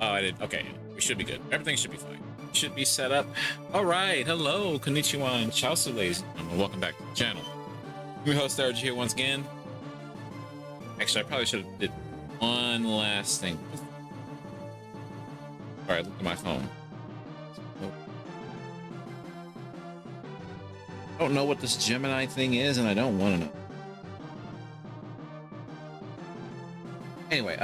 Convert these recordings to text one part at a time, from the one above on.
Oh, I did. Okay, we should be good. Everything should be fine. Should be set up. All right. Hello, konnichiwa, and Ciaosu, ladies and gentlemen. Welcome back to the channel. I'm your host, RG, here once again. Actually, I probably should have did one last thing. All right, look at my phone. I don't know what this Gemini thing is, and I don't want to know. Anyway,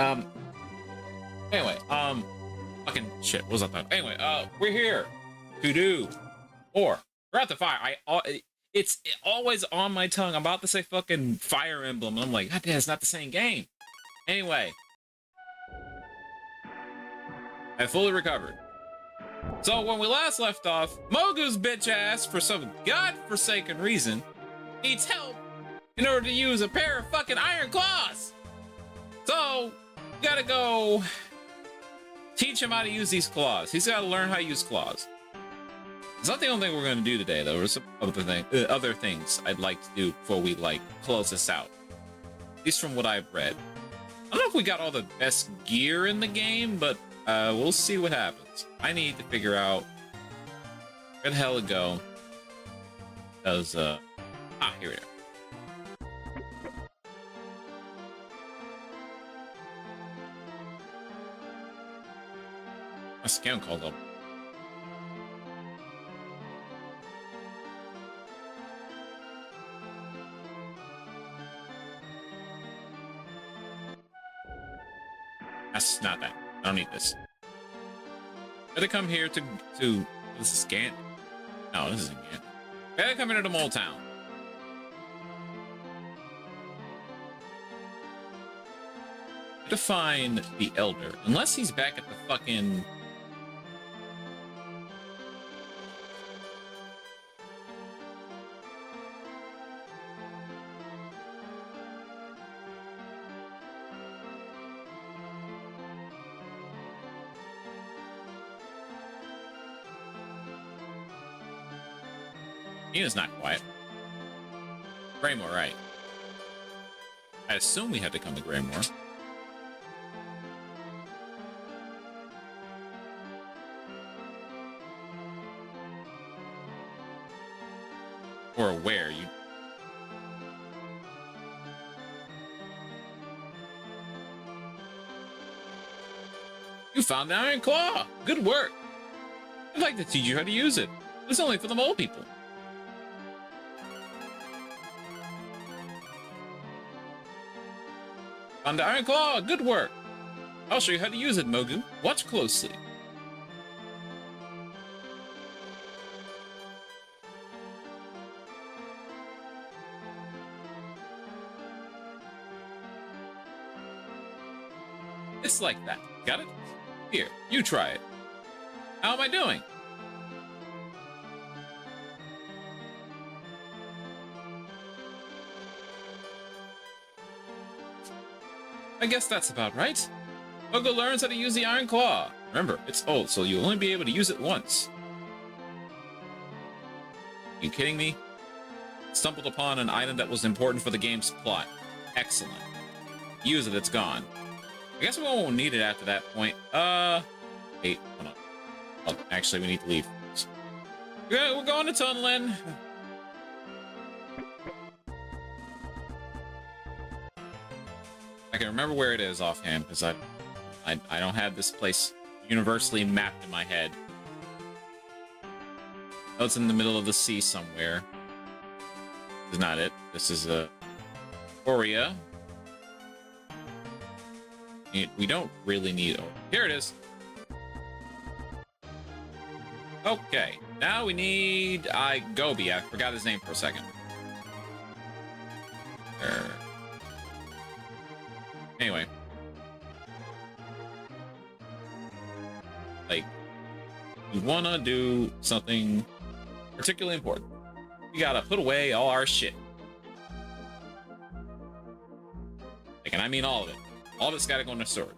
fucking shit. What was I thought? Anyway, we're here to do more Breath of Fire. It's always on my tongue. I'm about to say fucking Fire Emblem. I'm like, God damn, it's not the same game. Anyway, I fully recovered. So when we last left off, Mogu's bitch ass, for some godforsaken reason, needs help in order to use a pair of fucking iron claws. So, you gotta go teach him how to use these claws. He's gotta learn how to use claws. It's not the only thing we're gonna do today, though. There's some other things I'd like to do before we, like, close this out. At least from what I've read. I don't know if we got all the best gear in the game, but we'll see what happens. I need to figure out where the hell to go. Because, here we are. My scan called up. That's not that. I don't need this. Gotta come here to this is Gant? No, this isn't Gant. Gotta come into the mole town. To find the elder, unless he's back at the fucking Nina's not quiet. Greymore, right? I assume we had to come to Greymore. Or where you found the iron claw. Good work. I'd like to teach you how to use it. It's only for the mole people. Found the iron claw. Good work. I'll show you how to use it, Mogu. Watch closely. It's like that. Got it? Here, you try it. How am I doing? I guess that's about right. Mogu learns how to use the iron claw. Remember, it's old, so you'll only be able to use it once. Are you kidding me? Stumbled upon an item that was important for the game's plot. Excellent. Use it, it's gone. I guess we won't need it after that point. Wait, hold on. Oh, actually, we need to leave. Yeah, we're going to tunneling. I can remember where it is offhand because I don't have this place universally mapped in my head. Oh, it's in the middle of the sea somewhere. This is not it. This is Korea. We don't really need... Oh, here it is. Okay, now we need Gobi. I forgot his name for a second. Anyway. Like, we want to do something particularly important. We gotta put away all our shit. Like, and I mean all of it. All of it's gotta go in the storage.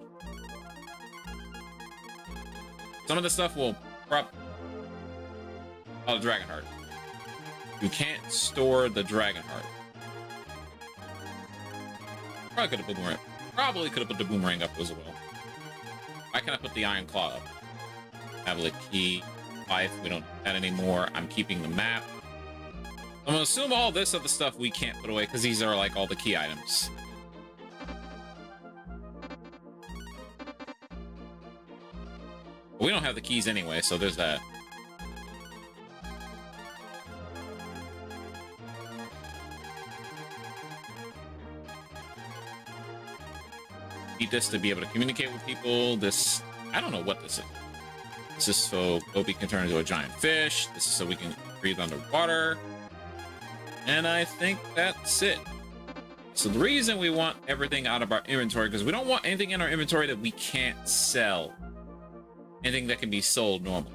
Some of the stuff will prop... Oh, the Dragon Heart. You can't store the Dragon Heart. Probably could have put the boomerang up as well. I can I put the iron claw up? Tablet key, life, we don't need that anymore. I'm keeping the map. I'm gonna assume all this other stuff we can't put away because these are like all the key items. We don't have the keys anyway, so there's that. Need this to be able to communicate with people. This, I don't know what this is. This is so Opie can turn into a giant fish. This is so we can breathe underwater. And I think that's it. So the reason we want everything out of our inventory, because we don't want anything in our inventory that we can't sell. Anything that can be sold normally.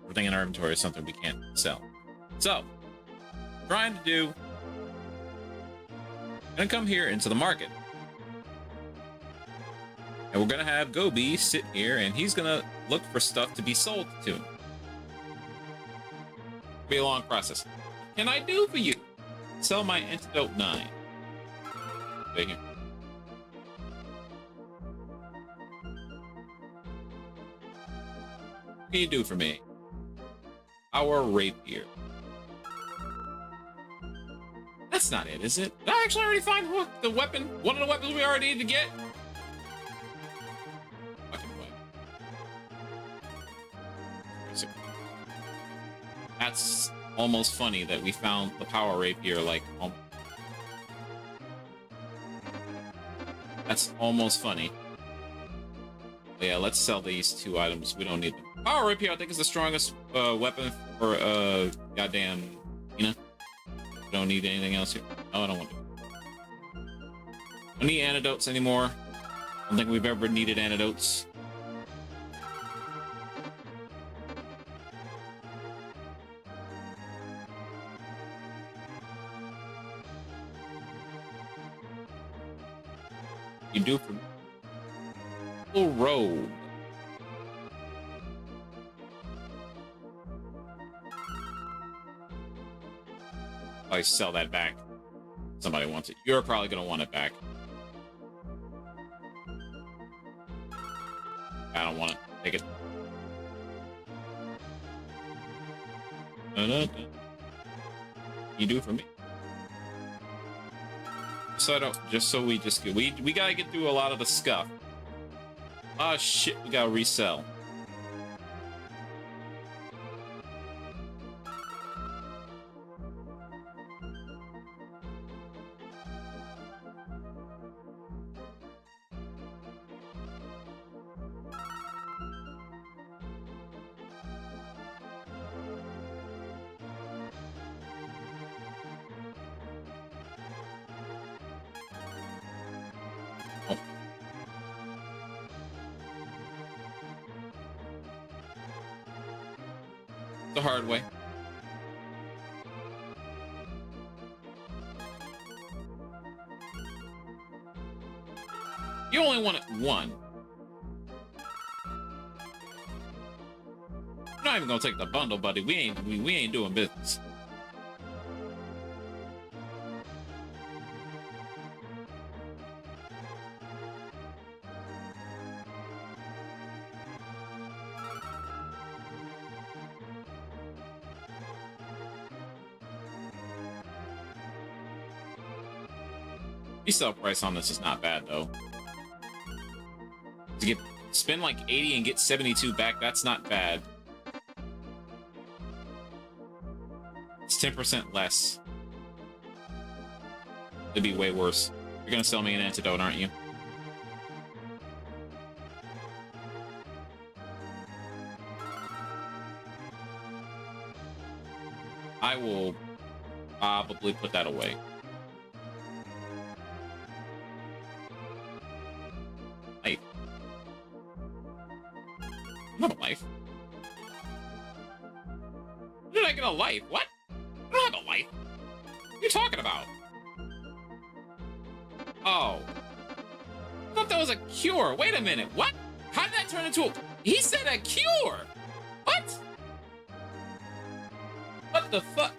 Everything in our inventory is something we can't sell. So, trying to do, gonna come here into the market. And we're gonna have Gobi sit here and he's gonna look for stuff to be sold to him. Be a long process. What can I do for you? Sell my antidote 9. Right here. What can you do for me? Our rapier. That's not it, is it? Did I actually already find the weapon? One of the weapons we already need to get? Fucking way. That's almost funny that we found the power rapier like that's almost funny. But yeah, let's sell these 2 items. We don't need them. Power rapier, I think, is the strongest weapon for goddamn, you know. We don't need anything else here. No, I don't want to. I don't need antidotes anymore. I don't think we've ever needed antidotes. You do for full robe. I sell that back. Somebody wants it. You're probably gonna want it back. I don't want it. Take it. You do for me. So I don't, just so we just get, we gotta get through a lot of the scuff. Oh shit, we gotta resell. The hard way. You only want it 1. We're not even gonna take the bundle, buddy. We ain't doing business. Resale price on this is not bad though. To spend like 80 and get 72 back, that's not bad. It's 10% less. It'd be way worse. You're gonna sell me an antidote, aren't you? I will probably put that away. Life. Not a life. When did I get a life? What? I don't have a life. What are you talking about? Oh. I thought that was a cure. Wait a minute. What? How did that turn into a... He said a cure! What? What the fuck?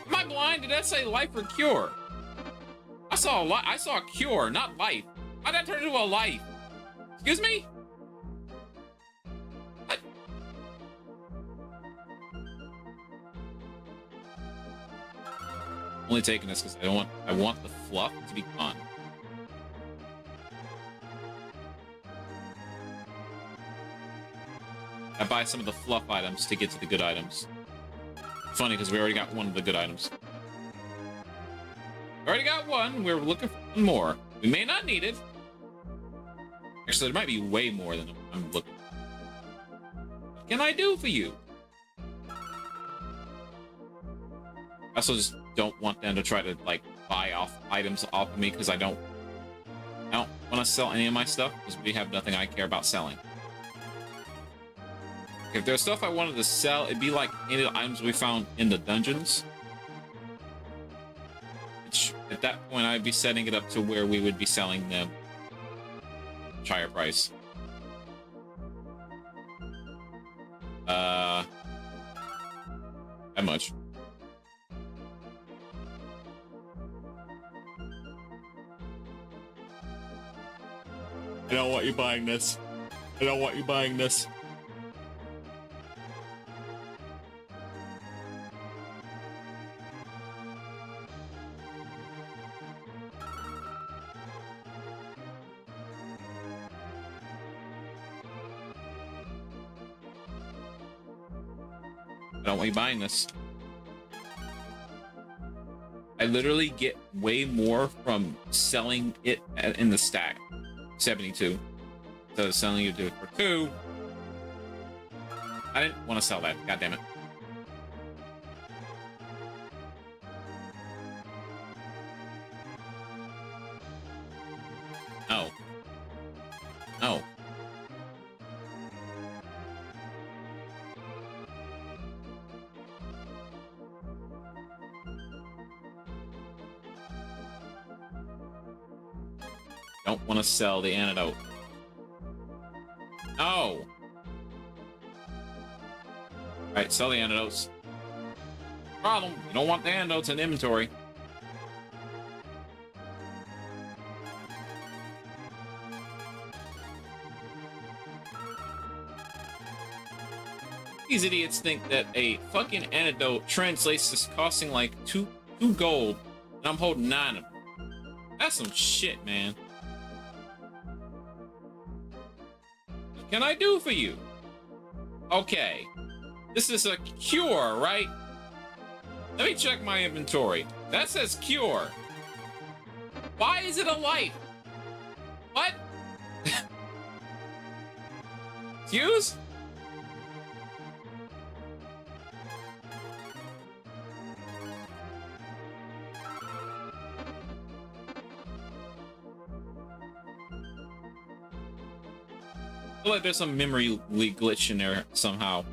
Am I sign? Did that say life or cure? I saw a cure, not life. How'd that turn into a life? Excuse me? What? Only taking this because I want the fluff to be gone. I buy some of the fluff items to get to the good items. Funny because we already got one of the good items. We already got one. We're looking for one more. We may not need it. Actually, there might be way more than I'm looking for. What can I do for you? I also just don't want them to try to like buy off items off of me because I don't want to sell any of my stuff because we have nothing I care about selling. If there's stuff I wanted to sell, it'd be like any of the items we found in the dungeons. Which, at that point, I'd be setting it up to where we would be selling them at a higher price. That much. I don't want you buying this. I don't want you buying this. I don't want you buying this. I literally get way more from selling it in the stack. 72. So selling you do it for 2. I didn't want to sell that. God damn it. No. No. Don't want to sell the antidote. No. Alright, sell the antidotes. Problem, you don't want the antidotes in inventory. These idiots think that a fucking antidote translates to costing like two gold, and I'm holding 9 of them. That's some shit, man. What can I do for you? Okay. This is a cure, right? Let me check my inventory. That says cure. Why is it a life? What? Fuse? I feel like there's some memory leak glitch in there somehow.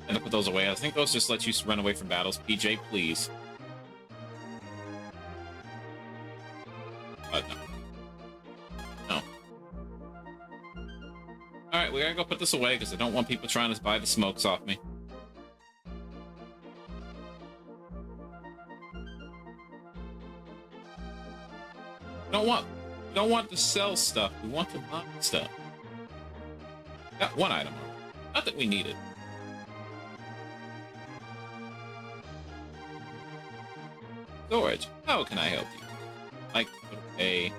I'm gonna put those away. I think those just let you run away from battles. PJ, please. No. No. Alright, we gotta go put this away because I don't want people trying to buy the smokes off me. We don't want to sell stuff. We want to buy stuff. Got one item. Not that we need it. Storage. How can I help you? Like, okay.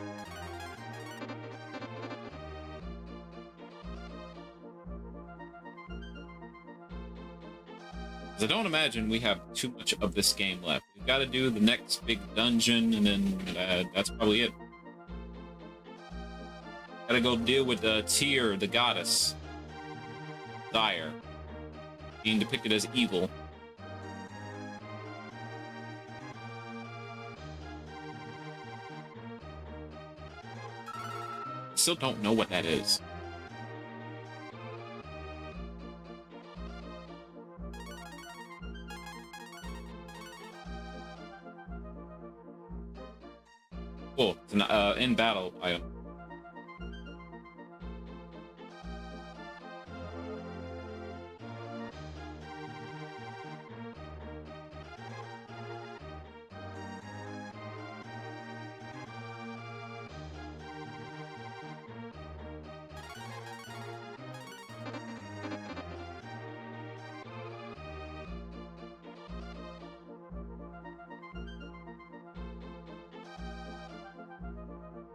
I don't imagine we have too much of this game left. We've got to do the next big dungeon, and then that's probably it. Gotta go deal with Tyr, the goddess. Dire. Being depicted as evil. Still don't know what that is. It's an in battle item.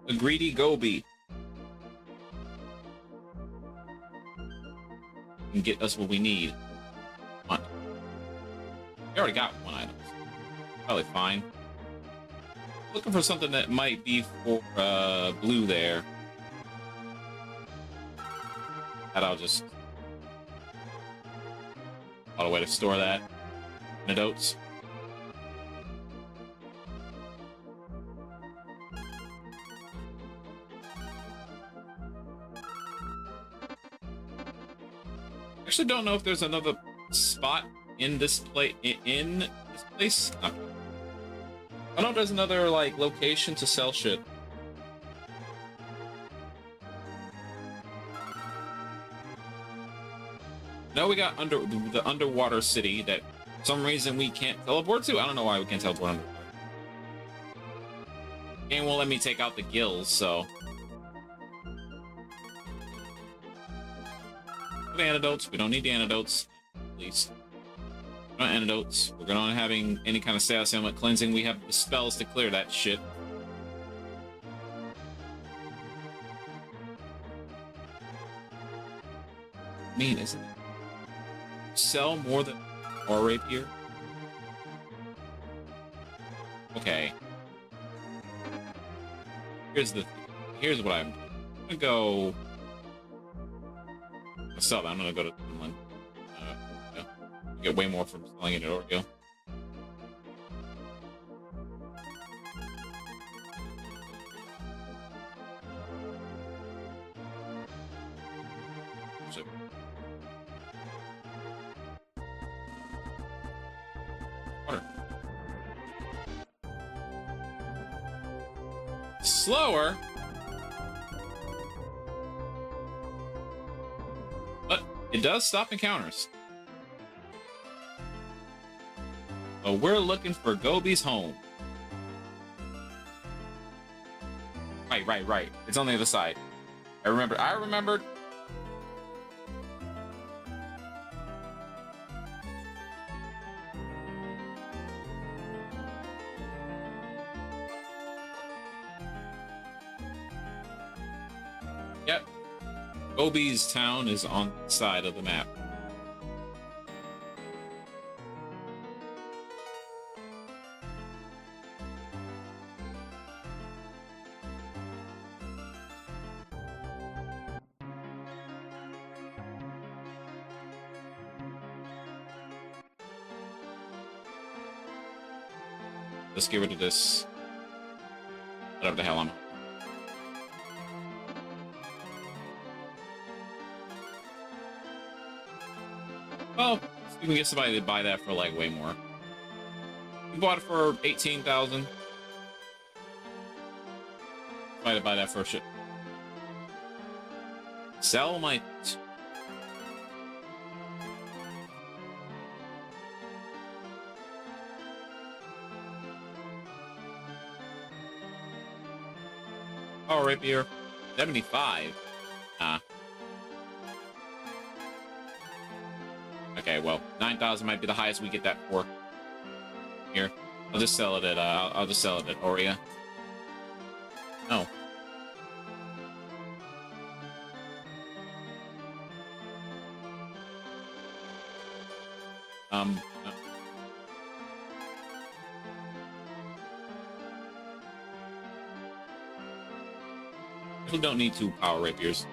A greedy Gobi can get us what we need. Come on. We already got one item. Probably fine. Looking for something that might be for blue there. That I'll just find a way to store that. Antidotes. Actually don't know if there's another spot in this place. No. I don't know if there's another like location to sell shit. No, we got the underwater city that for some reason we can't teleport to. I don't know why we can't teleport underwater. Game won't let me take out the gills, so. The antidotes. We don't need the antidotes, at least. No antidotes. We're going on having any kind of status ailment cleansing. We have the spells to clear that shit. Mean, isn't it? Sell more than or rapier? Okay. Here's what I'm gonna go. Sell. I'm gonna go to Finland. Yeah. Get way more from selling it at Oreo. Water. Slower. It does stop encounters. Oh, we're looking for Gobi's home. Right. It's on the other side. I remembered. Yep. Gobi's town is on the side of the map. Let's get rid of this. Whatever the hell I'm on. Well, you can get somebody to buy that for like way more. We bought it for 18,000. Somebody to buy that for shit. Sell my. Oh, rapier. 75. Nah. Okay, well, 9,000 might be the highest we get that for. Here, I'll just sell it at I'll just sell it at Oria. No. No. We don't need 2 power rapiers.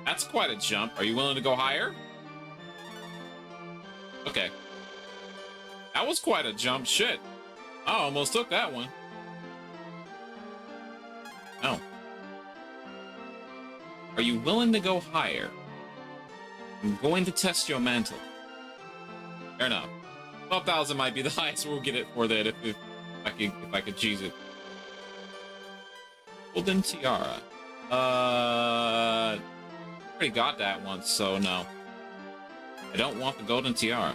That's quite a jump. Are you willing to go higher? Okay. That was quite a jump. Shit. I almost took that one. No. Are you willing to go higher? I'm going to test your mantle. Fair enough. 12,000 might be the highest we'll get it for that if I could choose it. Golden Tiara. Already got that once, so no. I don't want the Golden Tiara.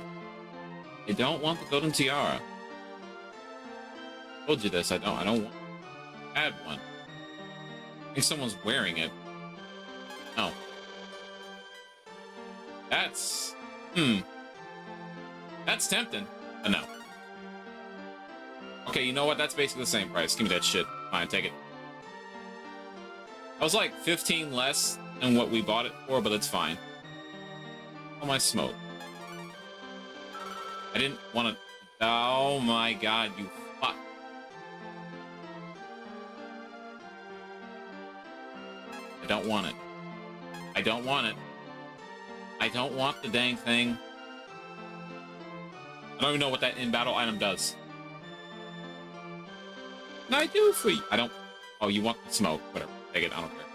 I don't want the Golden Tiara. I told you this, I don't want to add one. I think someone's wearing it. No. That's that's tempting, but no. Okay, you know what? That's basically the same price. Give me that shit. Fine, take it. I was like 15 less than what we bought it for, but it's fine. Oh, my smoke. I didn't want to... Oh my god, you fuck. I don't want it. I don't want it. I don't want the dang thing. I don't even know what that in-battle item does. And I do for you. I don't... Oh, you want the smoke. Whatever. Take it. I don't care.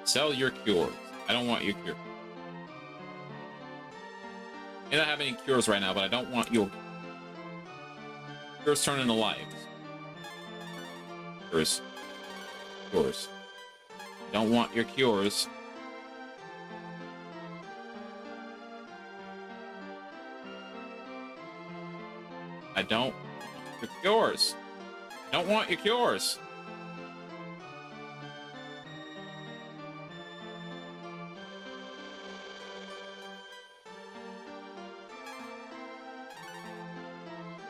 Sell your cures. I don't want your cure. I don't have any cures right now, but I don't want your cures turn into lives. Cures. Cures. I don't want your cures. I don't want your cures. I don't want your cures.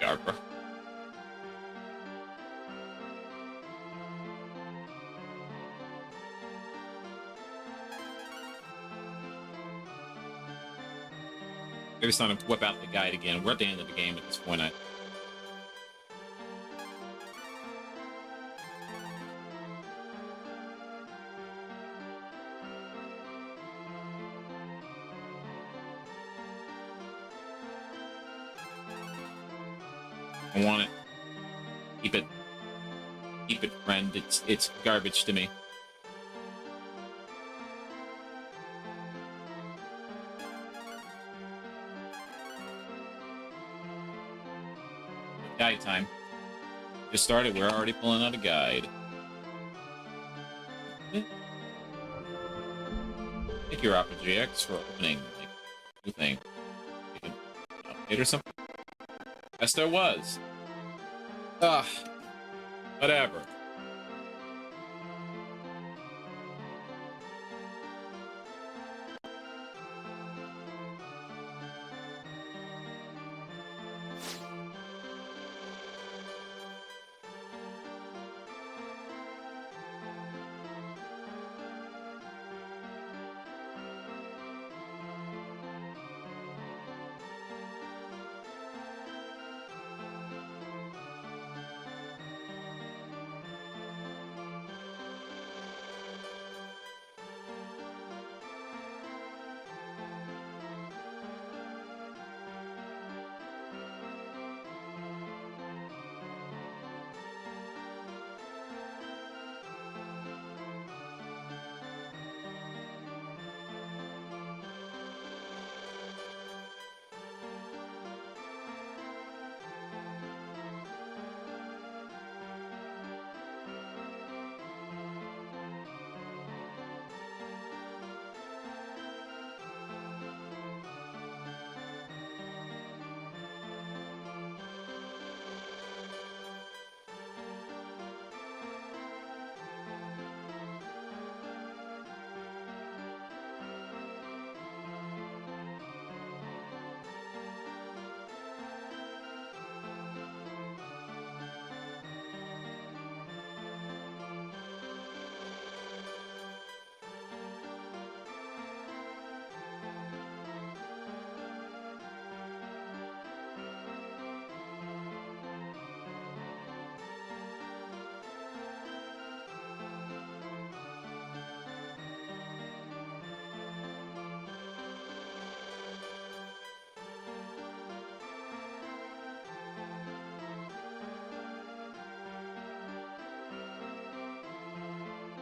God, bro. Maybe it's time to whip out the guide again. We're at the end of the game at this point. I want it. Keep it. Keep it, friend. It's garbage to me. Guide time. Just started. We're already pulling out a guide. Thank you, Rapid GX, for opening like new thing. You can update or something. Yes, there was. Ugh. Whatever.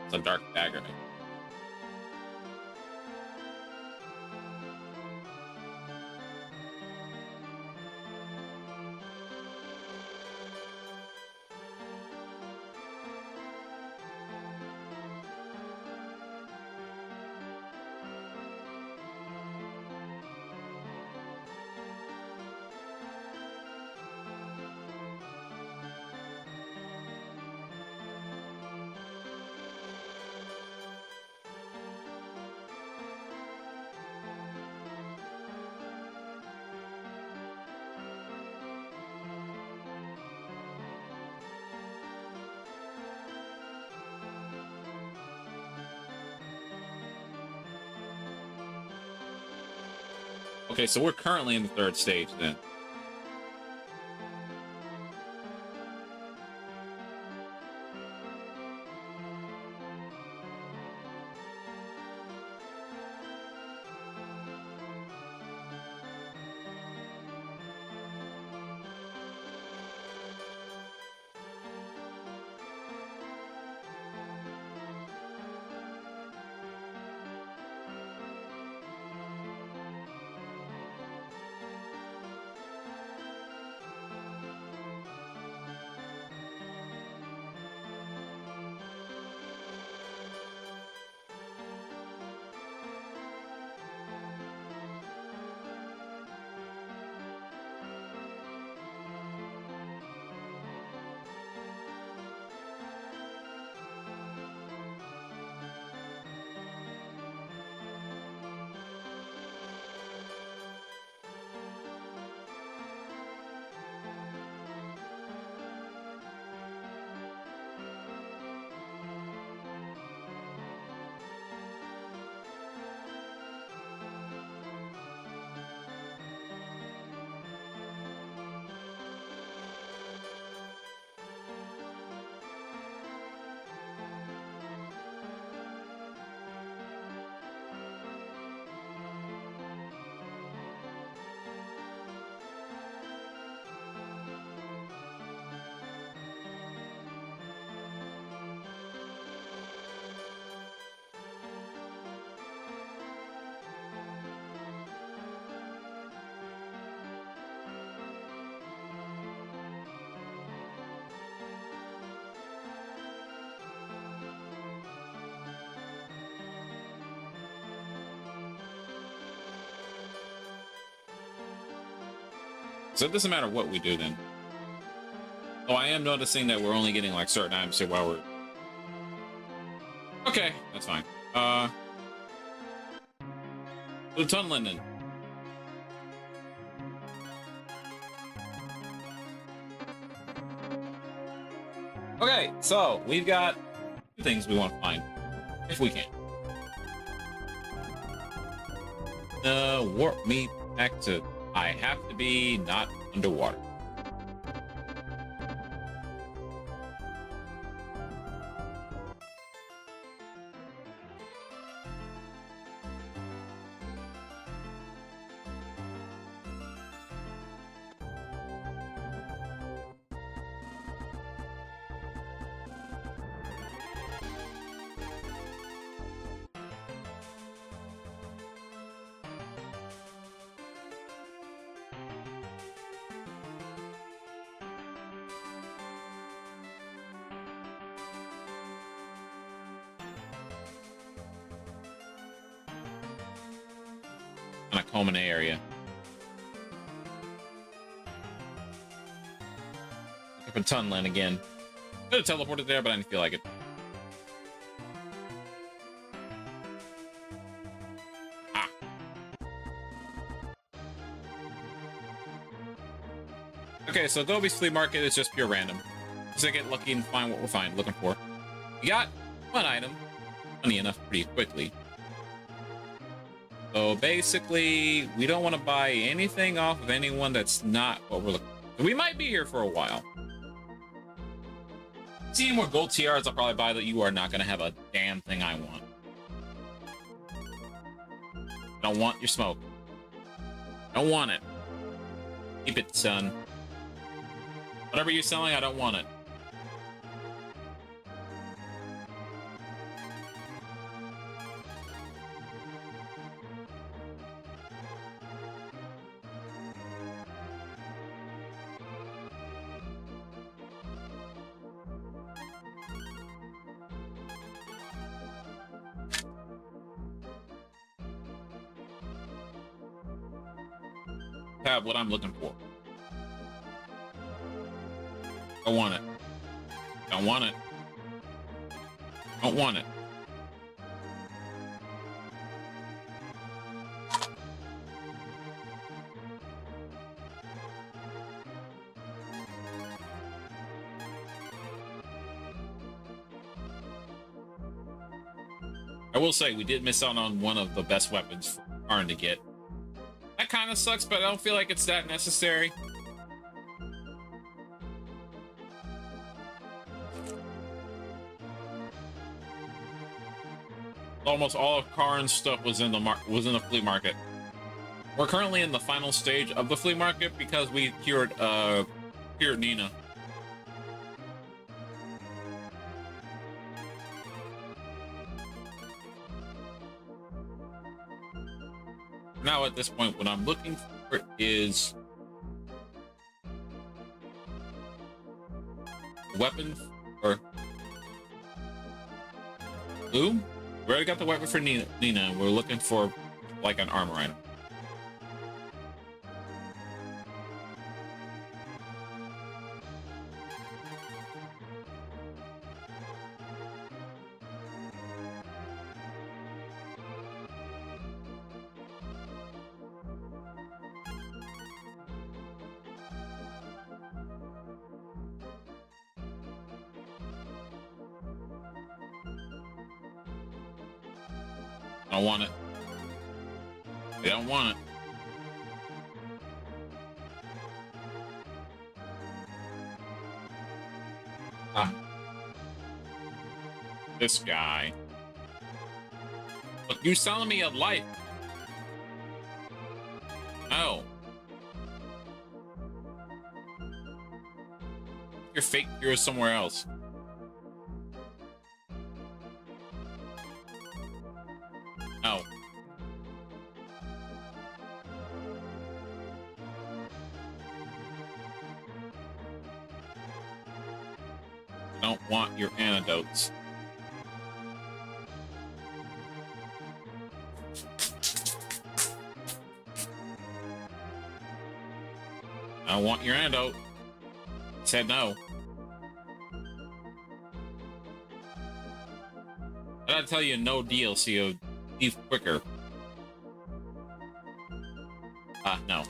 It's a dark dagger. Okay, so we're currently in the 3rd stage then. So it doesn't matter what we do then. Oh, I am noticing that we're only getting like certain items here while we're... Okay, that's fine. Lieutenant Linden. Okay, so we've got 2 things we want to find, if we can. Warp me back to... I have to be not underwater. On a Coleman area. Up in Tunland again. Could have teleported there, but I didn't feel like it. Ah. Okay, so Adobe's Flea Market is just pure random. So I get lucky and find what we're looking for. We got 1 item. Funny enough, pretty quickly. So basically, we don't want to buy anything off of anyone that's not what we're looking for. We might be here for a while. See more gold tiaras I'll probably buy that you are not going to have a damn thing I want. I don't want your smoke. I don't want it. Keep it, son. Whatever you're selling, I don't want it. Have what I'm looking for. I want it. Don't want it. Don't want it. I will say we did miss out on one of the best weapons for Arn to get. That That kind of sucks, but I don't feel like it's that necessary. Almost all of Karin's stuff was in the flea market. We're currently in the final stage of the flea market because we cured Nina. Now at this point, what I'm looking for is weapons or blue. We already got the weapon for Nina. We're looking for like an armor item. I don't want it. They don't want it. Ah. This guy. Look, you selling me a life. Oh. Your fake cure is somewhere else. Oh. I don't want your antidotes. I don't want your antidote. Said no. I gotta tell you, no DLC will leave quicker. No.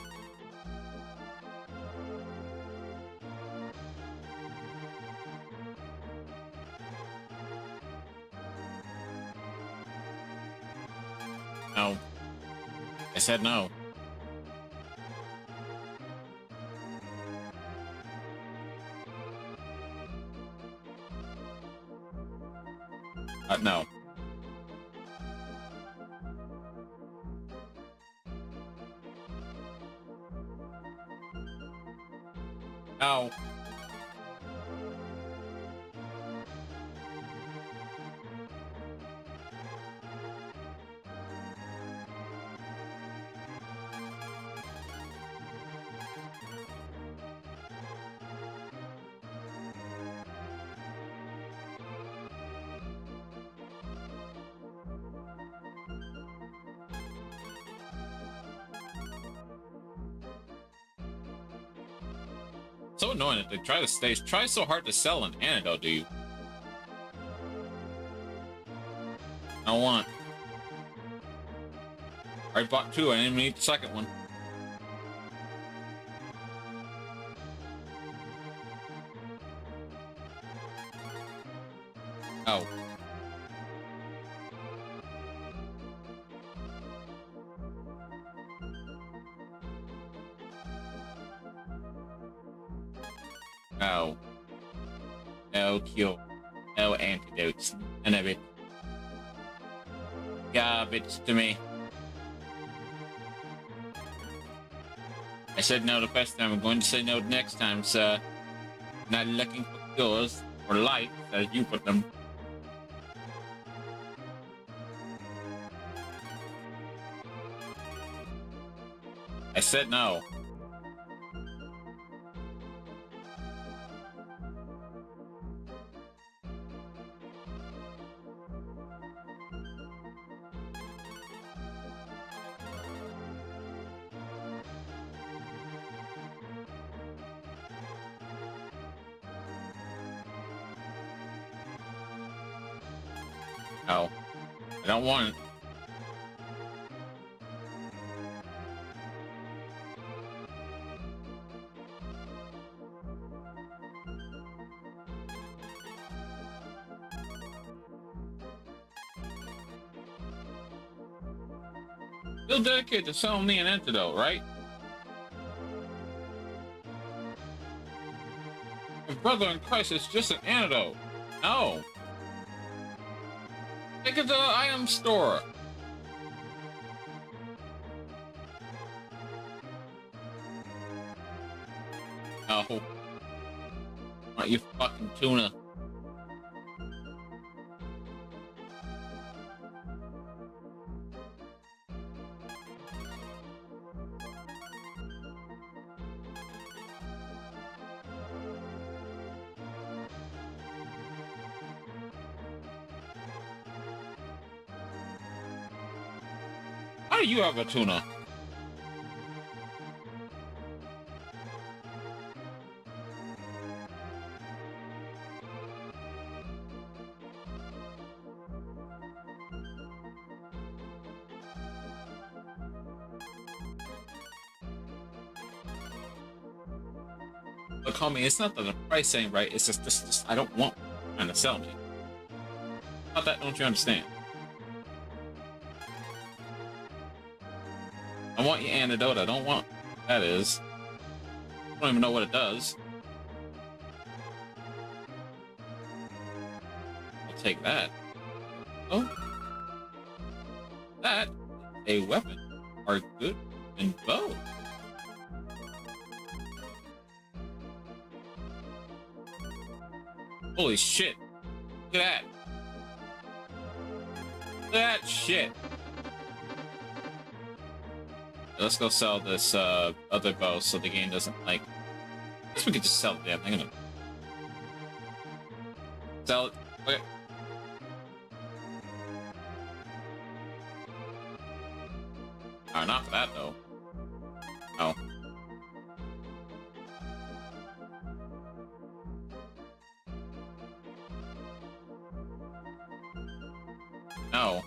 No. I said no. No. No. So annoying that they try so hard to sell an antidote, do you? I don't want. I bought two, I didn't even need the second one. Oh. No. No cure. No antidotes. None of it. Garbage to me. I said no the first time. I'm going to say no the next time, sir. Not looking for cures or life, as you put them. I said no. No. I don't want it. Still dedicated to selling me an antidote, right? My brother in Christ is just an antidote. No. Take it to the item store. No. Aren't you fucking tuna? How do you have a tuna? Look, homie, it's not that the price ain't right. It's just I don't want trying to sell me. How that don't you understand? I want your antidote. I don't want what that is. I don't even know what it does. I'll take that. Oh, that is a weapon. Are good and bow. Holy shit! Look at that! Look at that shit! Let's go sell this other bow so the game doesn't like. I guess we could just sell the damn thing. Sell it. Okay. Alright, not for that though. Oh. No.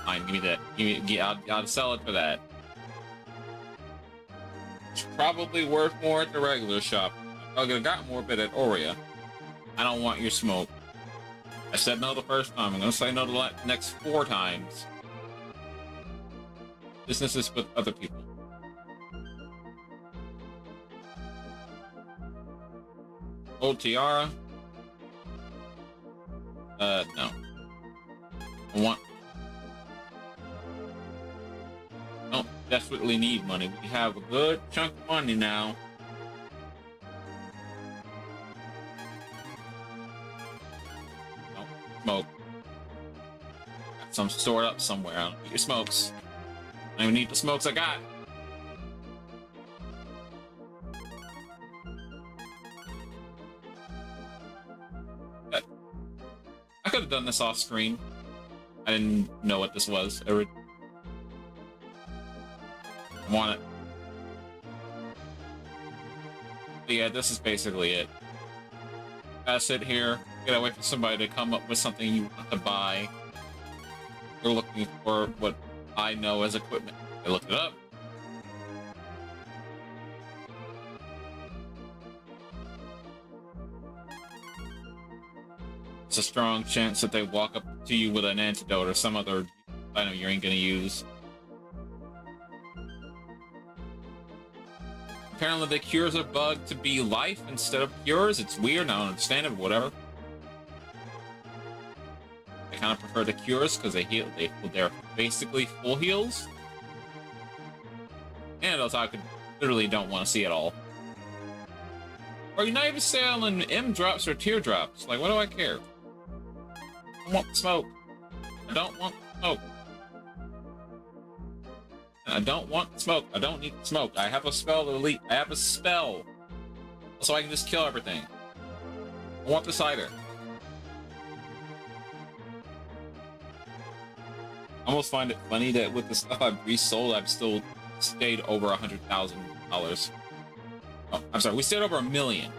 Fine, give me that. I'll sell it for that. It's probably worth more at the regular shop. I could have got more, but at Oria. I don't want your smoke. I said no the first time. I'm gonna say no the next 4 times. Business is with other people. Old tiara. No. I want. Don't desperately need money. We have a good chunk of money now. Don't smoke. Got some stored up somewhere. I don't need your smokes. I don't even need the smokes I got. I could have done this off screen. I didn't know what this was. I want it. But yeah, this is basically it. Gotta sit here, gotta wait for somebody to come up with something you want to buy. We're looking for what I know as equipment. I looked it up. It's a strong chance that they walk up to you with an antidote or some other item you ain't gonna use. Apparently the cures are bugged to be life instead of cures. It's weird, I don't understand it, but whatever. I kind of prefer the cures because they heal. They're basically full heals. And those I literally don't want to see at all. Or you're not even selling M drops or teardrops. Like, what do I care? I want smoke. I don't want smoke. I don't want smoke. I don't need smoke. I have a spell elite. I have a spell. So I can just kill everything. I want the cider. I almost find it funny that with the stuff I've resold, I've still stayed over $100,000. Oh, I'm sorry. We stayed over $1 million.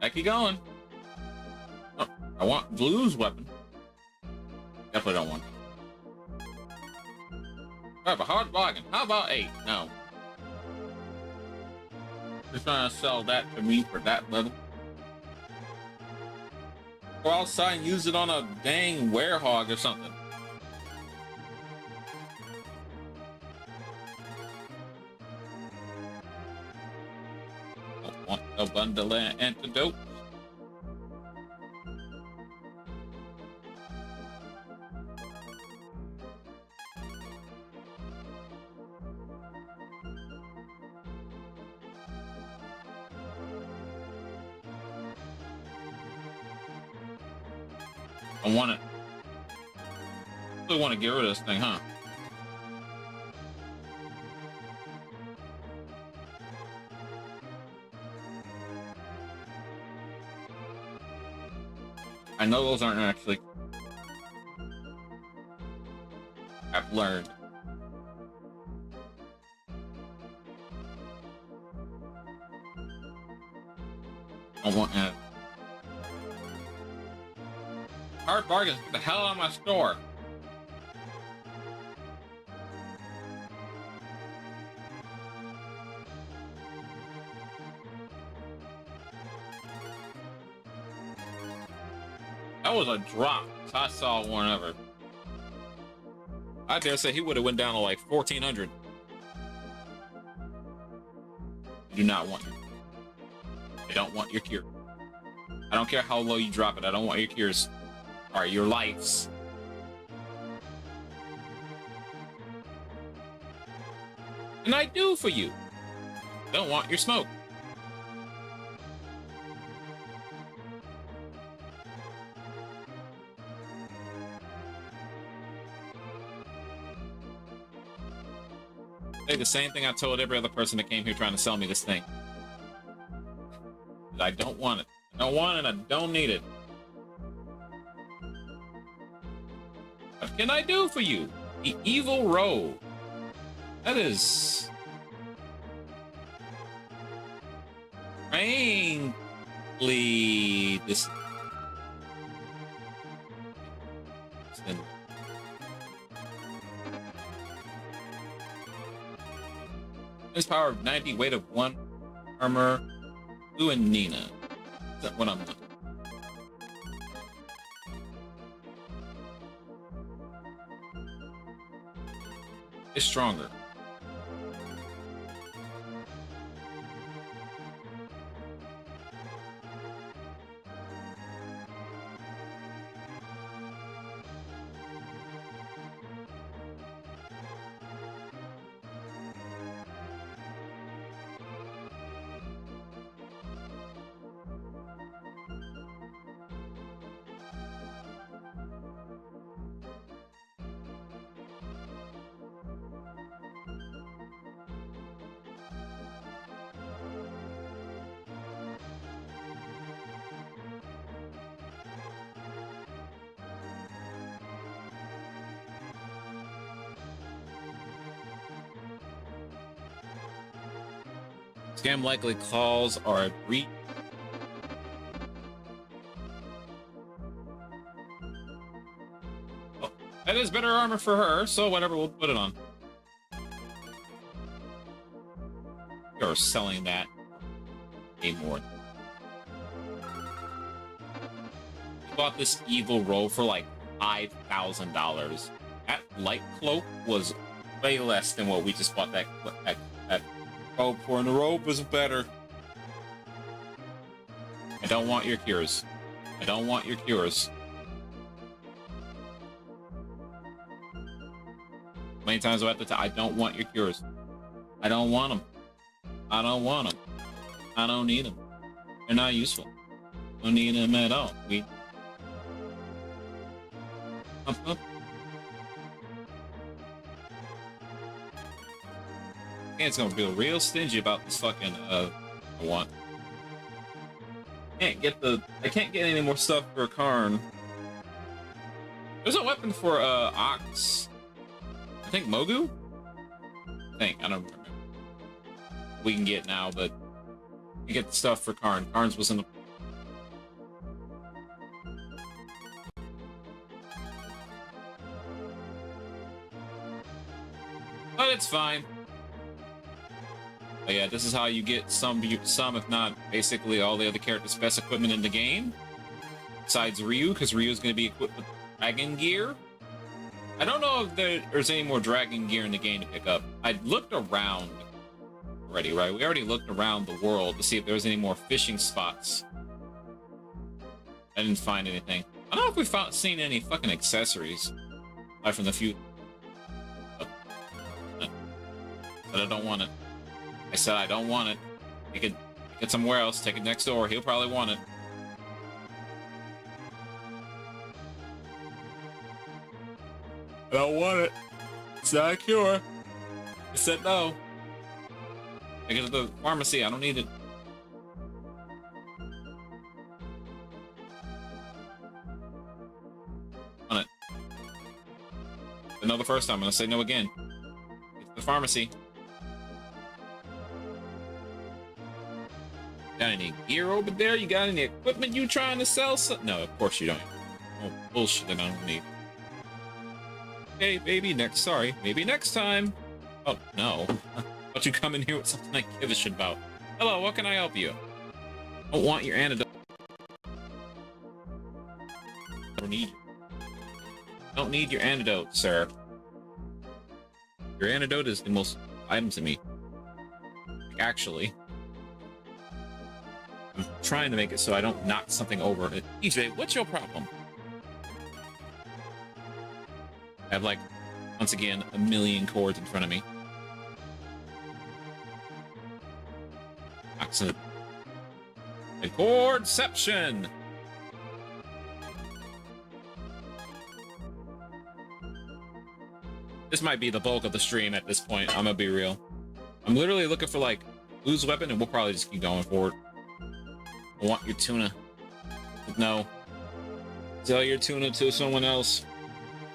I keep going. Oh, I want Blue's weapon. Definitely don't want it. I have a hard bargain. How about 8? No. They're trying to sell that to me for that little. Go outside and use it on a dang werehog or something. Don't want a bundle of antidote. I want it. Really want to get rid of this thing, huh? I know those aren't actually. I've learned. I want it. Hard bargains, get the hell out of my store. That was a drop. I saw one ever. I dare say he would have went down to like 1,400. I do not want it. I don't want your cure. I don't care how low you drop it. I don't want your cures. Or your lives. And I do for you. Don't want your smoke. Say the same thing I told every other person that came here trying to sell me this thing. I don't want it. I don't want it. I don't need it. What can I do for you? The evil rogue. That is... frankly... this... His power of 90, weight of 1, armor, Blue and Nina. Is that what I'm looking? Is stronger. Scam likely calls are a breach. Oh, that is better armor for her, so whatever, we'll put it on. You're selling that a more. We bought this evil robe for like $5,000. That light cloak was way less than what we just bought that robe for, and the robe was better. I don't want your cures. I don't want your cures. Many times I have to tell I don't want your cures. I don't want them. I don't want them. I don't need them. They're not useful. Don't need them at all. It's gonna be real stingy about this fucking I want. I can't get any more stuff for Karn. There's a weapon for Ox. I think Mogu? I don't remember. We can get now, but you get the stuff for Karn. Karn's was in the but it's fine. But yeah, this is how you get some, if not basically all the other characters' best equipment in the game. Besides Ryu, because Ryu's going to be equipped with dragon gear. I don't know if there's any more dragon gear in the game to pick up. I looked around already, right? We already looked around the world to see if there was any more fishing spots. I didn't find anything. I don't know if we've seen any fucking accessories. Aside from the few. But I don't want it. I said I don't want it. Take it somewhere else. Take it next door. He'll probably want it. I don't want it. It's not a cure. I said no. Take it to the pharmacy. I don't need it. On it. I know the first time. I'm gonna say no again. Get to the pharmacy. Got any gear over there? You got any equipment you trying to sell? No, of course you don't. Oh, bullshit that I don't need. Okay, maybe next time. Oh, no. But you come in here with something I give a shit about. Hello, what can I help you? I don't want your antidote. I don't need your antidote, sir. Your antidote is the most item to me. Actually. I'm trying to make it so I don't knock something over. EJ, what's your problem? I have, like, once again, a million cords in front of me. Accident. Cordception! This might be the bulk of the stream at this point, I'm gonna be real. I'm literally looking for, like, Blue's weapon, and we'll probably just keep going for it. I want your tuna. No. Sell your tuna to someone else.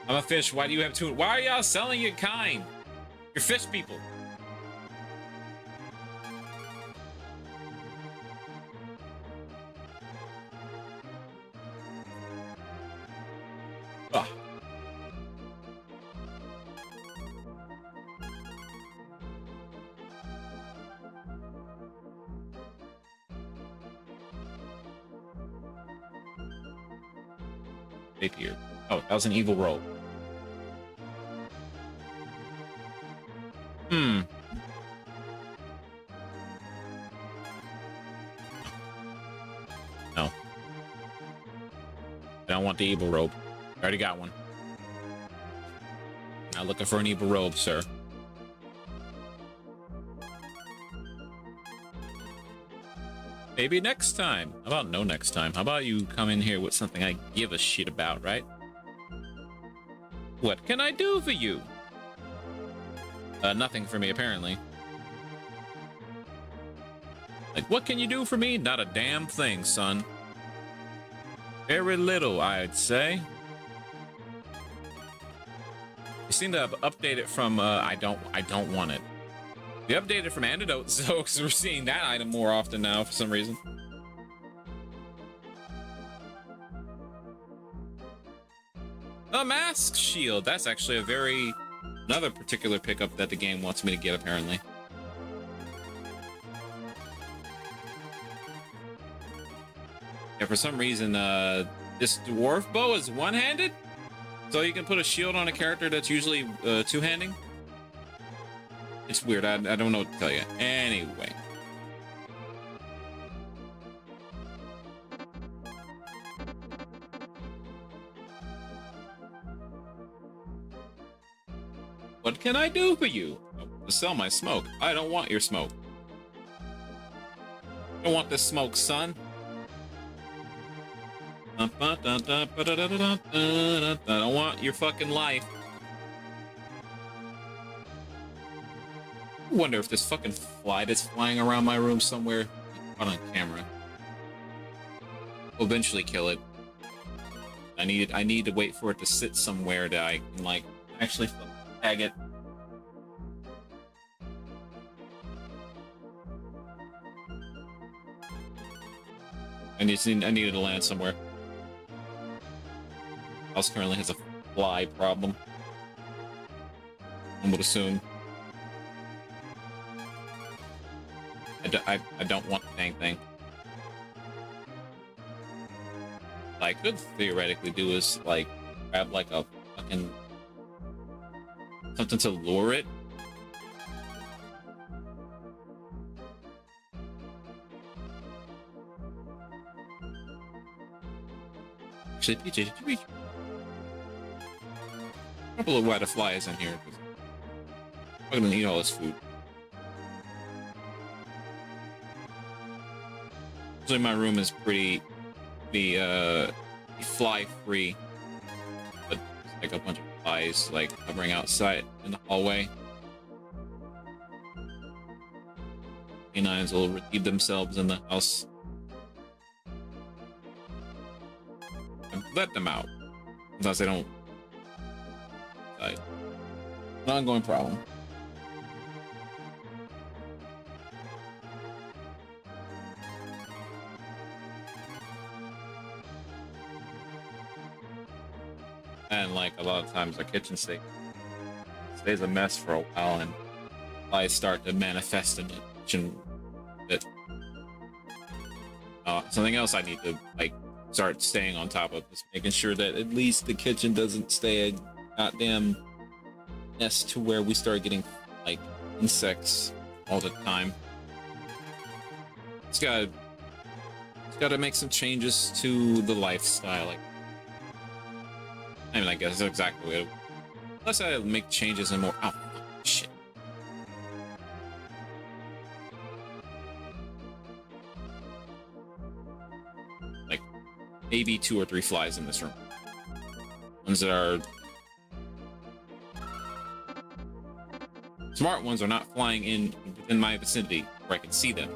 I'm a fish. Why do you have tuna? Why are y'all selling your kind? You're fish people. Ugh. Rapier. Oh, that was an evil roll. No. I don't want the evil robe. I already got one. Not looking for an evil robe, sir. Maybe next time. How about no next time? How about you come in here with something I give a shit about, right? What can I do for you? Nothing for me, apparently. Like, what can you do for me? Not a damn thing, son. Very little, I'd say. You seem to have updated from, I don't want it. We updated from antidote, so, because we're seeing that item more often now for some reason. A mask shield. That's actually another particular pickup that the game wants me to get, apparently. Yeah, for some reason, this dwarf bow is one-handed, so you can put a shield on a character that's usually two-handing. It's weird. I don't know what to tell you. Anyway. What can I do for you? Oh, to sell my smoke. I don't want your smoke. I don't want this smoke, son. I don't want your fucking life. I wonder if this fucking fly that's flying around my room somewhere caught on camera. We'll eventually kill it. I need to wait for it to sit somewhere that I can, like, actually tag it. I needed to land somewhere. House currently has a fly problem. I would assume. I don't want the dang thing. What I could theoretically do is like grab like a fucking something to lure it. Actually, PJ, did you reach? A couple of why the fly is in here. I'm gonna eat all this food. Usually my room is pretty fly free, but there's like a bunch of flies like hovering outside in the hallway. Canines will redeem themselves in the house. And let them out. Sometimes they don't. An ongoing problem. And like a lot of times our kitchen stays a mess for a while, and flies start to manifest in the kitchen bit. Something else I need to like start staying on top of is making sure that at least the kitchen doesn't stay a goddamn nest to where we start getting like insects all the time. It's gotta make some changes to the lifestyle. Like, I mean, I guess that's exactly what it. Unless I make changes in more. Oh, shit. Like, maybe 2 or 3 flies in this room. Ones that are. Smart ones are not flying in my vicinity where I can see them.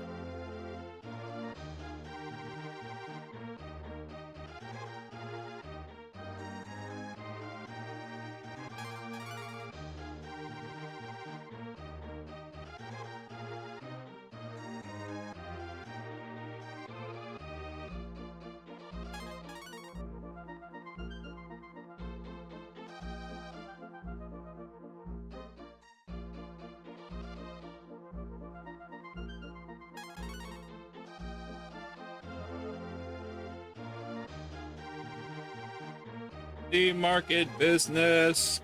The market business.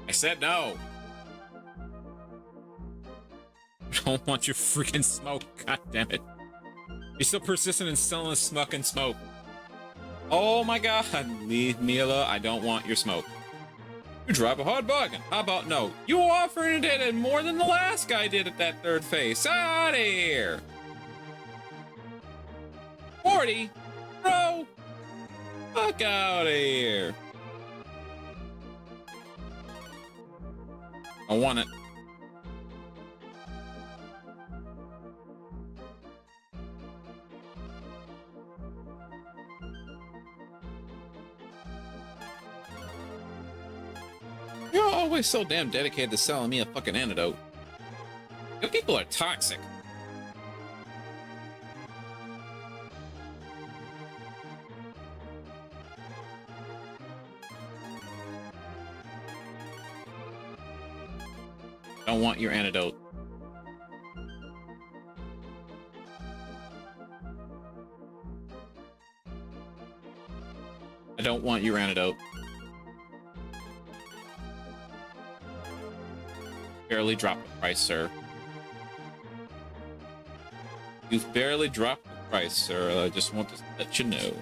I said no. I don't want your freaking smoke. God damn it. You're so persistent in selling smoke and smoke. Oh my god, leave me alone. I don't want your smoke. You drive a hard bargain. How about no? You offered it more than the last guy did at that third phase. Out of here. 40? Bro. Fuck out of here. I want it. You're always so damn dedicated to selling me a fucking antidote. You people are toxic. I don't want your antidote. I don't want your antidote. Barely dropped the price, sir. You've barely dropped the price, sir. I just want to let you know.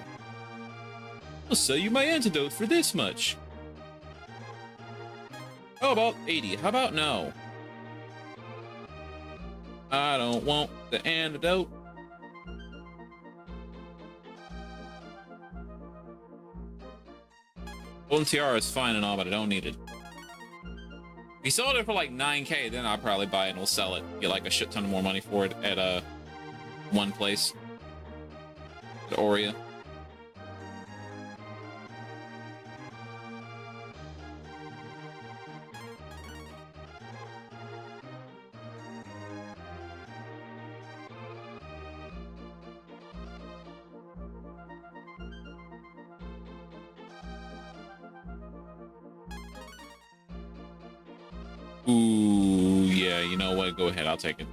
I'll sell you my antidote for this much. How about 80? How about no? I don't want the antidote. Golden Tiara is fine and all, but I don't need it. If he sold it for like 9K, then I'll probably buy it and we'll sell it. Get like a shit ton more money for it at one place. At Aurea. Ooh, yeah, you know what? Go ahead, I'll take it.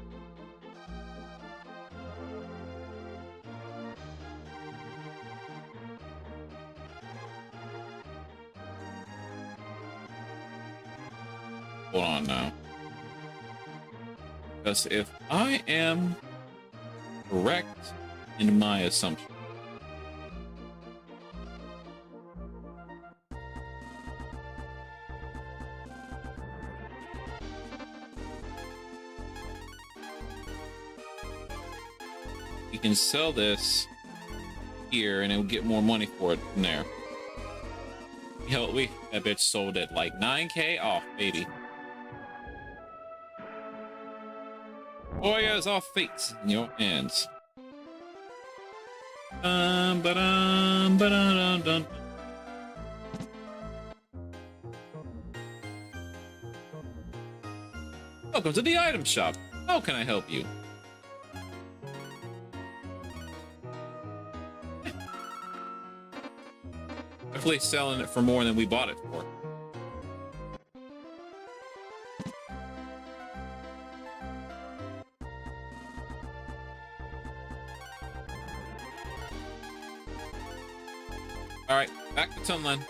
Hold on now. Because if I am correct in my assumption, you can sell this here and it'll get more money for it from there. Hell, that bitch sold it like 9K off, baby. Warriors off fates in your hands. Ba-dum, welcome to the item shop. How can I help you? Definitely selling it for more than we bought it for. All right, back to Tunland.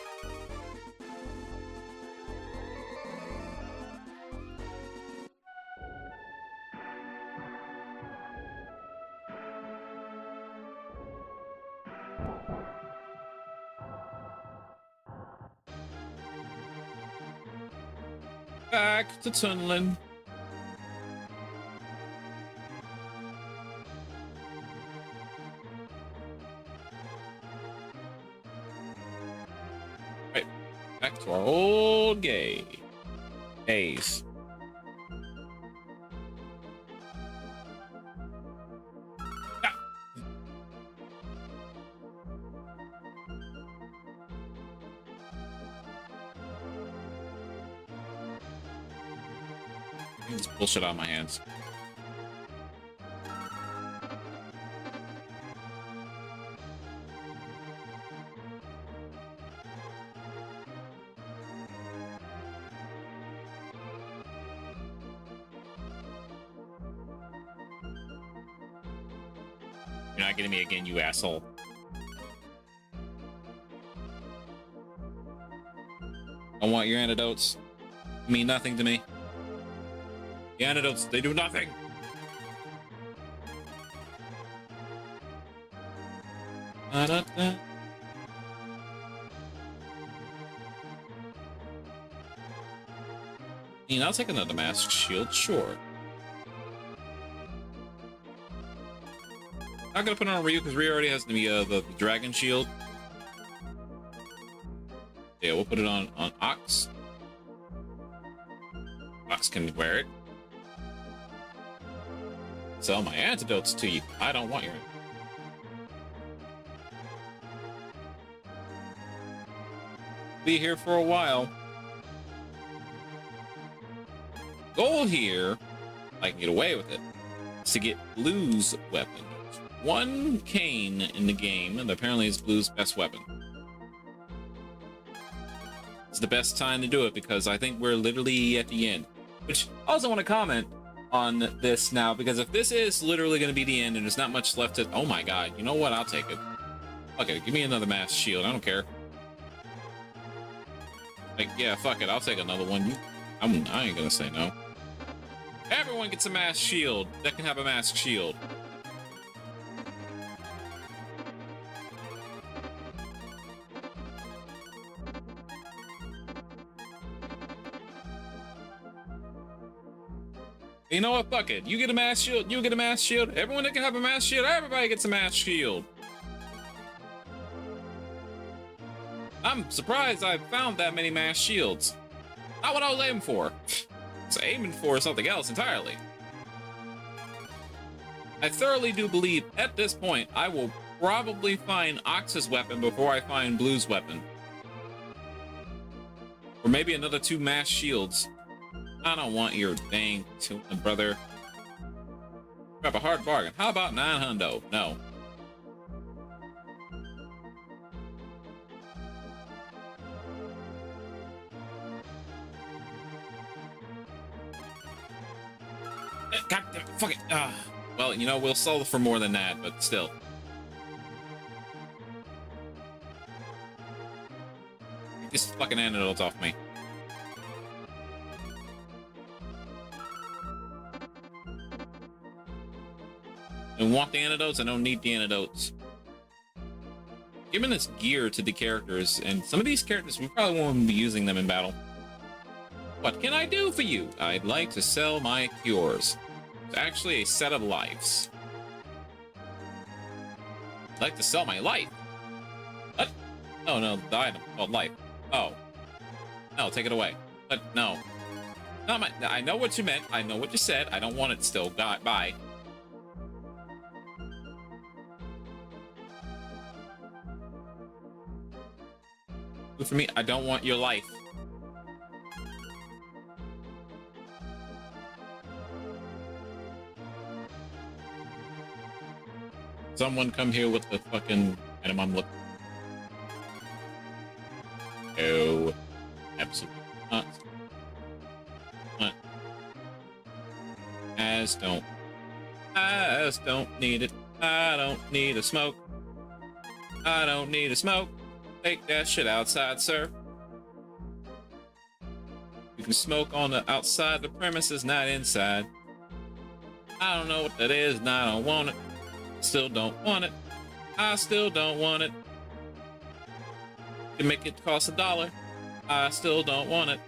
Back to Tunland. Right, back to our old days. Ah. Get this bullshit out of my hands. You're not getting me again, you asshole. I want your antidotes. They mean nothing to me. The antidotes, they do nothing. Da-da-da. I'll take another mask shield, sure. Not gonna put it on Ryu because Ryu already has the dragon shield. Yeah, we'll put it on Ox. Ox can wear it. Sell my antidotes to you. I don't want your. Be here for a while. Goal here, I can get away with it, is to get Blue's weapon. One cane in the game, and apparently it's Blue's best weapon. It's the best time to do it because I think we're literally at the end. Which I also want to comment on this now, because if this is literally going to be the end and there's not much left to... Oh my god, you know what? I'll take it. Okay, give me another mass shield. I don't care. Like, yeah, fuck it. I'll take another one. I ain't gonna say no. Everyone gets a mass shield that can have a mask shield. You know what? Fuck it. You get a mass shield. You get a mass shield. Everyone that can have a mass shield. Everybody gets a mass shield. I'm surprised I found that many mass shields. Not what I was aiming for. I was aiming for something else entirely. I thoroughly do believe at this point I will probably find Ox's weapon before I find Blue's weapon. Or maybe another 2 mass shields. I don't want your dang tuna, brother. Grab a hard bargain. How about 900? No. God damn it, fuck it. Well, you know, we'll sell for more than that, but still. Get this fucking antidote off me. I want the antidotes, I don't need the antidotes. Given this gear to the characters, and some of these characters, we probably won't be using them in battle. What can I do for you? I'd like to sell my cures. It's actually a set of lives. I'd like to sell my life. What? Oh, no, the item called life. Oh. No, take it away. But no. Not my. I know what you meant. I know what you said. I don't want it still. Bye. Good for me. I don't want your life. Someone come here with the fucking item I'm looking. No. Absolutely not. What? As don't need it. I don't need a smoke. I don't need a smoke. Take that shit outside, sir. You can smoke on the outside the premises, not inside. I don't know what that is, and I don't want it. Still don't want it. I still don't want it. You can make it cost $1. I still don't want it.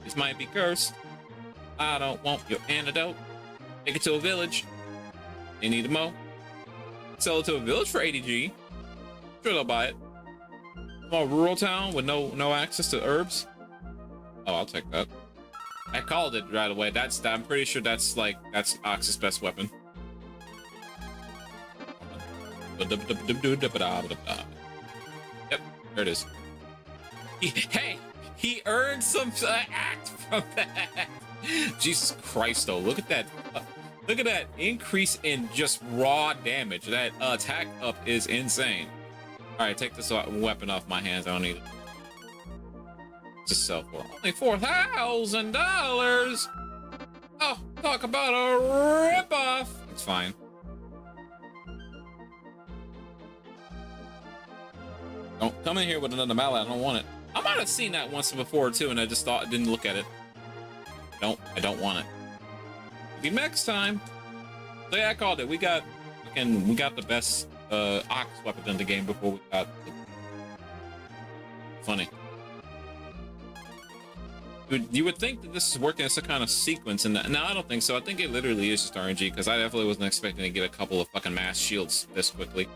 This might be cursed. I don't want your antidote. Take it to a village. They need a mo. Sell it to a village for 80G. Sure, they'll buy it. Small rural town with no access to herbs. Oh, I'll take that. I called it right away. I'm pretty sure that's Ox's best weapon. Yep, there it is. He earned some act from that. Jesus Christ, though, look at that. Look at that increase in just raw damage. That attack up is insane. All right, take this weapon off my hands. I don't need it. Just sell for only $4,000. Oh, talk about a ripoff. It's fine. Don't come in here with another mallet. I don't want it. I might have seen that once before too, and I just didn't look at it. I don't want it. Maybe next time. So yeah, I called it. We got the best Ox weapon in the game before we got the... Funny. You would think that this is working as a kind of sequence, and no, I don't think so. I think it literally is just RNG, because I definitely wasn't expecting to get a couple of fucking mass shields this quickly.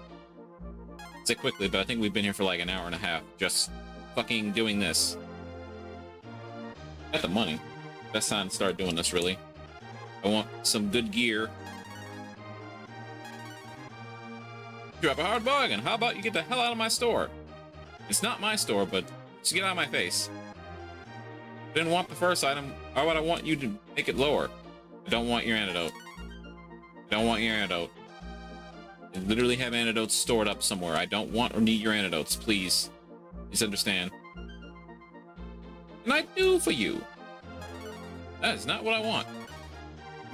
I say quickly, but I think we've been here for like an hour and a half, just fucking doing this. Got the money. Best time to start doing this, really. I want some good gear. Drop a hard bargain. How about you get the hell out of my store? It's not my store, but just get out of my face. Didn't want the first item. Why would I want you to make it lower? I don't want your antidote. I don't want your antidote. I literally have antidotes stored up somewhere. I don't want or need your antidotes, please. Please understand. What can I do for you? That is not what I want.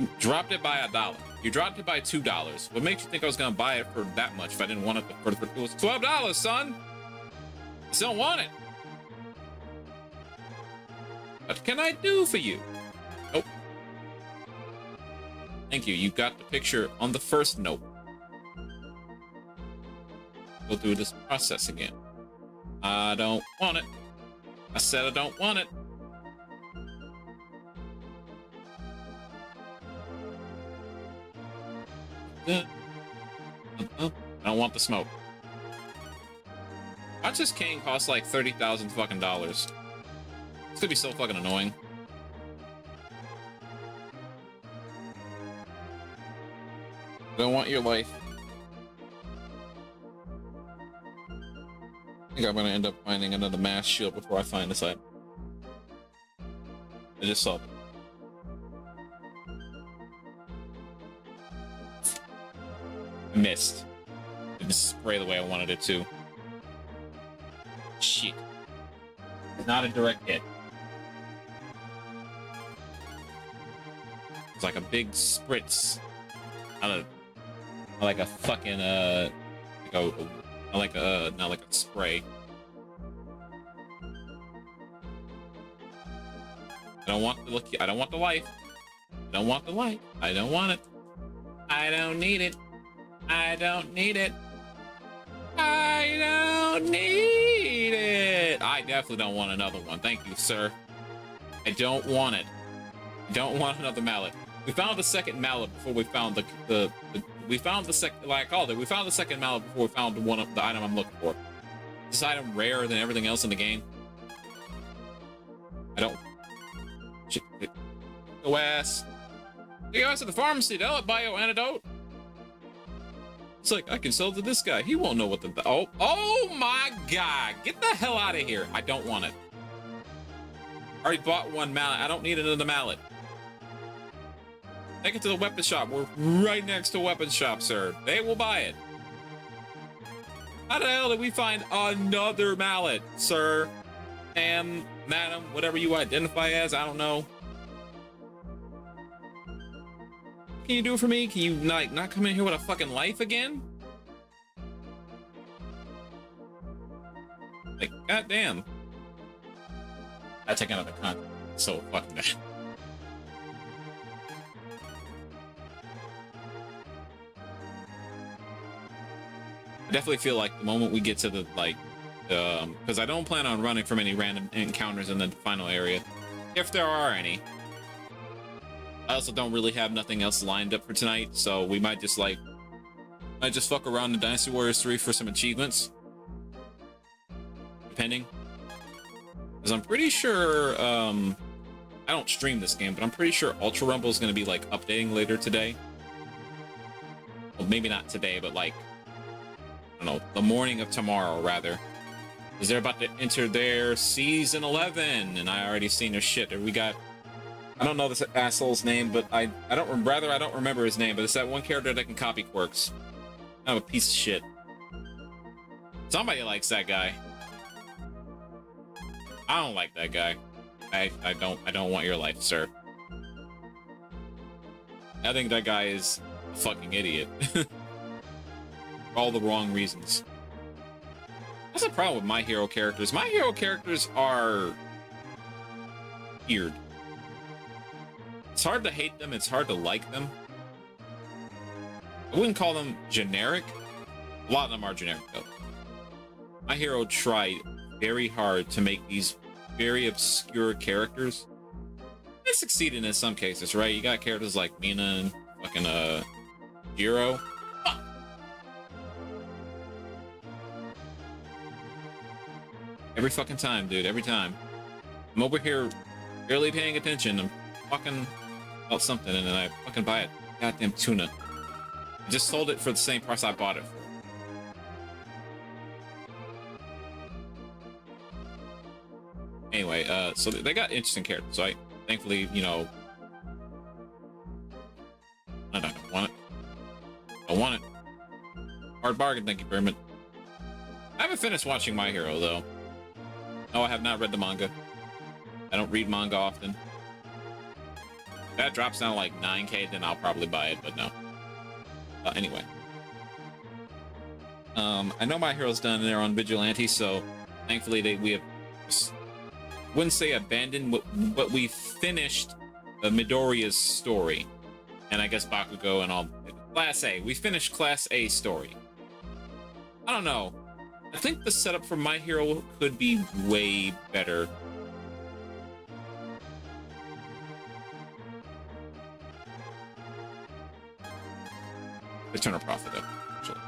You dropped it by $1. You dropped it by $2. What makes you think I was gonna buy it for that much if I didn't want it for it was $12, son? I still don't want it. What can I do for you? Nope. Thank you. You got the picture on the first note. Go through this process again. I don't want it. I said I don't want it. I don't want the smoke. Watch this cane cost like 30,000 fucking dollars. It's gonna be so fucking annoying. I don't want your life. I think I'm gonna end up finding another mass shield before I find this item. I just saw it. I missed. It didn't spray the way I wanted it to. Shit. Not a direct hit. It's like a big spritz. I like a fucking not like a spray. I don't want the look. I don't want the life. I don't want the light. I don't want it. I don't need it. I don't need it. I don't need it. I definitely don't want another one. Thank you, sir. I don't want it. I don't want another mallet. We found the second mallet before we found we found the second, like I called it, we found the second mallet before we found the item I'm looking for. This item rarer than everything else in the game. I don't. Shit. Go ass. Hey guys at the pharmacy, they'll have bio antidote. It's like, I can sell to this guy. He won't know what the... Oh my God. Get the hell out of here. I don't want it. I already bought one mallet. I don't need another mallet. Take it to the weapon shop. We're right next to a weapon shop, sir. They will buy it. How the hell did we find another mallet, sir? Ma'am, madam, whatever you identify as, I don't know. Can you do it for me? Can you not come in here with a fucking life again? Like, goddamn. I take another content. So fucking bad. I definitely feel like the moment we get to the, like, because I don't plan on running from any random encounters in the final area, if there are any. I also don't really have nothing else lined up for tonight, so we might just fuck around in Dynasty Warriors 3 for some achievements, depending. Because I'm pretty sure, I don't stream this game, but I'm pretty sure Ultra Rumble is going to be, like, updating later today. Well, maybe not today, but, like, I don't know, the morning of tomorrow, rather. Because they're about to enter their Season 11, and I already seen their shit. We got... I don't know this asshole's name, but I don't remember his name, but it's that one character that can copy quirks. I'm a piece of shit. Somebody likes that guy. I don't like that guy. I don't want your life, sir. I think that guy is a fucking idiot. For all the wrong reasons. That's the problem with my hero characters. My hero characters are weird. It's hard to hate them, it's hard to like them. I wouldn't call them generic. A lot of them are generic, though. My hero tried very hard to make these very obscure characters. They succeeded in some cases, right? You got characters like Mina and fucking, Jiro. Every fucking time, dude, every time. I'm over here barely paying attention. I'm fucking... about something, and then I fucking buy it. Goddamn tuna. I just sold it for the same price I bought it for. Anyway, so they got interesting characters, right? Thankfully, you know... I don't want it. I want it. Hard bargain, thank you very much. I haven't finished watching My Hero, though. No, I have not read the manga. I don't read manga often. If that drops down to like 9K, then I'll probably buy it, but no. Anyway. I know My Hero's done there on Vigilante, so thankfully we have... wouldn't say abandoned, but we finished Midoriya's story. And I guess Bakugo and all... Class A. We finished Class A story. I don't know. I think the setup for My Hero could be way better. They turn a profit up, actually.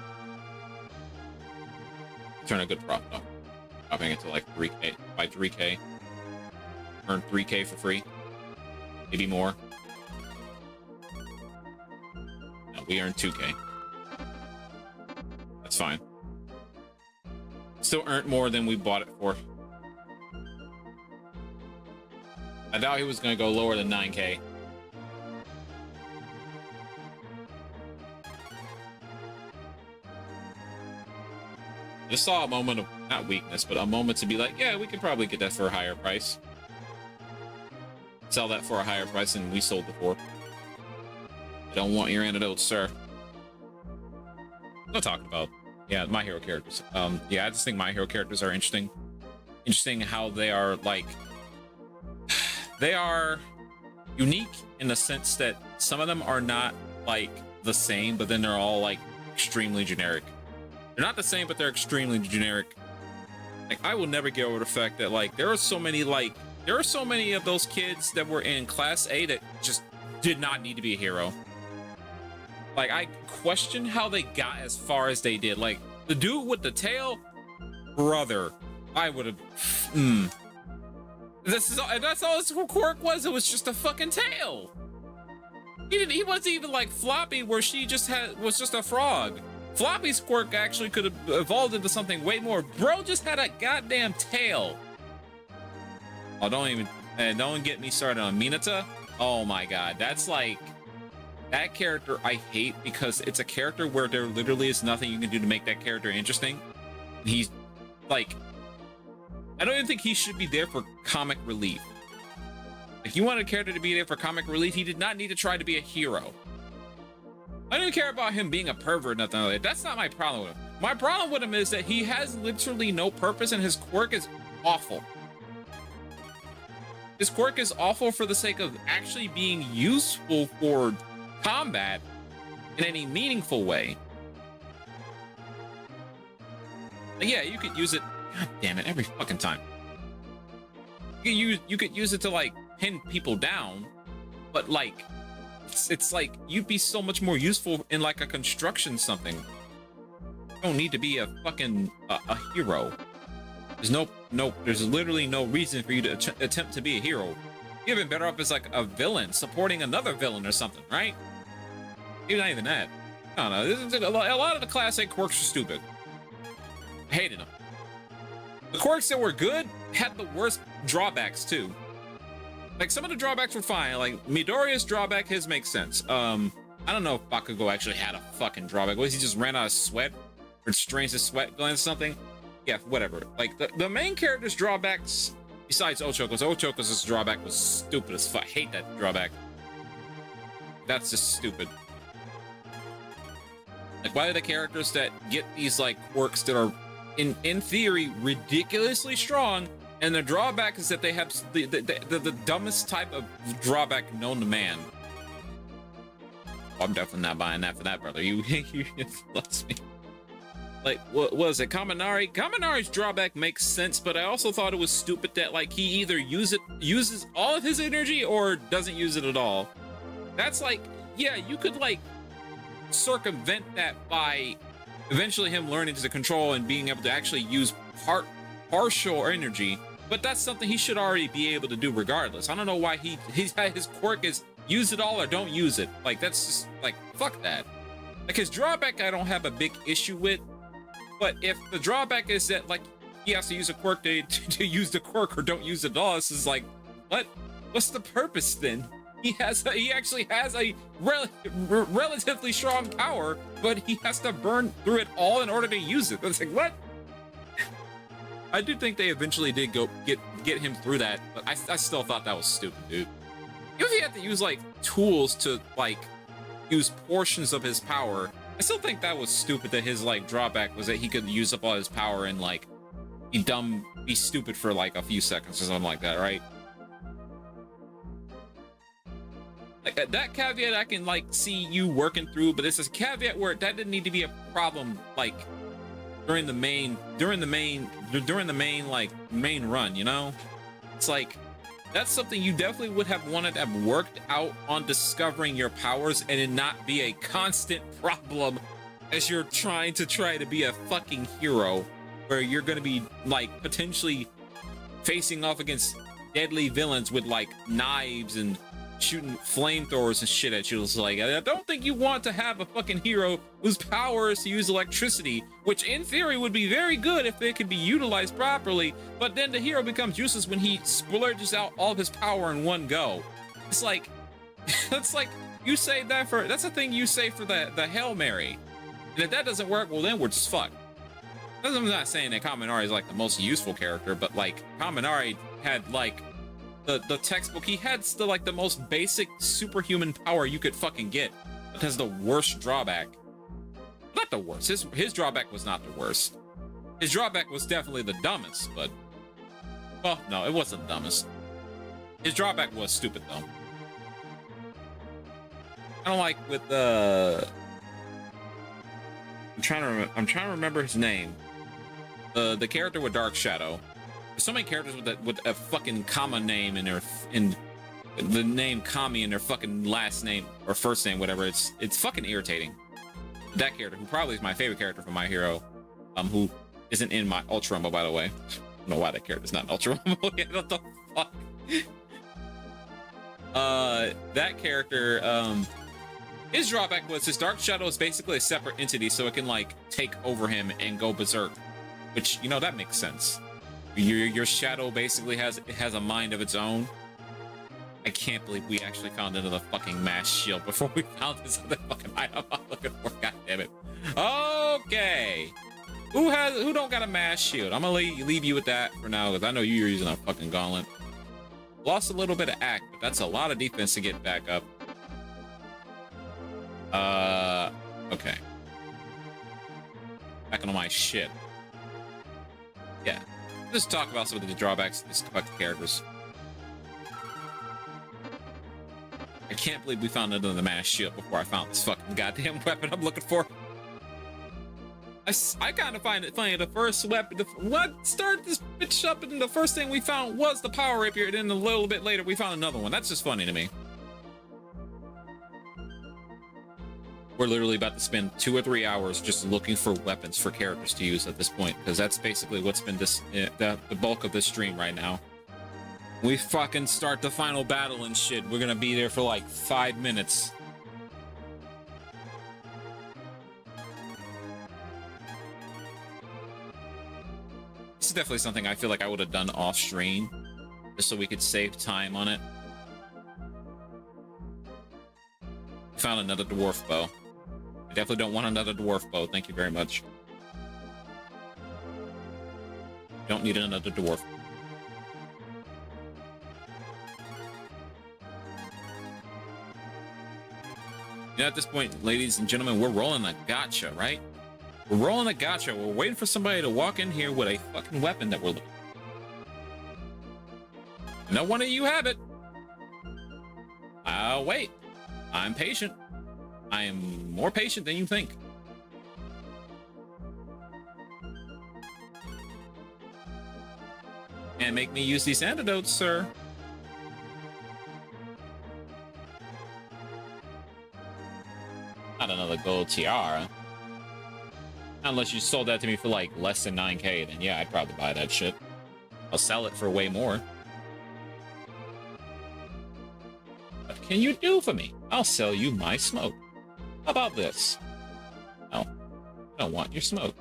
Turn a good profit up. Dropping it to like 3K, by 3K. Earn 3K for free. Maybe more. No, we earned 2K. That's fine. Still earned more than we bought it for. I doubt he was going to go lower than 9K. I just saw a moment of, not weakness, but a moment to be like, yeah, we could probably get that for a higher price. Sell that for a higher price than we sold it for. I don't want your antidotes, sir. Not talking about, yeah, My Hero characters. Yeah, I just think My Hero characters are interesting. Interesting how they are, like, they are unique in the sense that some of them are not, like, the same, but then they're all, like, extremely generic. They're not the same, but they're extremely generic. Like, I will never get over the fact that, like, there are so many of those kids that were in Class A that just did not need to be a hero. Like, I question how they got as far as they did. Like, the dude with the tail, brother, I would have. That's all his quirk was. It was just a fucking tail. He wasn't even like Floppy, where she was just a frog. Floppy's quirk actually could have evolved into something way more. Bro just had a goddamn tail. Oh, don't get me started on Mineta. Oh my god, that's like, that character I hate because it's a character where there literally is nothing you can do to make that character interesting. He's like, I don't even think he should be there for comic relief. If you want a character to be there for comic relief, he did not need to try to be a hero. I don't care about him being a pervert or nothing like that. That's not my problem with him. My problem with him is that he has literally no purpose and his quirk is awful. His quirk is awful for the sake of actually being useful for combat in any meaningful way. But yeah, you could use it. God damn it, every fucking time. You could use it to like pin people down, but like it's like you'd be so much more useful in like a construction something. You don't need to be a fucking a hero. There's literally no reason for you to attempt to be a hero. You'd have been better off as like a villain supporting another villain or something, right? Even not even that. I don't know. A lot of the Class A quirks are stupid. I hated them. The quirks that were good had the worst drawbacks too. Like some of the drawbacks were fine. Like Midoriya's drawback, his makes sense. I don't know if Bakugo actually had a fucking drawback. Was he just ran out of sweat or strains his sweat glands or something? Yeah, whatever. Like the main character's drawbacks, besides Ochoko's drawback was stupid as fuck. I hate that drawback. That's just stupid. Like, why are the characters that get these like quirks that are in theory ridiculously strong, and the drawback is that they have the dumbest type of drawback known to man? Oh, I'm definitely not buying that for that, brother. You lost me. Like, what was it? Kaminari? Kaminari's drawback makes sense, but I also thought it was stupid that like he either uses all of his energy or doesn't use it at all. That's like, yeah, you could like circumvent that by eventually him learning to control and being able to actually use partial energy, but that's something he should already be able to do regardless. I don't know why his quirk is use it all or don't use it. Like, that's just like, fuck that. Like, his drawback I don't have a big issue with, but if the drawback is that like he has to use a quirk to use the quirk or don't use it at all, this is like, what's the purpose then? He actually has a relatively strong power, but he has to burn through it all in order to use it. It's like, what? I do think they eventually did go get him through that, but I still thought that was stupid, dude. Even if he had to use like tools to like use portions of his power, I still think that was stupid. That his like drawback was that he could use up all his power and like be stupid for like a few seconds or something like that, right? Like, that caveat I can like see you working through, but it's a caveat where that didn't need to be a problem like during the main like main run, you know? It's like, that's something you definitely would have wanted to have worked out on discovering your powers and it not be a constant problem as you're trying to be a fucking hero, where you're gonna be like potentially facing off against deadly villains with like knives and shooting flamethrowers and shit at you. It's like, I don't think you want to have a fucking hero whose power is to use electricity, which in theory would be very good if it could be utilized properly, but then the hero becomes useless when he splurges out all of his power in one go. It's like, that's like, you say that for, that's the thing you say for the Hail Mary. And if that doesn't work, well then we're just fucked. I'm not saying that Kaminari is like the most useful character, but like Kaminari had like the textbook, he had still like the most basic superhuman power you could fucking get. It has the worst drawback. Not the worst. His drawback was not the worst. His drawback was definitely the dumbest, but... Well, no, it wasn't the dumbest. His drawback was stupid, though. I don't like with the... I'm trying to remember his name. The character with Dark Shadow. There's so many characters with a fucking comma name in the name Kami in their fucking last name or first name, whatever. It's fucking irritating. That character, who probably is my favorite character from My Hero, who isn't in my Ultra Rumble, by the way. I don't know why that character's not in Ultra Rumble. What the fuck? That character, his drawback was his Dark Shadow is basically a separate entity, so it can like take over him and go berserk, which, you know, that makes sense. Your shadow basically has a mind of its own. I can't believe we actually found another fucking mass shield before we found this other fucking item I'm looking for. God damn it. Okay. Who don't got a mass shield? I'm gonna leave you with that for now, because I know you're using a fucking gauntlet. Lost a little bit of act, but that's a lot of defense to get back up. Okay. Back on my shit. Yeah. Just talk about some of the drawbacks of these fucking characters. I can't believe we found another mass shield before I found this fucking goddamn weapon I'm looking for. I kind of find it funny. The first weapon, what started this bitch up, and the first thing we found was the power rapier, and then a little bit later we found another one. That's just funny to me. We're literally about to spend 2 or 3 hours just looking for weapons for characters to use at this point, because that's basically what's been the bulk of this stream right now. We fucking start the final battle and shit. We're gonna be there for like 5 minutes. This is definitely something I feel like I would have done off stream, just so we could save time on it. Found another dwarf bow. I definitely don't want another dwarf bow. Thank you very much. Don't need another dwarf. You know, at this point, ladies and gentlemen, we're rolling a gacha, right? We're rolling a gacha. We're waiting for somebody to walk in here with a fucking weapon that we're looking for. No one of you have it. I'll wait. I'm patient. I am more patient than you think. And make me use these antidotes, sir. Not another gold tiara. Unless you sold that to me for like less than 9K, then yeah, I'd probably buy that shit. I'll sell it for way more. What can you do for me? I'll sell you my smoke. How about this? No, I don't want your smoke.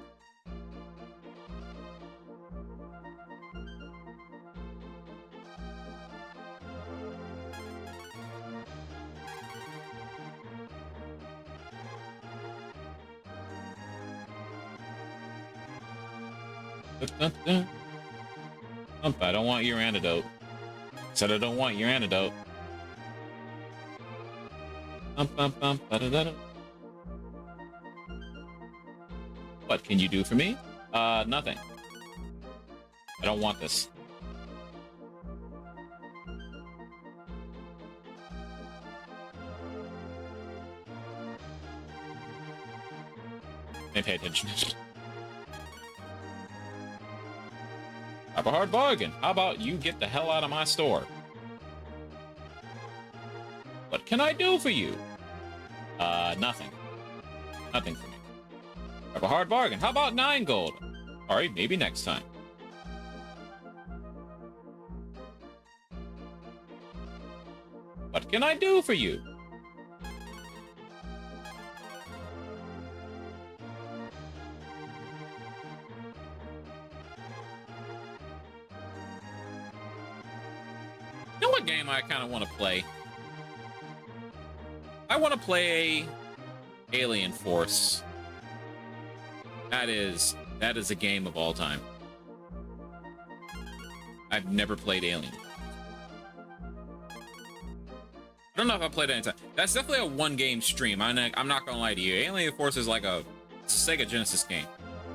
I don't want your antidote. Said I don't want your antidote. What can you do for me? Nothing. I don't want this. Hey, pay attention. Have a hard bargain. How about you get the hell out of my store? What can I do for you? Nothing. Nothing for me. Have a hard bargain. How about 9 gold? Alright, maybe next time. What can I do for you? You know what game I kind of want to play? I want to play Alien Force. That is a game of all time. I've never played Alien. I don't know if I played it anytime. That's definitely a one-game stream. I'm not gonna lie to you. Alien Force is like it's a Sega Genesis game.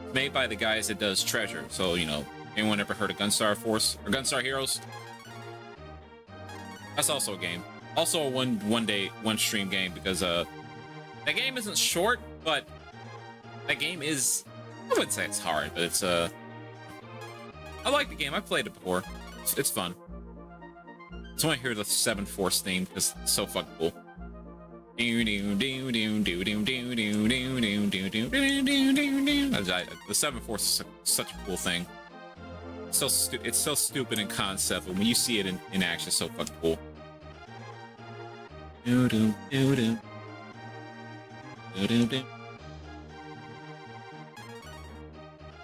It's made by the guys that does Treasure. So, you know, anyone ever heard of Gunstar Force or Gunstar Heroes? That's also a game. Also a one stream game, because that game isn't short, but that game is, I wouldn't say it's hard, but it's I like the game. I've played it before. It's fun. I just want to hear the 7 Force theme because it's so fucking cool. The 7 Force is such a cool thing. It's so stupid in concept, but when you see it in action, it's so fucking cool.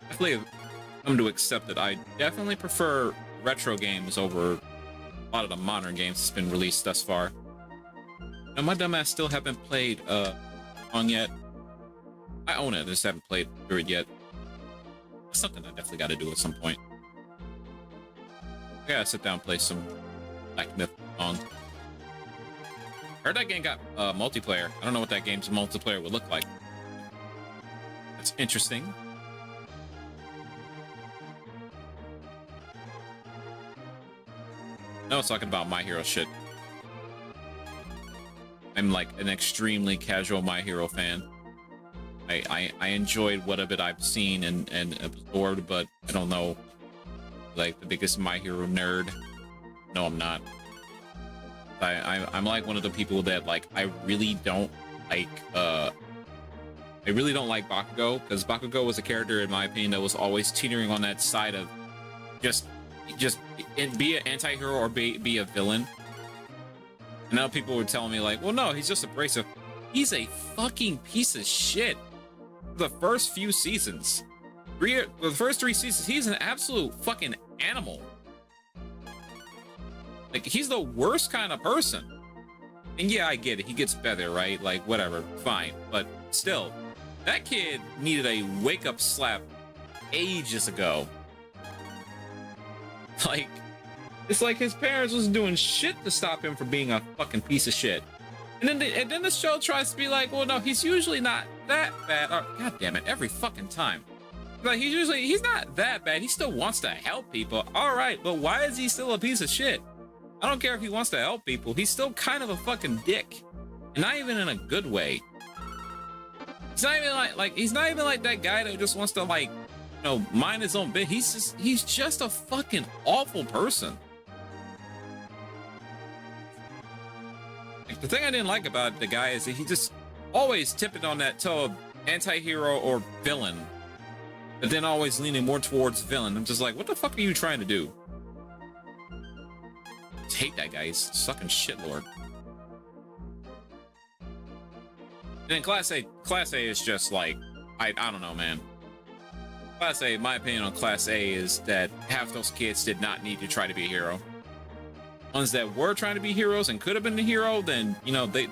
Definitely come to accept that I definitely prefer retro games over a lot of the modern games that's been released thus far. Now, my dumbass still haven't played on yet. I own it, I just haven't played through it yet. It's something I definitely got to do at some point. I gotta sit down and play some Black Myth Song. Heard that game got multiplayer. I don't know what that game's multiplayer would look like. That's interesting. No, it's talking about My Hero shit. I'm like an extremely casual My Hero fan. I enjoyed what of it I've seen and absorbed, but I don't know, like, the biggest My Hero nerd. No, I'm not. I'm like one of the people that, like, I really don't like Bakugo, because Bakugo was a character, in my opinion, that was always teetering on that side of just be an anti-hero or be a villain. And now people were telling me, like, well, no, he's just abrasive. He's a fucking piece of shit. The first few seasons, the first 3 seasons, he's an absolute fucking animal. Like, he's the worst kind of person. And yeah, I get it. He gets better, right? Like, whatever, fine. But still, that kid needed a wake-up slap ages ago. Like, it's like his parents wasn't doing shit to stop him from being a fucking piece of shit. And then the show tries to be like, well, no, he's usually not that bad. Oh, God damn it, every fucking time. Like, he's not that bad. He still wants to help people. All right, but why is he still a piece of shit? I don't care if he wants to help people. He's still kind of a fucking dick. And not even in a good way. He's not even he's not even like that guy that just wants to, like, you know, mind his own bit. He's just a fucking awful person. Like, the thing I didn't like about the guy is that he just always tipping on that toe of anti-hero or villain, but then always leaning more towards villain. I'm just like, what the fuck are you trying to do? I just hate that guy. He's sucking shitlord. And then Class A is just like, I don't know, man. Class A, my opinion on Class A is that half those kids did not need to try to be a hero. Ones that were trying to be heroes and could have been a hero, then, you know, they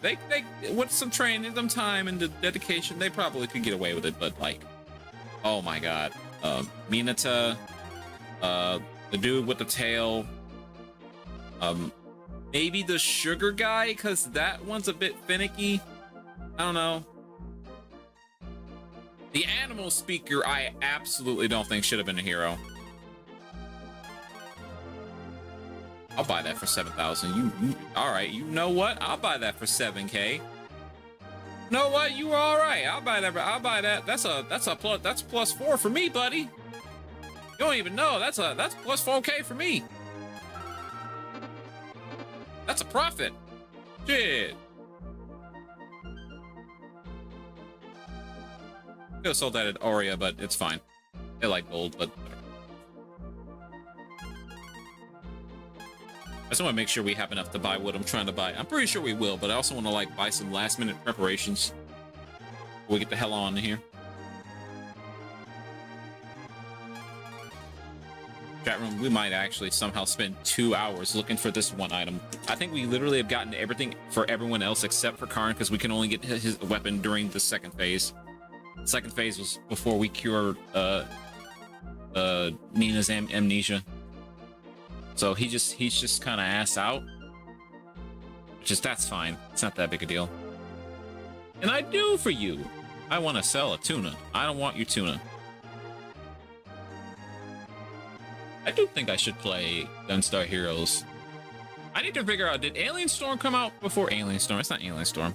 with some training, some time and the dedication, they probably could get away with it. But, like, oh my god, Mineta, the dude with the tail, maybe the sugar guy, because that one's a bit finicky. I don't know. The animal speaker, I absolutely don't think should have been a hero. I'll buy that for 7,000. You all right? You know what? I'll buy that for 7K. You know what? You were all right. I'll buy that. I'll buy that. That's plus 4 for me, buddy. You don't even know. That's plus 4K for me. That's a profit. Shit. Could have sold that at Aurea, but it's fine. They like gold, but I just want to make sure we have enough to buy what I'm trying to buy. I'm pretty sure we will, but I also want to, like, buy some last-minute preparations before we get the hell on here. Chat room, we might actually somehow spend 2 hours looking for this one item. I think we literally have gotten everything for everyone else except for Karn, because we can only get his weapon during the second phase. The second phase was before we cured Nina's amnesia. So he's just kind of ass out. That's fine. It's not that big a deal. And I do for you. I want to sell a tuna. I don't want your tuna. I do think I should play Gunstar Heroes. I need to figure out, did Alien Storm come out before Alien Storm? It's not Alien Storm.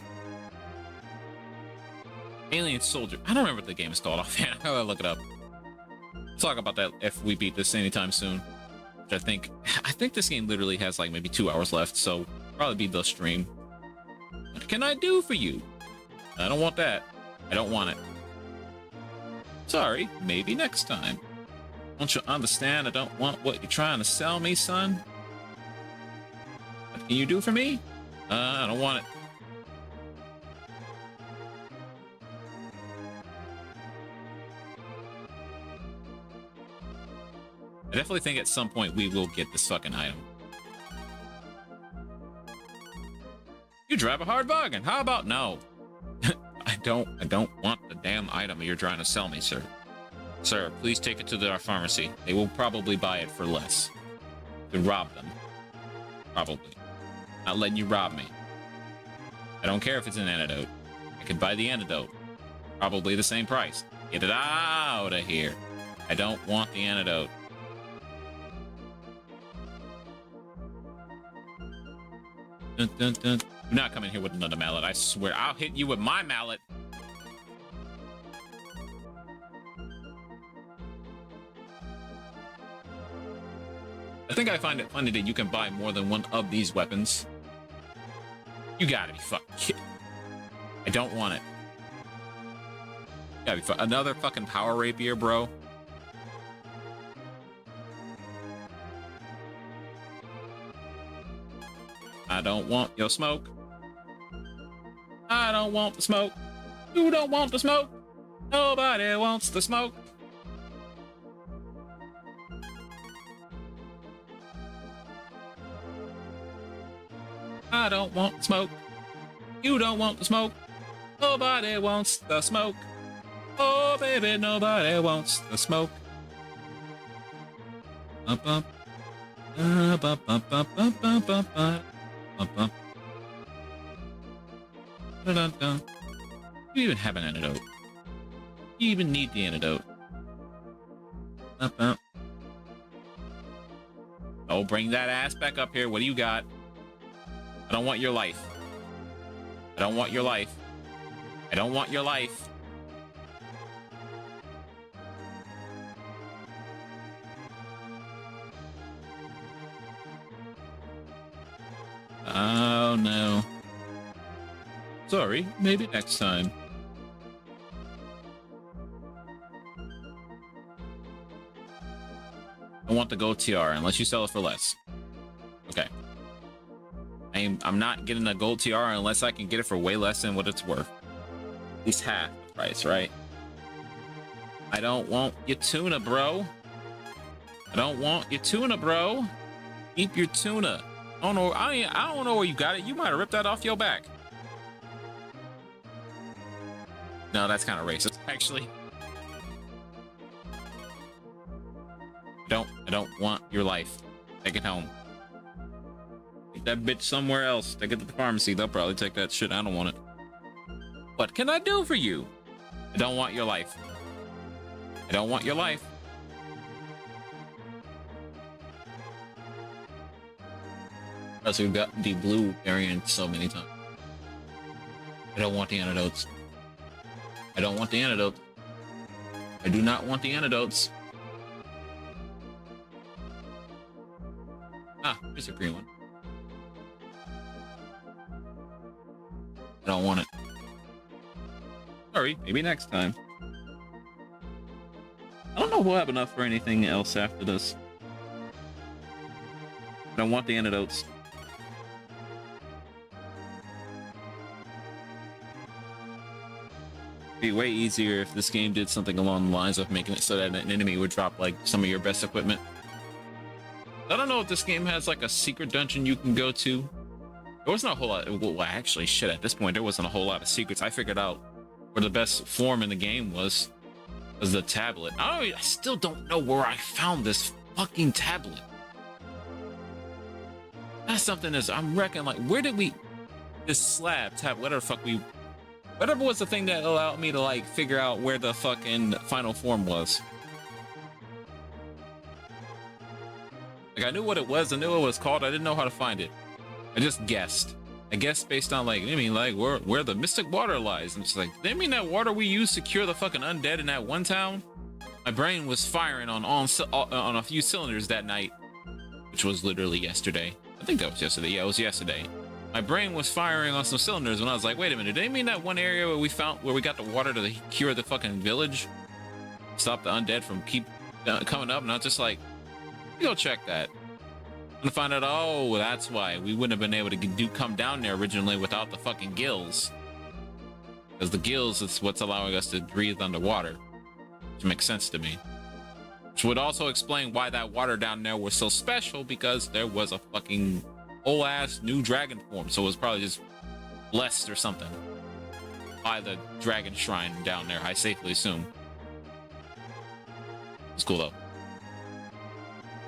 Alien Soldier. I don't remember what the game is called offhand. I gotta look it up. We'll talk about that if we beat this anytime soon. Which I think this game literally has like maybe 2 hours left, so probably be the stream. What can I do for you? I don't want that. I don't want it. Sorry, maybe next time. Don't you understand? I don't want what you're trying to sell me, son. What can you do for me? I don't want it. I definitely think at some point we will get this fucking item. You drive a hard bargain. How about no? I don't want the damn item you're trying to sell me, sir. Sir, please take it to our pharmacy. They will probably buy it for less. You could rob them. Probably. Not letting you rob me. I don't care if it's an antidote. I could buy the antidote. Probably the same price. Get it out of here. I don't want the antidote. Dun, dun, dun. Do not come in here with another mallet. I swear, I'll hit you with my mallet. I think I find it funny that you can buy more than one of these weapons. You gotta be fucking kidding. I don't want it. Gotta be another fucking power rapier, bro. I don't want your smoke. I don't want the smoke. You don't want the smoke. Nobody wants the smoke. I don't want smoke. You don't want the smoke. Nobody wants the smoke. Oh, baby, nobody wants the smoke. Bump, bump. Bump, bump, bump, bump, bump, bump, bump. Bump, bump. Dun, dun, dun. You even have an antidote. You even need the antidote. Bump, bump. Oh, bring that ass back up here. What do you got? I don't want your life. I don't want your life. I don't want your life. Oh no. Sorry, maybe next time. I want the gold tiara unless you sell it for less. Okay. I'm not getting a gold tiara unless I can get it for way less than what it's worth. At least half the price, right? I don't want your tuna, bro. I don't want your tuna, bro. Keep your tuna. I don't know. I don't know where you got it. You might have ripped that off your back. No, that's kind of racist, actually. I don't want your life. Take it home. Take that bitch somewhere else. Take it to the pharmacy. They'll probably take that shit. I don't want it. What can I do for you? I don't want your life. I don't want your life. Plus, we've got the blue variant so many times. I don't want the antidotes. I don't want the antidote. I do not want the antidotes. Ah, here's a green one. I don't want it. Sorry, maybe next time. I don't know if we'll have enough for anything else after this. I don't want the antidotes. It'd be way easier if this game did something along the lines of making it so that an enemy would drop like some of your best equipment. I don't know if this game has like a secret dungeon you can go to. There wasn't a whole lot. Well, actually, shit, at this point, there wasn't a whole lot of secrets. I figured out where the best form in the game was the tablet. I still don't know where I found this fucking tablet. That's something I'm reckoning, like, where did we... this slab tap, whatever the fuck whatever was the thing that allowed me to like figure out where the fucking final form was. Like I knew what it was, I knew what it was called, I didn't know how to find it. I just guessed. I guessed based on like, I mean like where the mystic water lies. I'm just like, they mean that water we used to cure the fucking undead in that one town? My brain was firing on a few cylinders that night, which was literally yesterday. I think that was yesterday. Yeah, it was yesterday. My brain was firing on some cylinders when I was like, wait a minute, did they mean that one area where we got the water to cure the fucking village? Stop the undead from keep coming up? And I was just like, go check that. And find out, oh, that's why we wouldn't have been able to come down there originally without the fucking gills. Because the gills is what's allowing us to breathe underwater. Which makes sense to me. Which would also explain why that water down there was so special, because there was a fucking whole ass new dragon form. So it was probably just blessed or something by the dragon shrine down there, I safely assume. It's cool though.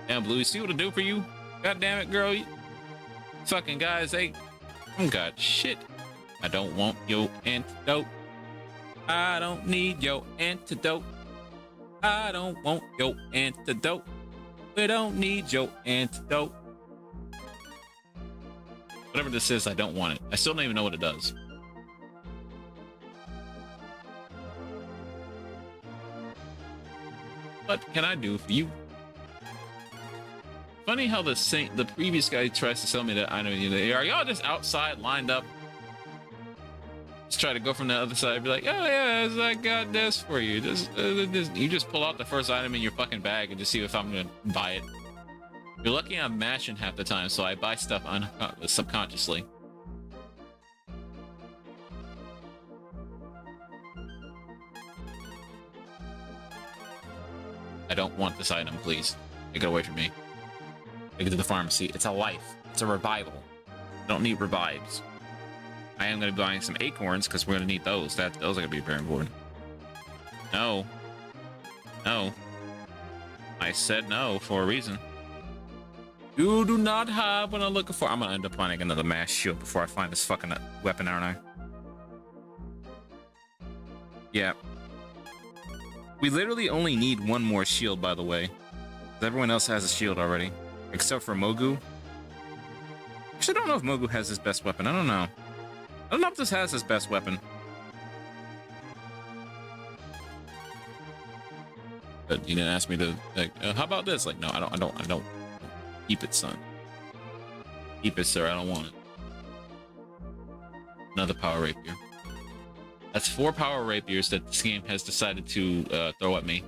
Damn, Blue, you see what it'll do for you? God damn it, girl. You fucking guys, they got shit. I don't want your antidote. I don't need your antidote. I don't want your antidote. We don't need your antidote. Whatever this is, I don't want it. I still don't even know what it does. What can I do for you? Funny how the previous guy tries to sell me that item. Are y'all just outside lined up? Just try to go from the other side and be like, oh yeah, I got this for you. You just pull out the first item in your fucking bag and just see if I'm gonna buy it. You're lucky I'm mashing half the time, so I buy stuff subconsciously. I don't want this item, please. Take it away from me. Take it to the pharmacy. It's a life. It's a revival. I don't need revives. I am going to be buying some acorns because we're going to need those. Those are going to be very important. No. No. I said no for a reason. You do not have what I'm looking for. I'm going to end up finding another mass shield before I find this fucking weapon, aren't I? Yeah. We literally only need one more shield, by the way. Everyone else has a shield already. Except for Mogu. Actually, I don't know if Mogu has his best weapon. I don't know. I don't know if this has his best weapon. But you didn't ask me to, like, how about this? Like, no, I don't. Keep it, son. Keep it, sir. I don't want it. Another power rapier. That's 4 power rapiers that this game has decided to throw at me.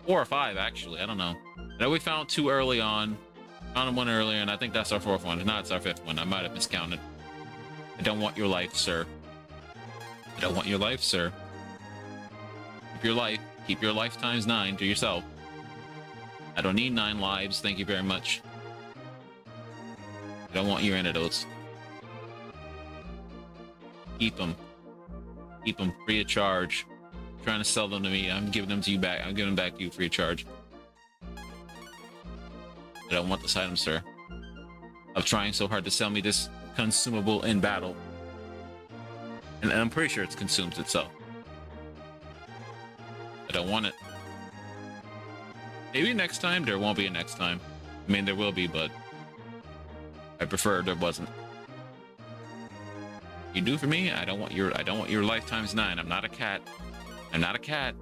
4 or 5, actually. I don't know. I know we found 2 early on. Found 1 earlier, and I think that's our 4th one. No, it's our 5th one. I might have miscounted. I don't want your life, sir. I don't want your life, sir. Keep your life. Keep your life times 9 to yourself. I don't need 9 lives. Thank you very much. I don't want your antidotes. Keep them. Keep them free of charge. You're trying to sell them to me. I'm giving them to you back. I'm giving them back to you free of charge. I don't want this item, sir. I'm trying so hard to sell me this consumable in battle. And I'm pretty sure it consumes itself. I don't want it. Maybe next time. There won't be a next time. I mean, there will be, but I prefer there wasn't. You do for me? I don't want your life times 9. I'm not a cat. I'm not a cat.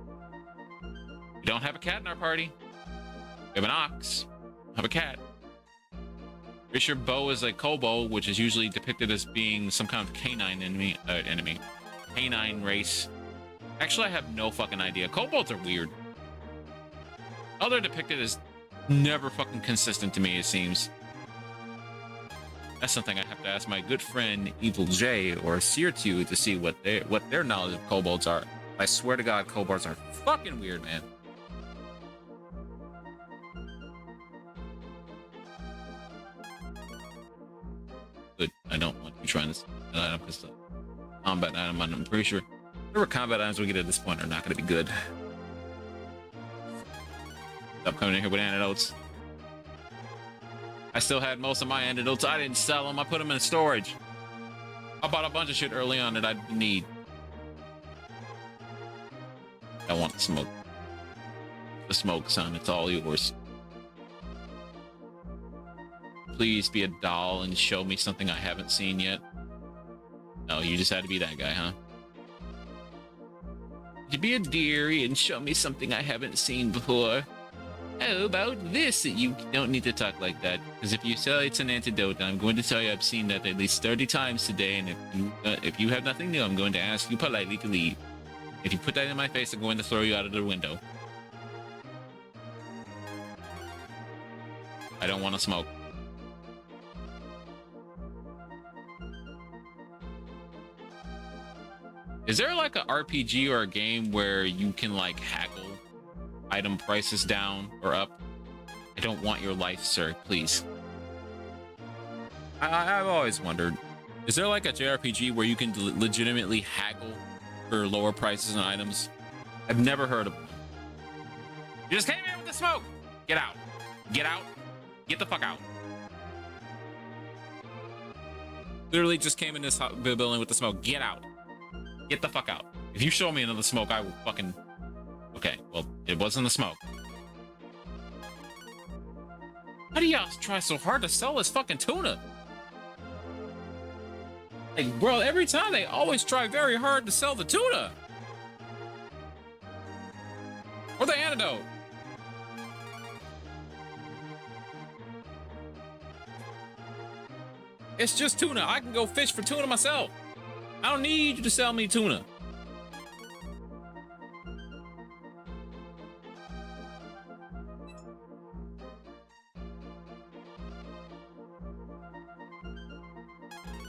We don't have a cat in our party. We have an ox. We have a cat. Pretty sure Bo is a kobo, which is usually depicted as being some kind of canine enemy. Canine race. Actually, I have no fucking idea. Kobolds are weird. How they're depicted is never fucking consistent to me, it seems. That's something I have to ask my good friend Evil J or Ciasosu to see what their knowledge of kobolds are. I swear to God, kobolds are fucking weird, man. Good. I don't want you trying this item because the combat item, I'm pretty sure whatever combat items we get at this point are not going to be good. Stop coming in here with antidotes. I still had most of my antidotes. I didn't sell them. I put them in storage. I bought a bunch of shit early on that I didn't need. I want the smoke. The smoke, son. It's all yours. Please be a doll and show me something I haven't seen yet. No, you just had to be that guy, huh? Could you be a dearie and show me something I haven't seen before? How about this? You don't need to talk like that, because if you say it's an antidote, I'm going to tell you I've seen that at least 30 times today, and if you have nothing new, I'm going to ask you politely to leave. If you put that in my face, I'm going to throw you out of the window. I don't want to smoke. Is there like an RPG or a game where you can like haggle item prices down or up? I don't want your life, sir, please. I've always wondered, is there like a JRPG where you can legitimately haggle for lower prices on items? I've never heard of them. You just came in with the smoke! Get out. Get out. Get the fuck out. Literally just came in this building with the smoke. Get out. Get the fuck out. If you show me another smoke, I will fucking... Okay, well, it wasn't the smoke. How do y'all try so hard to sell this fucking tuna? Like, bro, every time they always try very hard to sell the tuna. Or the antidote. It's just tuna. I can go fish for tuna myself. I don't need you to sell me tuna.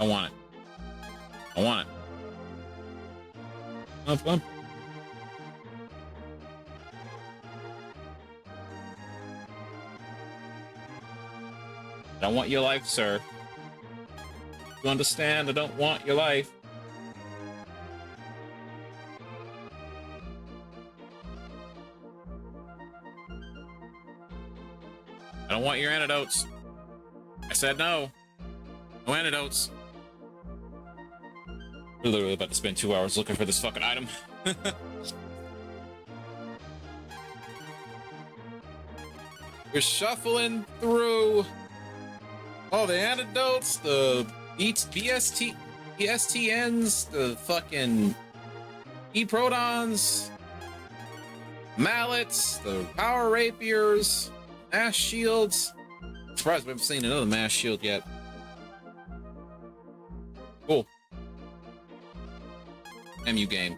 I want it. I want it. Up, up. I don't want your life, sir. You understand? I don't want your life. I don't want your antidotes. I said no. No antidotes. We're literally about to spend 2 hours looking for this fucking item. We're shuffling through all the antidotes, the BSTNs, the fucking E-Protons, mallets, the power rapiers, mass shields. I'm surprised we haven't seen another mass shield yet. Cool. MU game.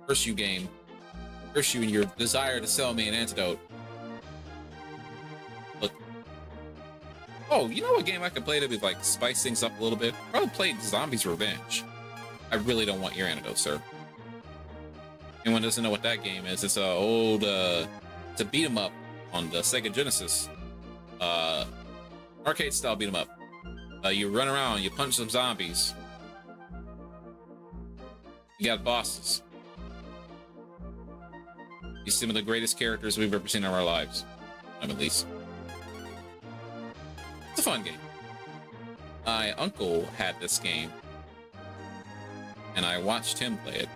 Curse you game. Curse you in your desire to sell me an antidote. Look. Oh, you know what game I could play to be like spice things up a little bit? Probably play Zombies Revenge. I really don't want your antidote, sir. Anyone doesn't know what that game is? It's a old it's a beat 'em up on the Sega Genesis. Arcade style beat 'em up. You run around, you punch some zombies. You got bosses. He's some of the greatest characters we've ever seen in our lives. I'm at least. It's a fun game. My uncle had this game, and I watched him play it.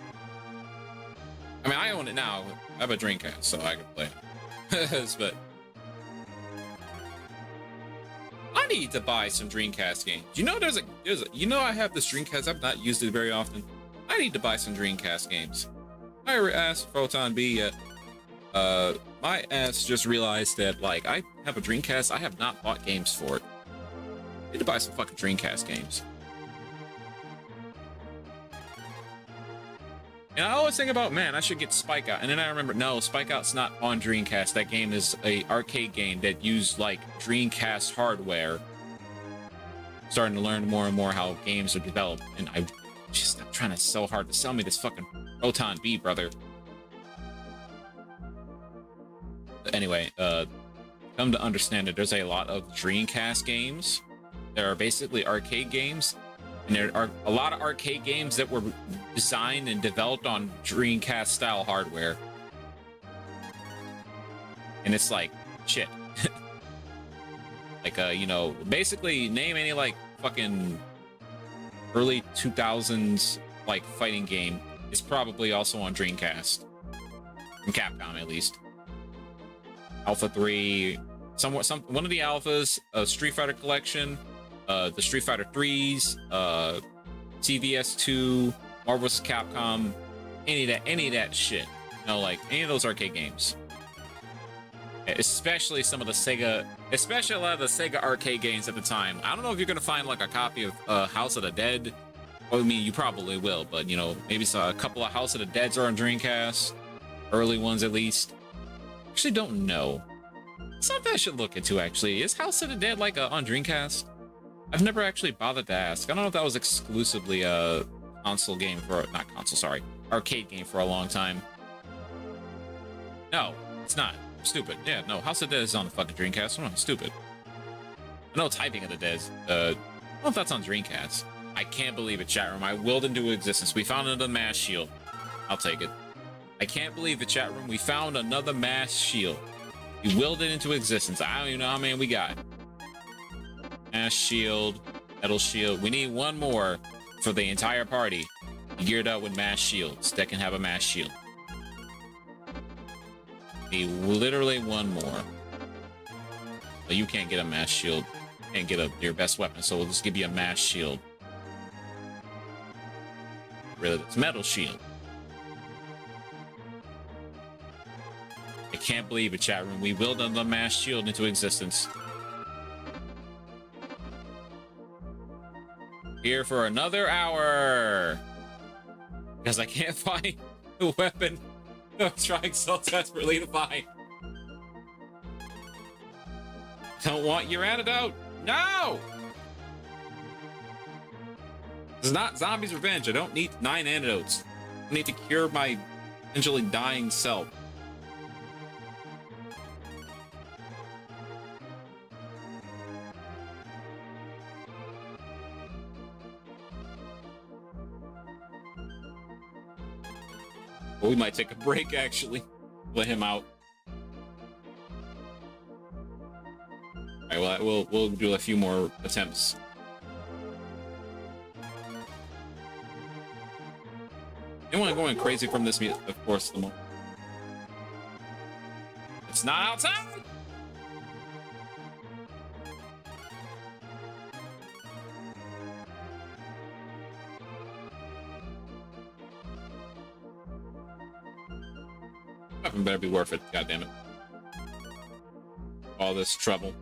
I mean, I own it now. I have a Dreamcast, so I can play it. But I need to buy some Dreamcast games. You know, you know, I have this Dreamcast. I've not used it very often. I need to buy some Dreamcast games. I asked Photon B yet. My ass just realized that, like, I have a Dreamcast. I have not bought games for it. I need to buy some fucking Dreamcast games. And I always think about, man, I should get Spike Out. And then I remember, no, Spike Out's not on Dreamcast. That game is a arcade game that used, like, Dreamcast hardware. Starting to learn more and more how games are developed. And I'm trying to so hard to sell me this fucking Photon B, brother. Anyway, come to understand that there's a lot of Dreamcast games that are basically arcade games. And there are a lot of arcade games that were designed and developed on Dreamcast style hardware. And it's like, shit. Like, you know, basically name any, like, fucking early 2000s like fighting game is probably also on Dreamcast. From Capcom, at least. Alpha 3, one of the alphas, Street Fighter Collection, the Street Fighter 3s, CVS 2, Marvel vs. Capcom, any of that shit. You know, like any of those arcade games. Especially some of the Sega, especially a lot of the Sega arcade games at the time. I don't know if you're gonna find like a copy of House of the Dead. Well, I mean, you probably will, but you know, maybe a couple of House of the Deads are on Dreamcast. Early ones, at least. Actually, don't know. Something I should look into, actually. Is House of the Dead, like, on Dreamcast? I've never actually bothered to ask. I don't know if that was exclusively a console game for... Not console, sorry. Arcade game for a long time. No, it's not. I'm stupid. Yeah, no, House of the Dead is on the fucking Dreamcast. I'm not stupid. I know Typing of the Dead. I don't know if that's on Dreamcast. I can't believe it, chat room. I willed into existence. We found another mass shield. I'll take it. I can't believe the chat room. We found another mass shield. We willed it into existence. I don't even know how many we got. Mass shield, metal shield. We need one more for the entire party. Geared up with mass shields that can have a mass shield. We need literally one more. But you can't get a mass shield. You can't get your best weapon, so we'll just give you a mass shield. Really, it's metal shield. I can't believe it, chat room. We willed the mass shield into existence. Here for another hour. Because I can't find the weapon I'm trying so desperately to find. Don't want your antidote. No! This is not Zombie's Revenge. I don't need 9 antidotes. I need to cure my potentially dying self. Well, we might take a break, actually. Let him out. All right, well, we'll do a few more attempts. Anyone going crazy from this music? Of course, the more. It's not outside! Weapon better be worth it, goddammit. All this trouble.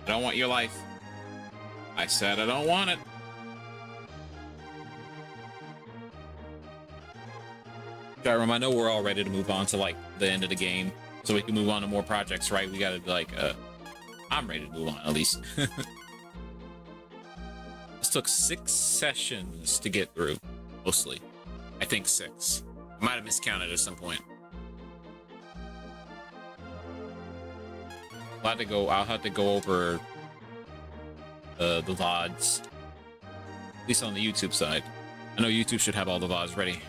I don't want your life. I said I don't want it. Skyrim, I know we're all ready to move on to like the end of the game, so we can move on to more projects, right? We gotta like, I'm ready to move on at least. This took 6 sessions to get through, mostly. I think 6. I might have miscounted at some point. I'll have to go over the VODs, at least on the YouTube side. I know YouTube should have all the VODs ready.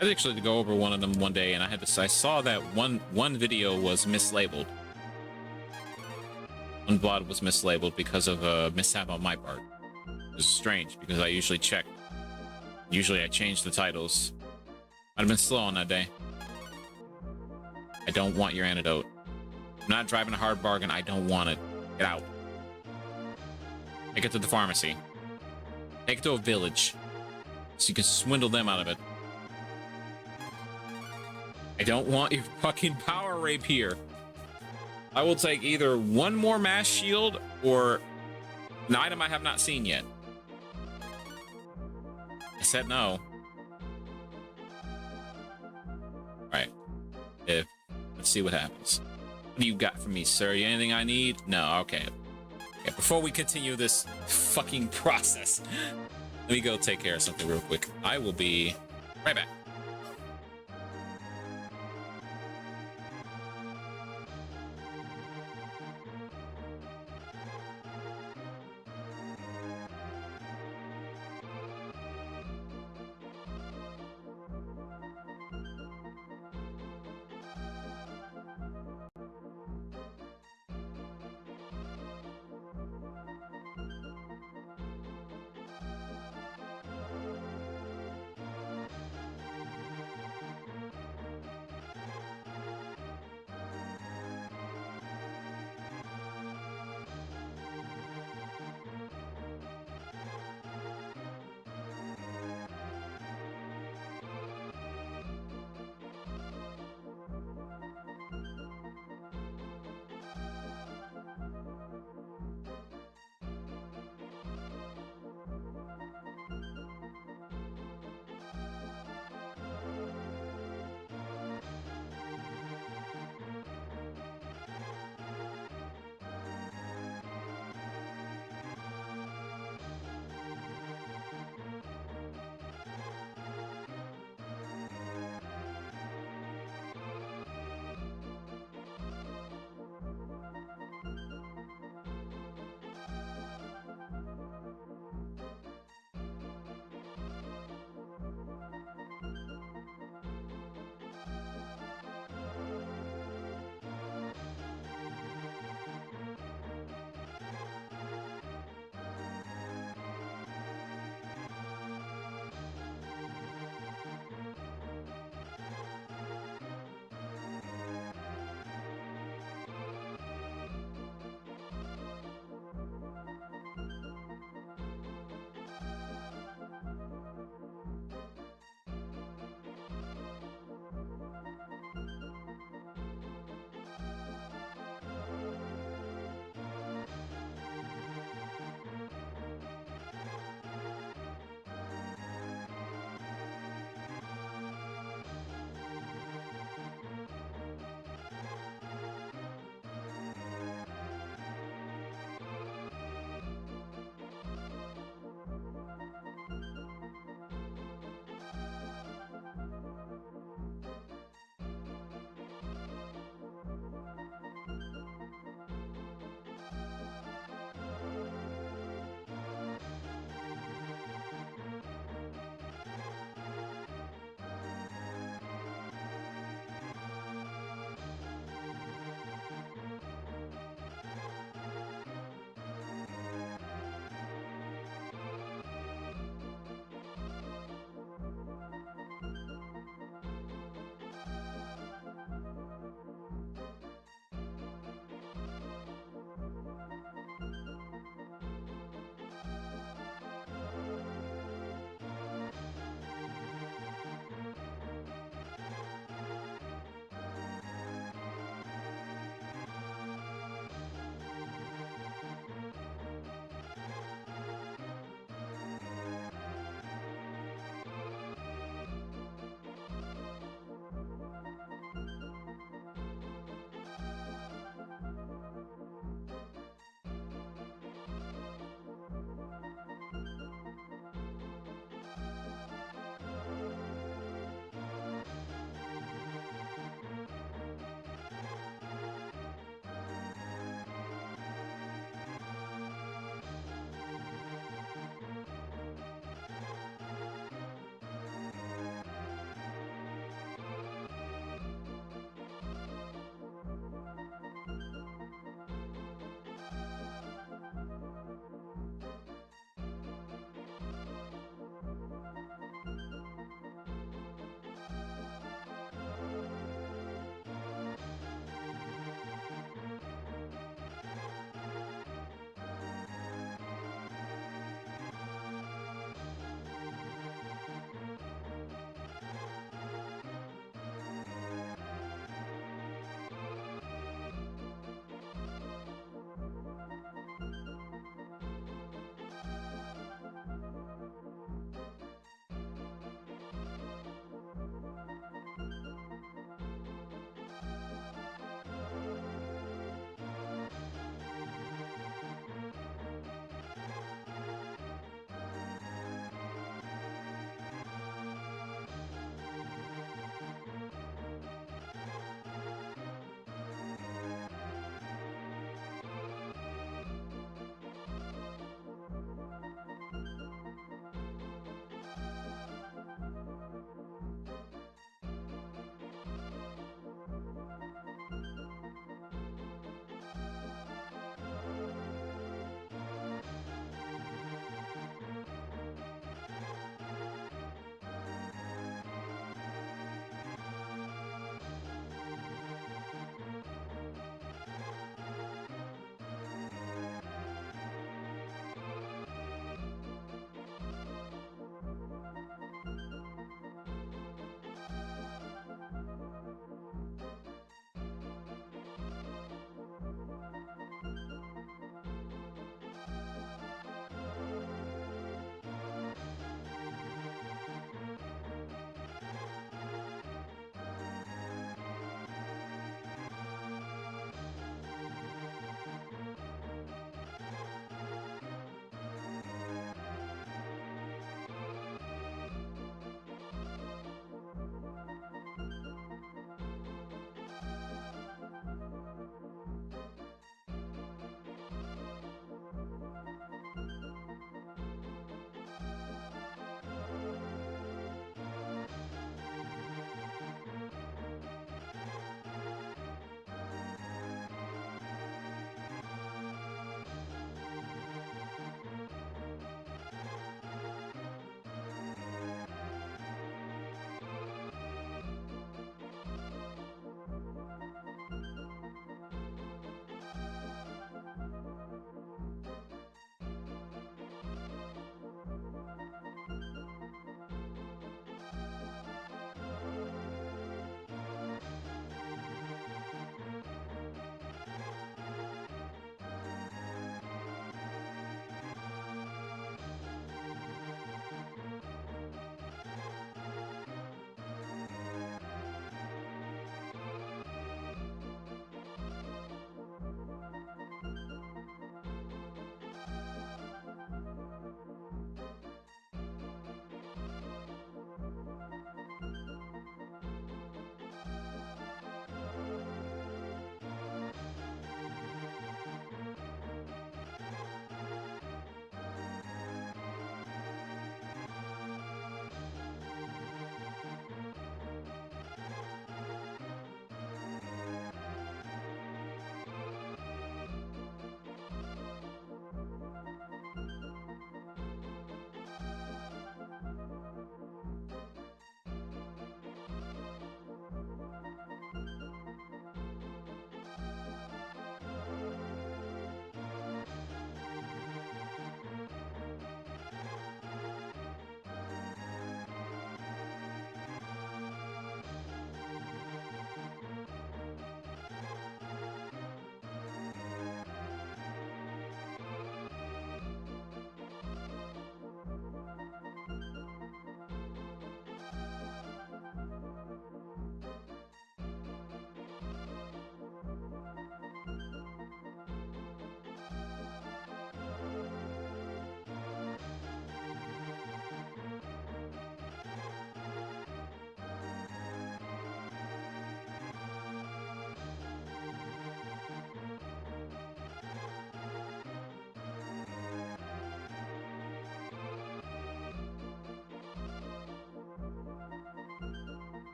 I had actually to go over one of them one day, and I saw that one video was mislabeled. One VOD was mislabeled because of a mishap on my part. It was strange because I usually check. Usually I change the titles. Might have been slow on that day. I don't want your antidote. I'm not driving a hard bargain. I don't want it. Get out. Take it to the pharmacy. Take it to a village. So you can swindle them out of it. I don't want your fucking power rape here. I will take either one more mass shield or an item I have not seen yet. I said no. Alright. Let's see what happens. What do you got for me, sir? Anything I need? No, okay. Okay, before we continue this fucking process, let me go take care of something real quick. I will be right back.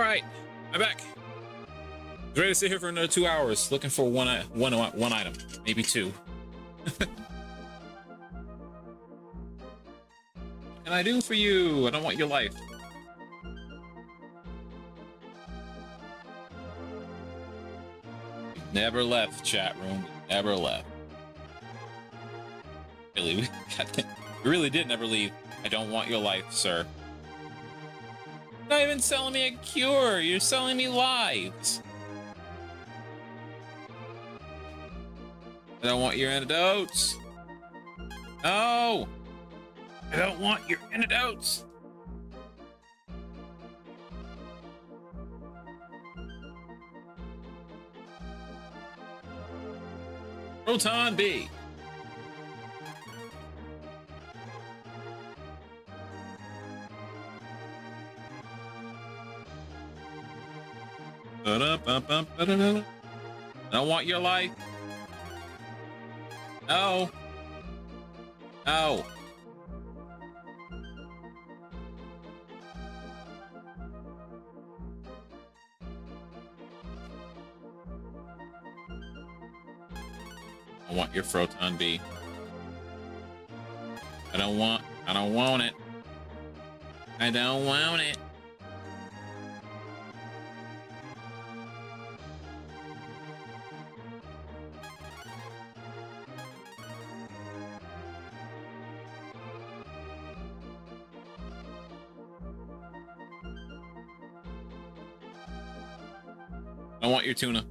right, I'm back. Ready to sit here for another 2 hours, looking for one item, maybe two. What can I do for you? I don't want your life. Never left, chat room. Never left. Really, we really did never leave. I don't want your life, sir. You're not even selling me a cure. You're selling me lives. I don't want your antidotes. No! I don't want your antidotes. Proton B. I don't want your life. No. No. I want your Proton B. I don't want it. I don't want it. I don't want your tuna.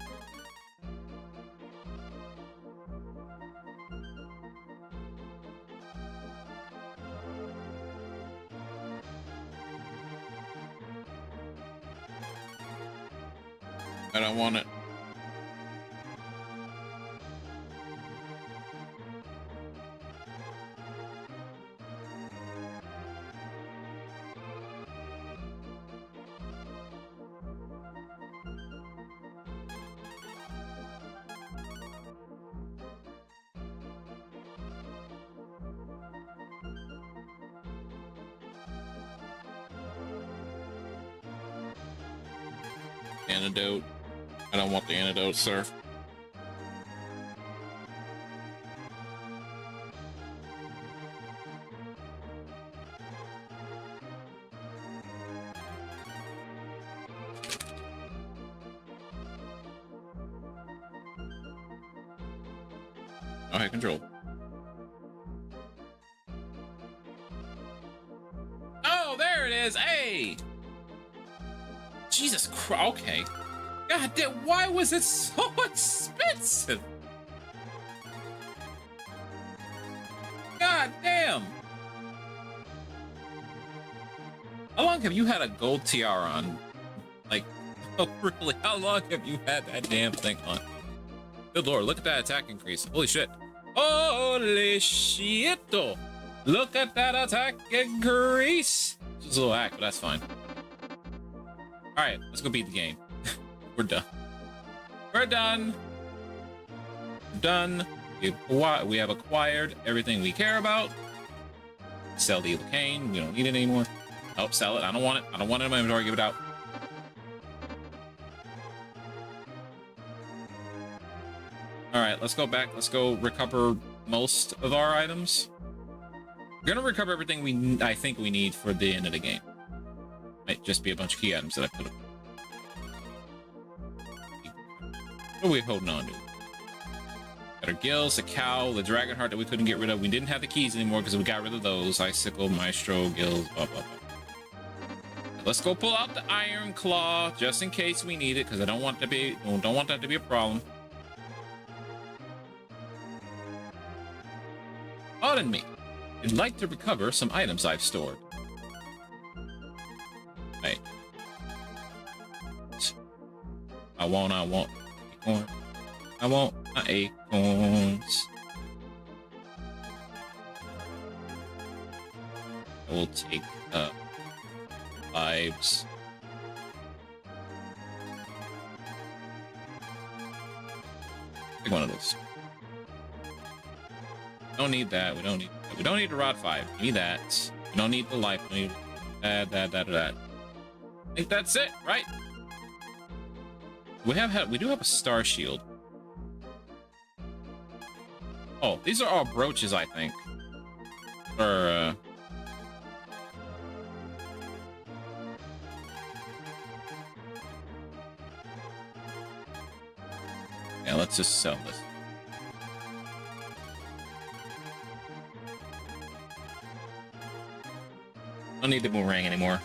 I don't want it. Antidote. I don't want the antidote, sir. Okay, control. Oh, there it is. Hey! Jesus Christ. Okay. God damn, why was it so expensive? God damn. How long have you had a gold tiara on? Like, oh, really? How long have you had that damn thing on? Good lord, look at that attack increase. Holy shit. Holy shit. Look at that attack increase. It's a little hack, but that's fine. Alright, let's go beat the game. We're done. We're done. We're done. We have acquired everything we care about. Sell the evil cane. We don't need it anymore. Oh, sell it. I don't want it. I don't want it in my inventory. Give it out. Alright, let's go back. Let's go recover most of our items. We're gonna recover everything I think we need for the end of the game. Might just be a bunch of key items that I put up. What are we holding on to? Got our gills, the cow, the dragon heart that we couldn't get rid of. We didn't have the keys anymore because we got rid of those. Icicle, maestro, gills, blah, blah, blah. Let's go pull out the iron claw just in case we need it, because I don't want that to be a problem. Pardon me. I'd like to recover some items I've stored. Hey. I want acorn. I want my acorns. I will take lives. Take one of those. We don't need that. We don't need the rod 5. We need that. We don't need the life. We need that. I think that's it, right? We do have a star shield. Oh, these are all brooches, I think. Or yeah, let's just sell this. Don't need the boomerang anymore.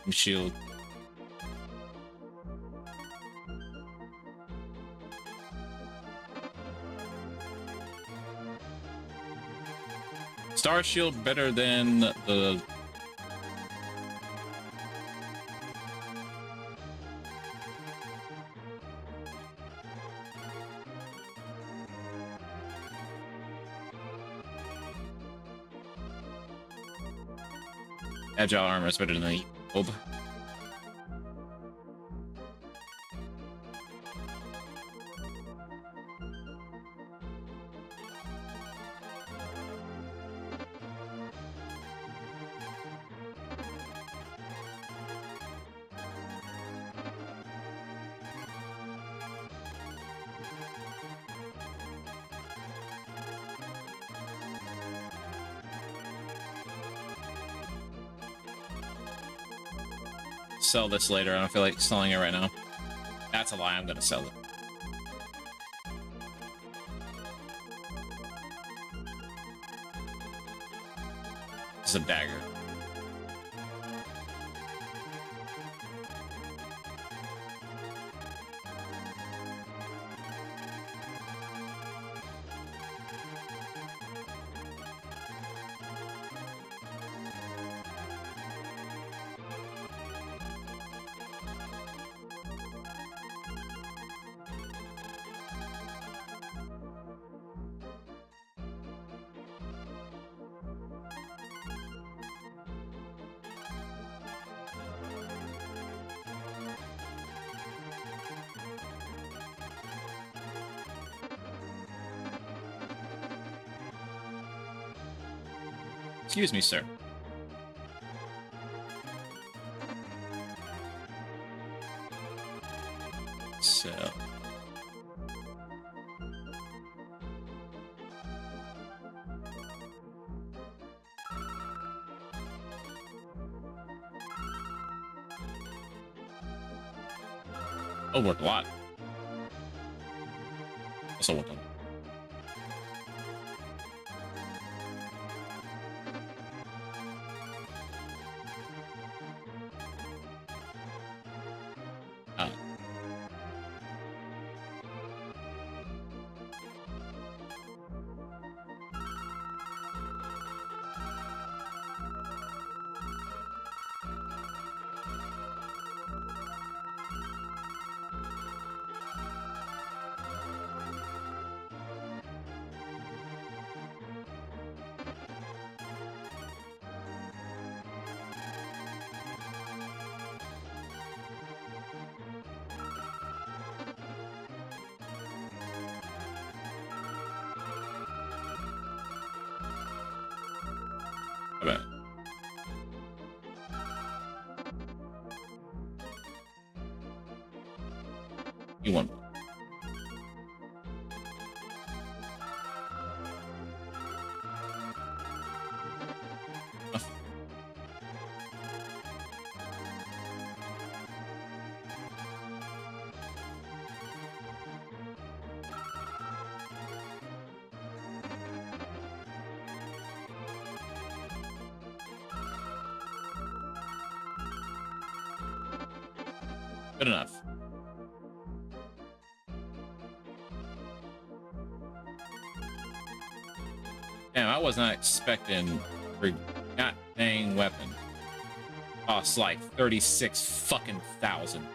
Shield. Star shield better than the agile armor is better than the old. Sell this later. I don't feel like selling it right now. That's a lie. I'm gonna sell it. It's a dagger. Excuse me, sir. So... oh, worth a lot. Also worth a lot. I bet. You want one. Good enough. Damn, I was not expecting for not paying weapon. Costs like 36 fucking thousand.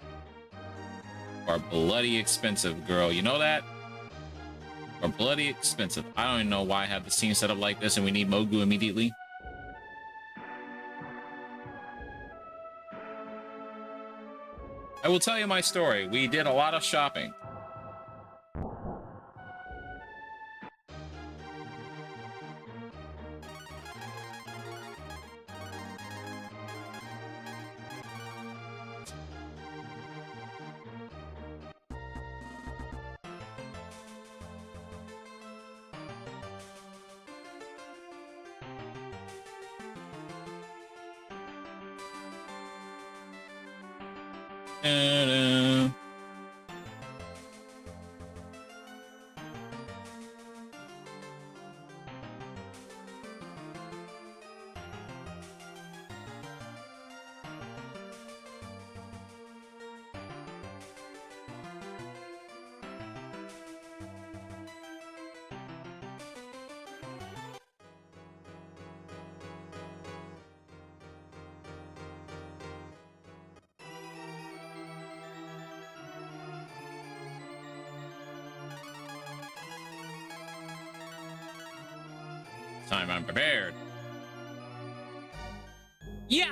Or bloody expensive, girl. You know that? Or bloody expensive. I don't even know why I have the scene set up like this and we need Mogu immediately. I will tell you my story. We did a lot of shopping. Ta-da. Time I'm prepared. Yeah!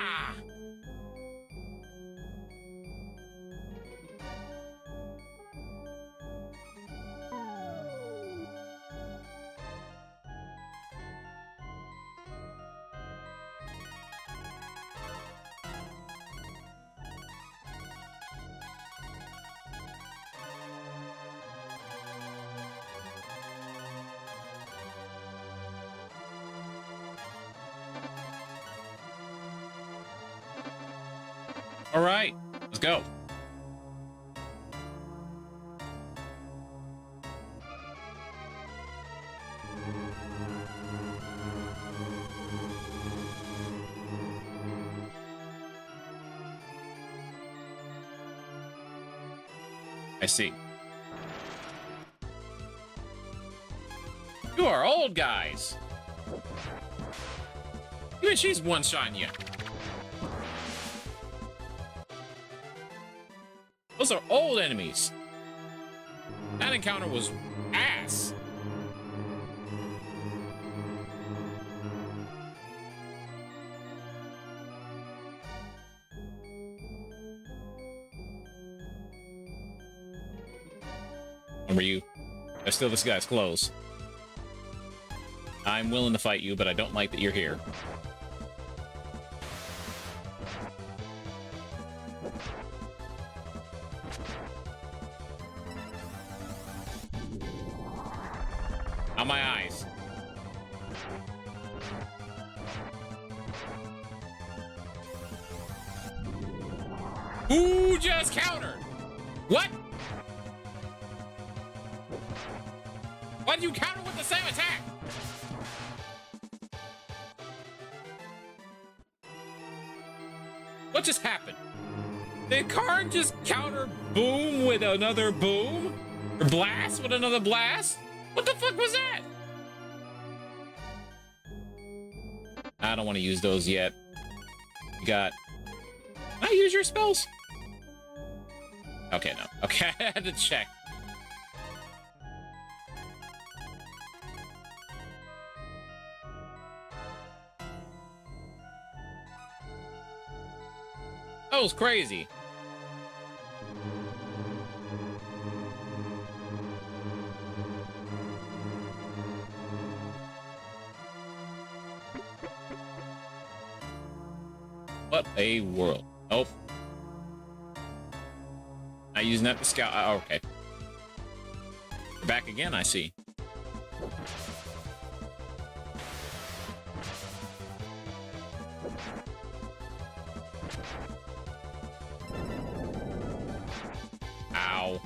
All right, let's go. I see. You are old guys. Even she's one-shotting you. Those are old enemies. That encounter was ass. Remember you? I steal this guy's clothes. I'm willing to fight you, but I don't like that you're here. On my eyes. Who just countered? What? Why did you counter with the same attack? What just happened? Did Karn just counter boom with another boom? Or blast with another blast? What the fuck was that? I don't want to use those yet. You got... Can I use your spells? Okay, no. Okay, I had to check. That was crazy. What a world. Nope. Not using that to scout. Oh, okay. We're back again, I see. Ow.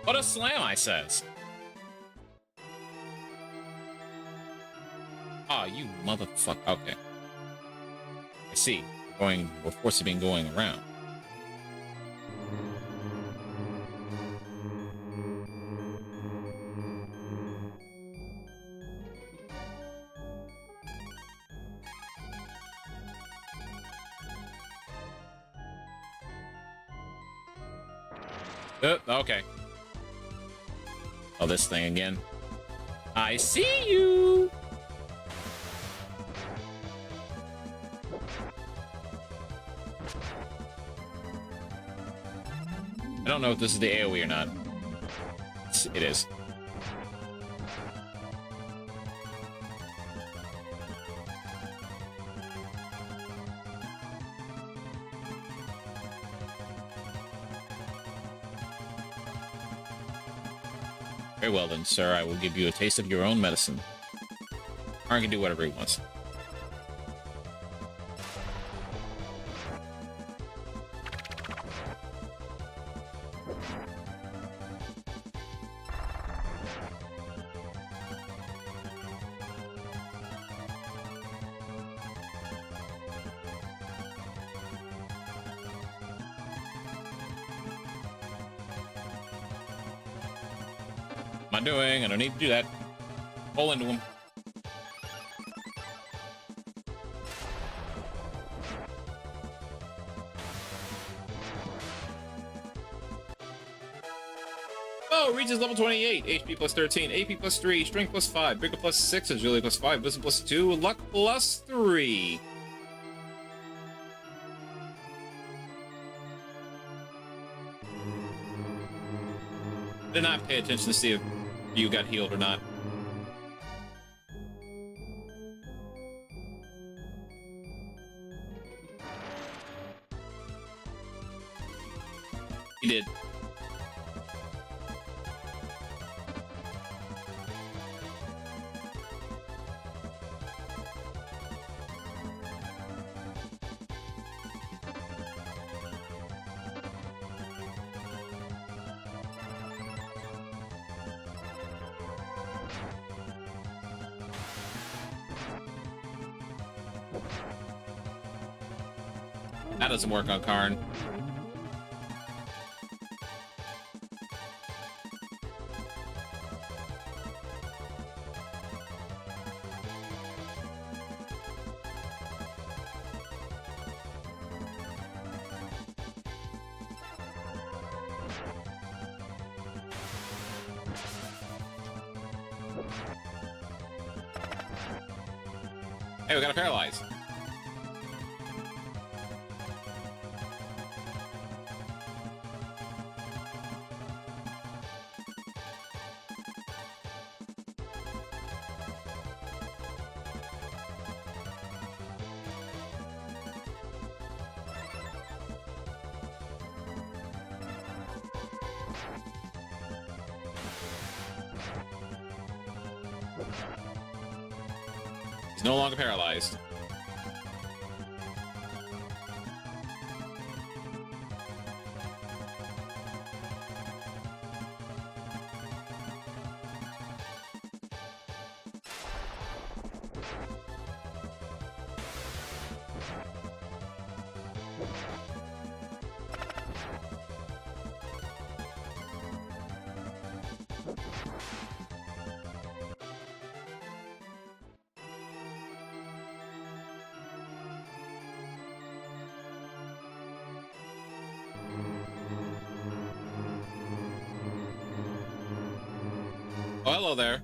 What a slam, I says. Ah, oh, you motherfucker. Okay. I see. We're forced to be going around. Okay. Oh, this thing again. I see you! I don't know if this is the AoE or not. It is. Very well then, sir. I will give you a taste of your own medicine. Arn can do whatever he wants. What am I doing? I don't need to do that. Pull into him. Oh, reaches level 28. HP plus 13. AP plus 3. Strength plus 5. Vigor plus 6. Agility plus 5. Wisdom plus 2. Luck plus 3. Did not pay attention to see if you got healed or not. He did. That doesn't work on Karn. Hey, we got a paralyze. He's no longer paralyzed. Oh, hello there.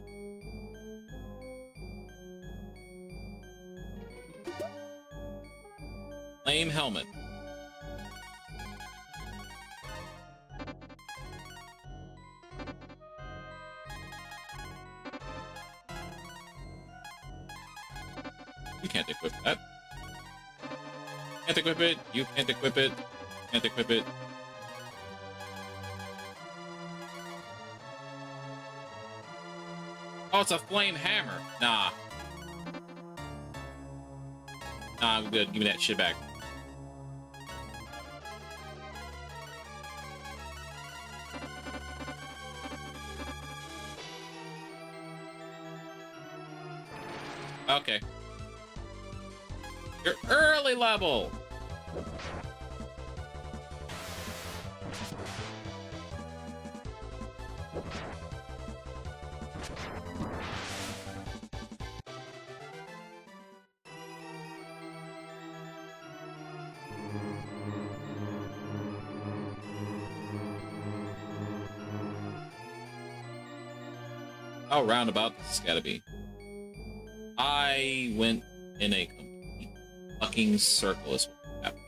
Lame helmet. You can't equip that. Can't equip it. You can't equip it. Can't equip it. Oh, it's a flame hammer. Nah. Nah, I'm good. Give me that shit back. Okay. You're early level. How roundabout this has gotta be. I went in a complete fucking circle is what happened.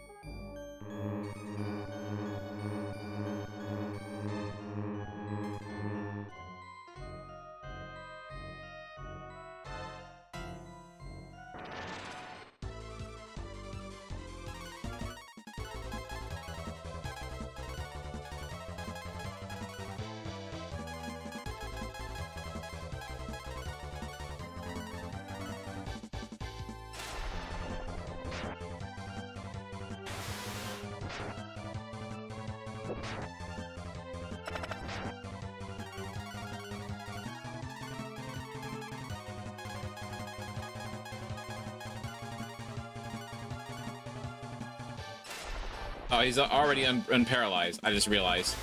Oh, he's already unparalyzed. I just realized.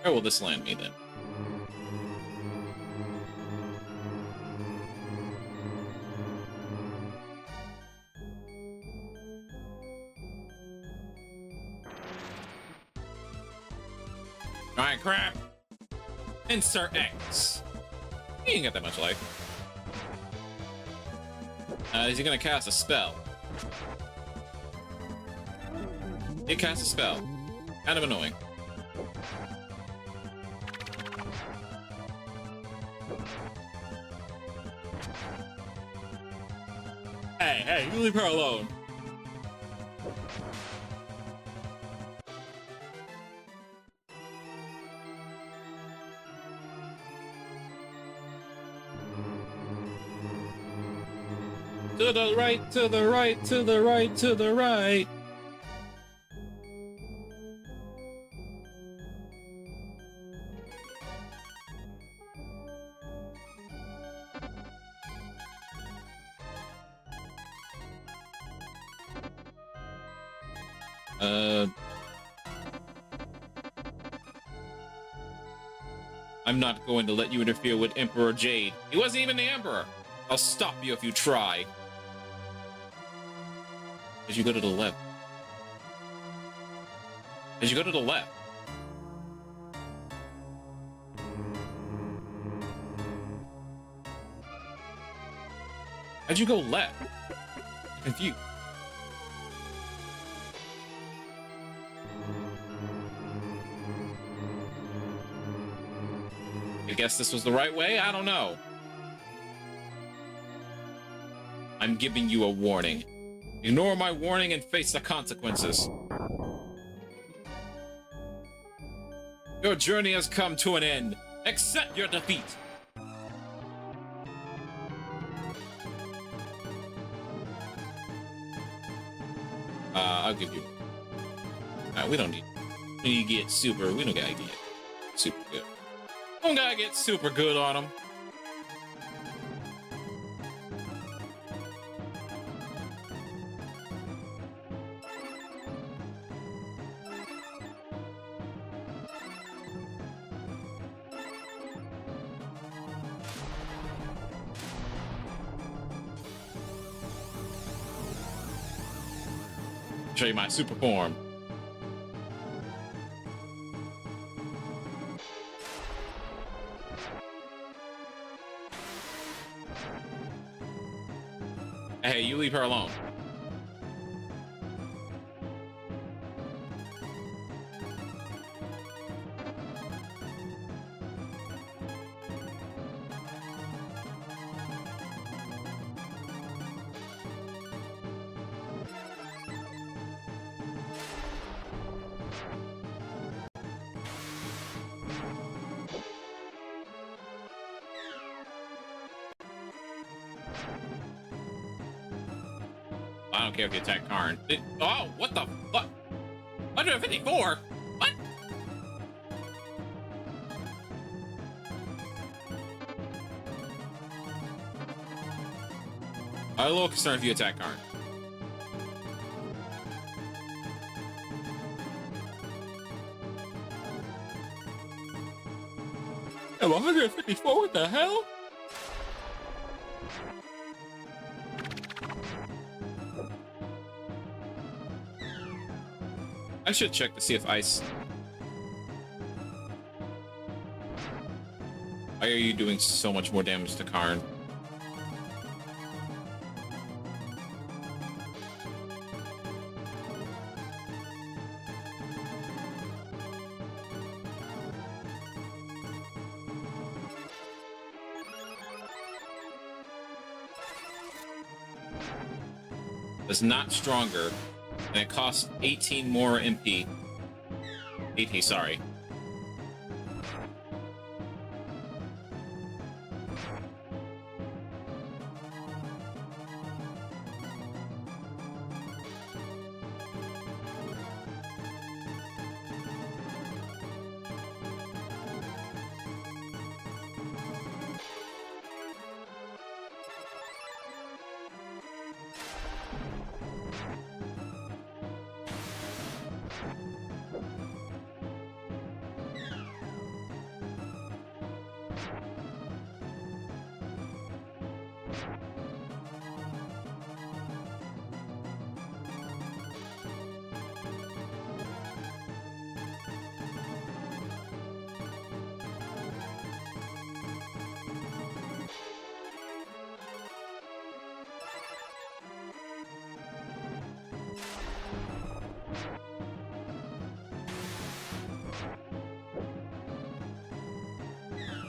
Where will this land me then? Alright, crap. Insert X. He ain't got that much life. Is he gonna cast a spell? He cast a spell. Kind of annoying. Hey, you leave her alone. To the right, to the right, to the right, to the right. I'm not going to let you interfere with Emperor Jade. He wasn't even the Emperor. I'll stop you if you try. As you go to the left. As you go to the left. How'd you go left? I'm confused. I guess this was the right way? I don't know. I'm giving you a warning. Ignore my warning and face the consequences. Your journey has come to an end. Accept your defeat. I'll give you. We don't need. We get super. We don't gotta get super good. Don't gotta get super good on them. Show you my super form. Hey, you leave her alone. I don't care if you attack Karn. Oh, what the fuck? 154? What? I'm a little concerned if you attack Karn. I'm 154, what the hell? I should check to see if ice... Why are you doing so much more damage to Karn? It's not stronger, and it costs 18 more MP. 18, sorry.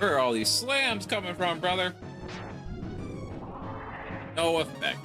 Where are all these slams coming from, brother? No effect.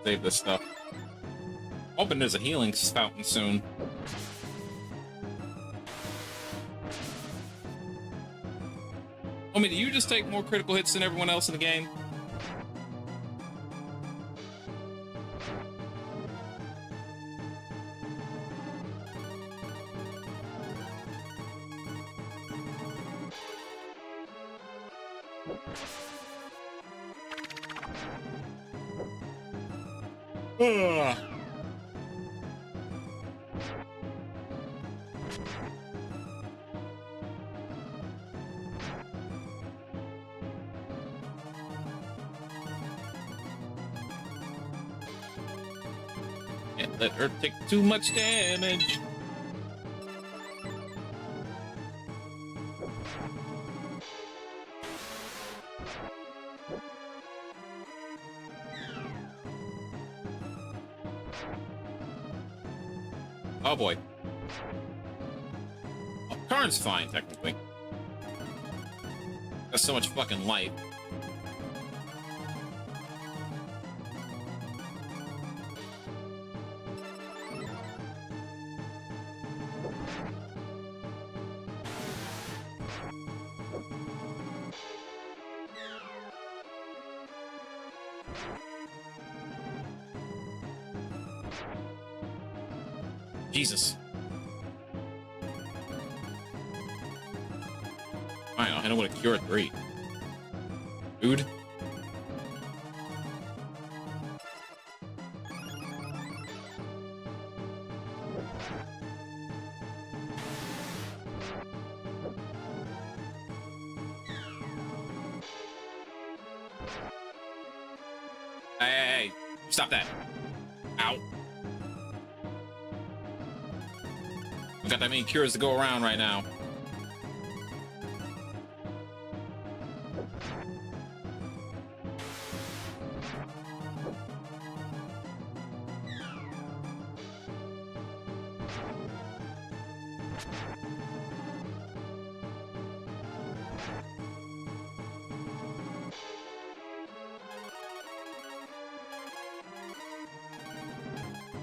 Save this stuff. Hoping there's a healing fountain soon. Homie, do you just take more critical hits than everyone else in the game? Ugh. Can't let her take too much damage. Oh boy. Oh, Karn's fine, technically. That's so much fucking life. Jesus. I know what a cure 3. Food. Hey, stop that. Ow. We've got that many cures to go around right now.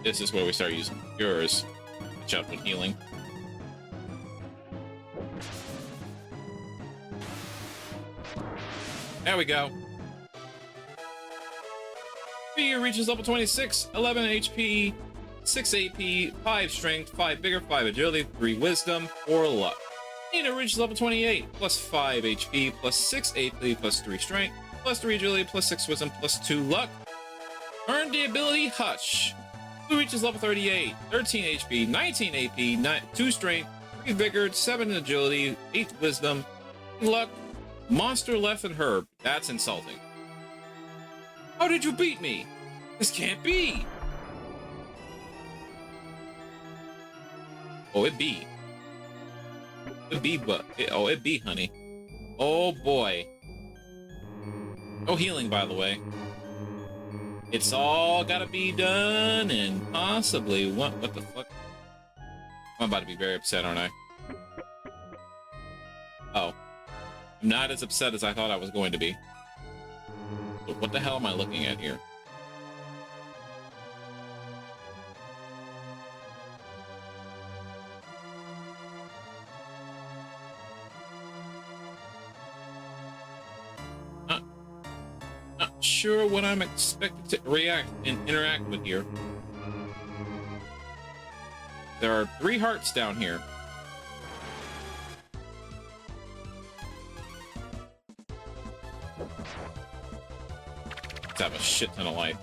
This is where we start using yours. Catch up with healing. There we go. Figure reaches level 26, 11 HP, 6 AP, 5 strength, 5 vigor, 5 agility, 3 wisdom, 4 luck. Nina reaches level 28, plus 5 HP, plus 6 AP, plus 3 strength, plus 3 agility, plus 6 wisdom, plus 2 luck. Earn the ability Hush. Who reaches level 38, 13 HP, 19 AP, 2 strength, 3 vigor, 7 agility, 8 wisdom, luck. Monster left and Herb. That's insulting. How did you beat me? This can't be. Oh, it be. It be, but it be, honey. Oh boy. No healing, by the way. It's all gotta be done, and possibly what the fuck? I'm about to be very upset, aren't I? Oh. I'm not as upset as I thought I was going to be. But what the hell am I looking at here? Not sure what I'm expected to react and interact with here. There are 3 hearts down here. Let's have a shit ton of life.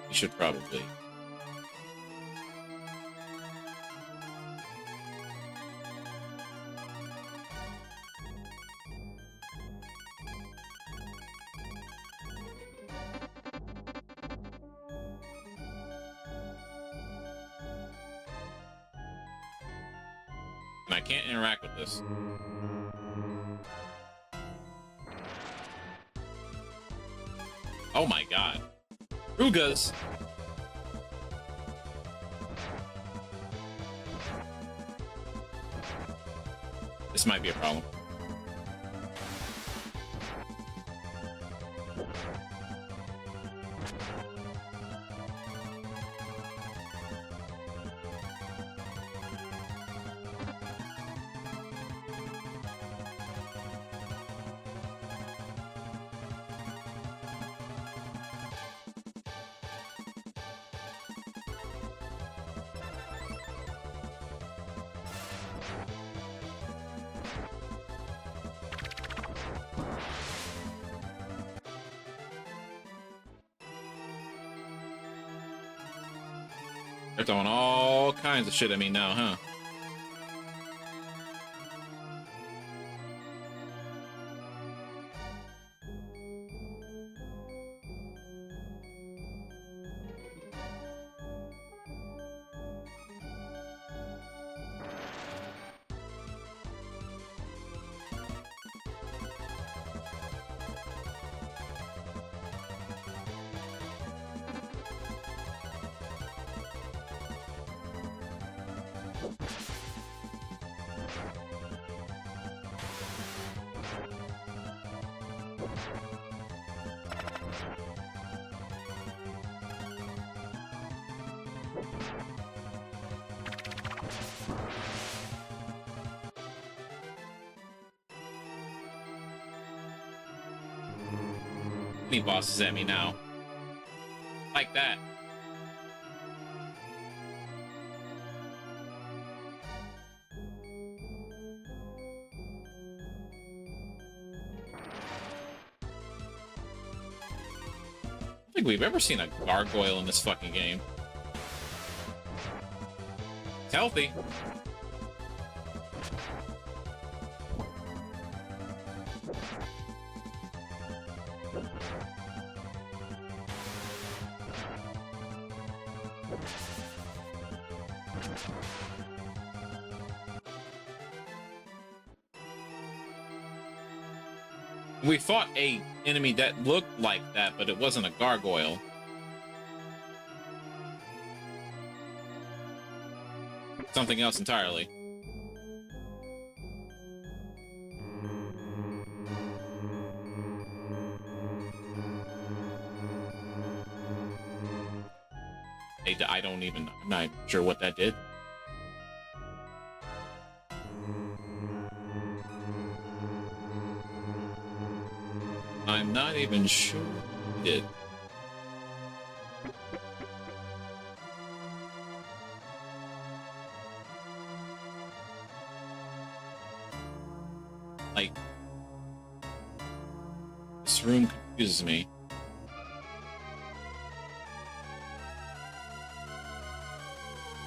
You should probably. And I can't interact with this. Oh my god. Rugas. This might be a problem. They're throwing all kinds of shit at me now, huh? Any bosses at me now. Like that. I don't think we've ever seen a gargoyle in this fucking game. It's healthy. We fought a enemy that looked like that, but it wasn't a gargoyle. something else entirely. I don't even, I'm not sure what that did. I'm not even sure what it did. Like, this room confuses me.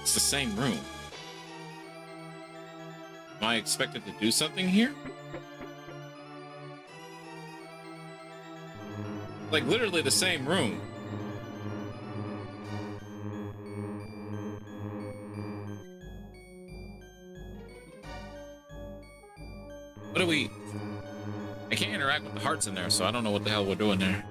It's the same room. Am I expected to do something here? Like, literally the same room. What do we... I can't interact with the hearts in there, so I don't know what the hell we're doing there.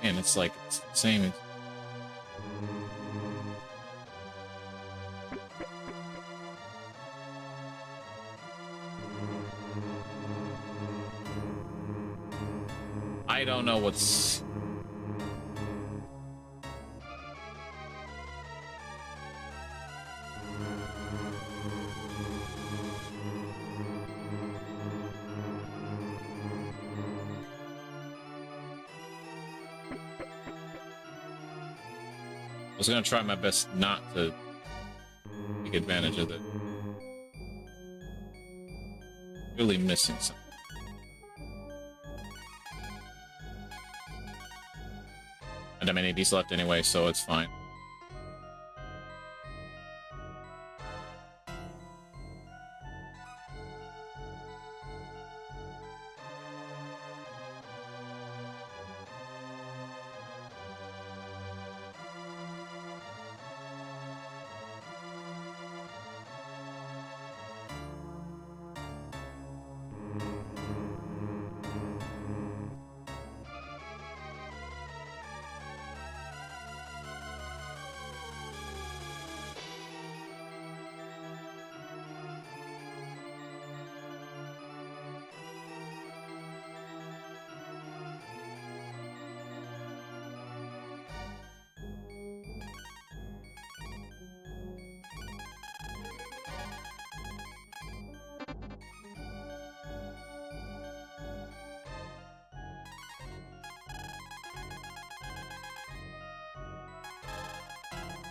And it's like, it's the same. I don't know what's... I was gonna try my best not to take advantage of it. Really missing something. And I mean, AD's left anyway, so it's fine.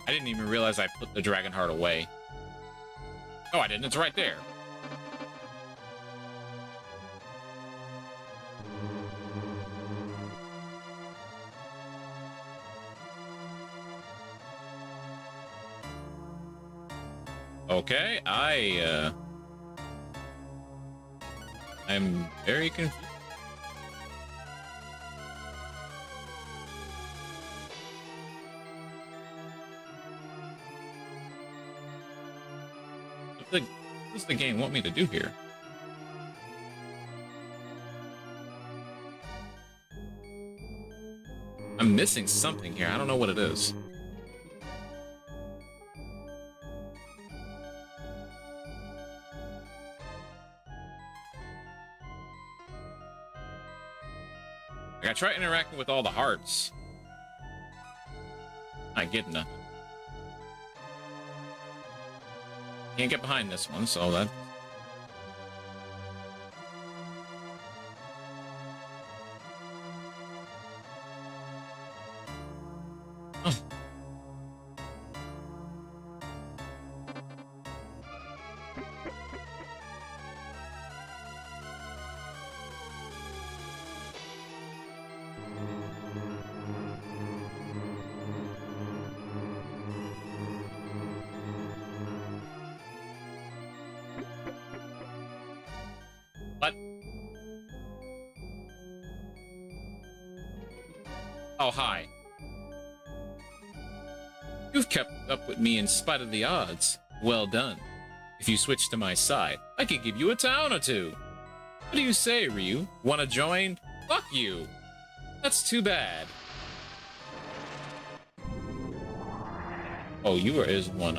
I didn't even realize I put the dragon heart away. Oh, I didn't. It's right there. Okay, I'm very confused. What does the game want me to do here? I'm missing something here. I don't know what it is. Like, I try interacting with all the hearts. I get nothing. Can't get behind this one, so that... Oh. What? Oh, hi. You've kept up with me in spite of the odds. Well done. If you switch to my side, I could give you a town or two. What do you say, Ryu? Wanna join? Fuck you. That's too bad. Oh, you is one.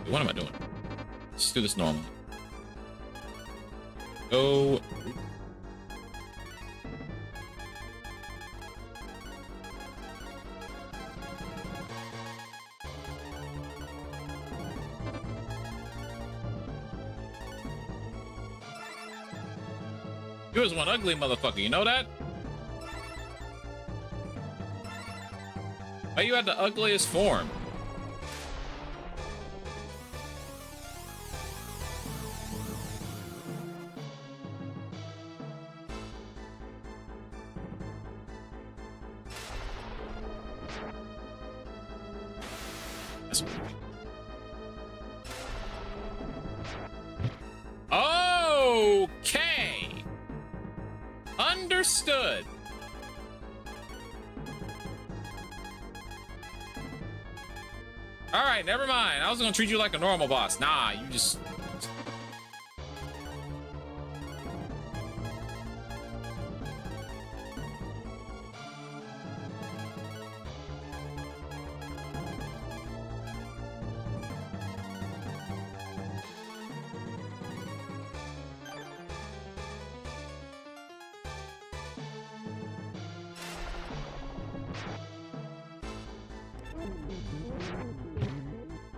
What am I doing? Let's do this normally. Go. You was one ugly motherfucker, you know that? Why you had the ugliest form? Okay. Understood. All right, never mind. I was gonna treat you like a normal boss. Nah, you just...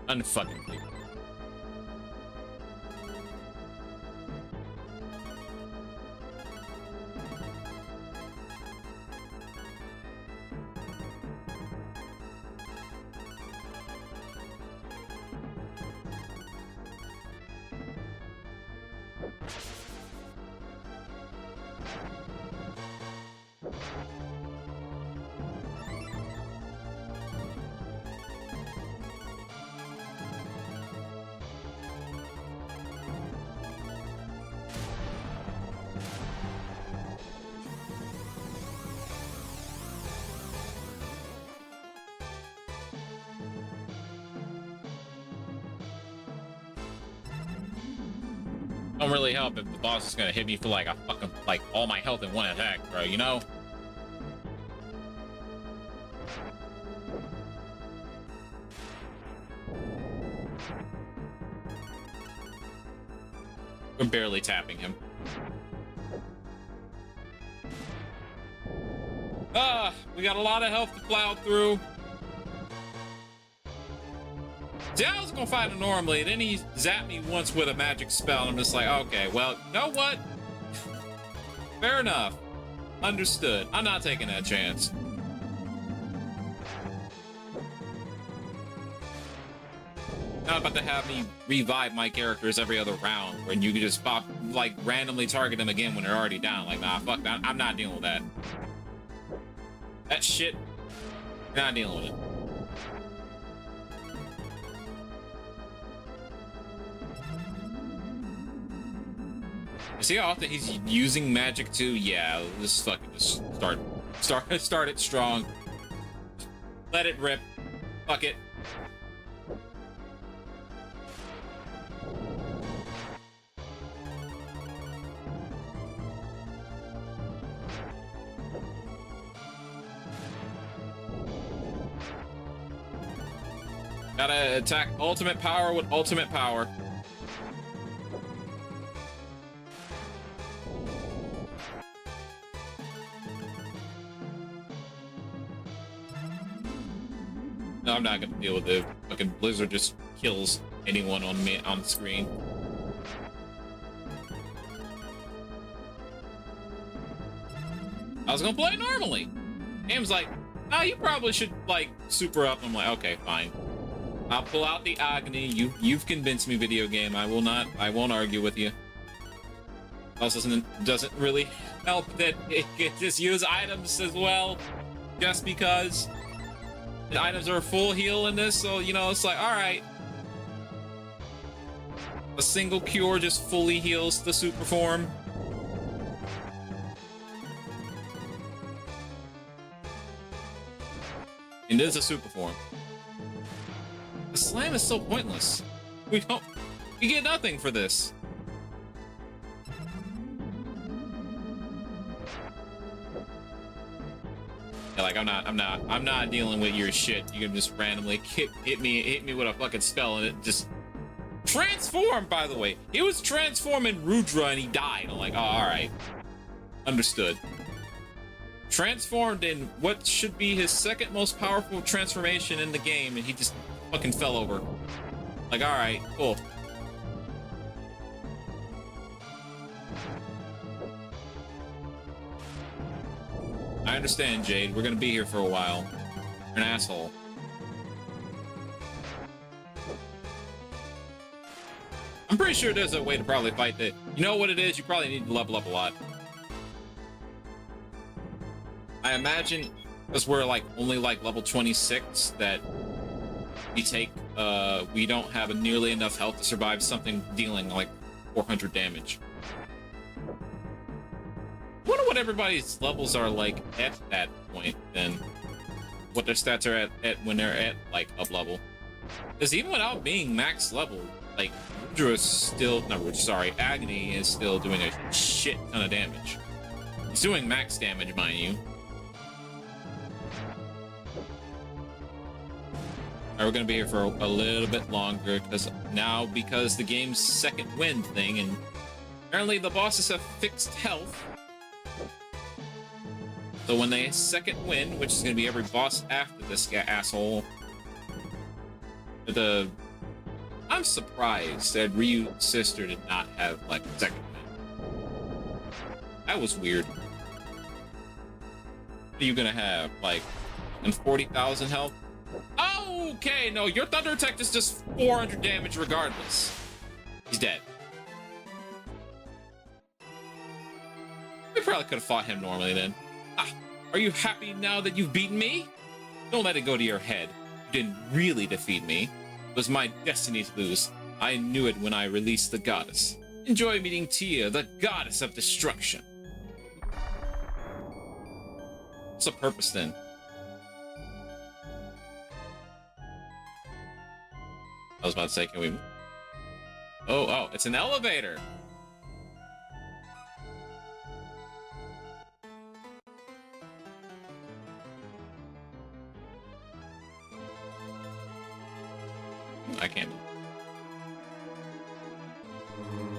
unfucking believable. Don't really help if the boss is gonna hit me for like a fucking, like, all my health in one attack, bro, you know? We're barely tapping him. We got a lot of health to plow through. See, I was gonna fight him normally, then he zapped me once with a magic spell, and I'm just like, okay, well, you know what? Fair enough. Understood. I'm not taking that chance. Not about to have me revive my characters every other round, when you can just pop, like, randomly target them again when they're already down. Like, nah, fuck that. I'm not dealing with that. That shit, not dealing with it. See how often he's using magic too? Yeah, let's fucking just start it strong. Let it rip. Fuck it. Gotta attack ultimate power with ultimate power. No, I'm not gonna deal with it. Fucking Blizzard just kills anyone on me on the screen. I was gonna play normally. Game's like, oh, you probably should like super up. I'm like, okay, fine. I'll pull out the agony. You've convinced me, video game. I won't argue with you. Also, doesn't really help that it can just use items as well, just because the items are full heal in this. So you know, it's like, all right, a single cure just fully heals the super form. And it is a super form. The slam is so pointless. We get nothing for this. Yeah, like I'm not dealing with your shit. You can just randomly hit me with a fucking spell and it just transformed. By the way, he was transforming Rudra and he died. I'm like, oh, all right, understood. Transformed in what should be his second most powerful transformation in the game, and he just fucking fell over. Like, all right, cool. I understand, Jade. We're gonna be here for a while. You're an asshole. I'm pretty sure there's a way to probably fight that. You know what it is? You probably need to level up a lot. I imagine because we're like only like level 26 that we don't have nearly enough health to survive something dealing like 400 damage. I wonder what everybody's levels are like at that point, then what their stats are at when they're at like up level. Because even without being max level, like Rudra is still, Agony is still doing a shit ton of damage. He's doing max damage, mind you. Alright, we're gonna be here for a little bit longer because the game's second wind thing, and apparently the bosses have fixed health. So when they second win, which is gonna be every boss after this asshole, I'm surprised that Ryu's sister did not have like second win. That was weird. What are you gonna have, like, 40,000 health? Okay, no, your thunder attack is just 400 damage regardless. He's dead. We probably could have fought him normally then. Are you happy now that you've beaten me? Don't let it go to your head. You didn't really defeat me. It was my destiny to lose. I knew it when I released the goddess. Enjoy meeting Tia, the goddess of destruction. What's the purpose then? I was about to say, can we... Oh, it's an elevator! I can't.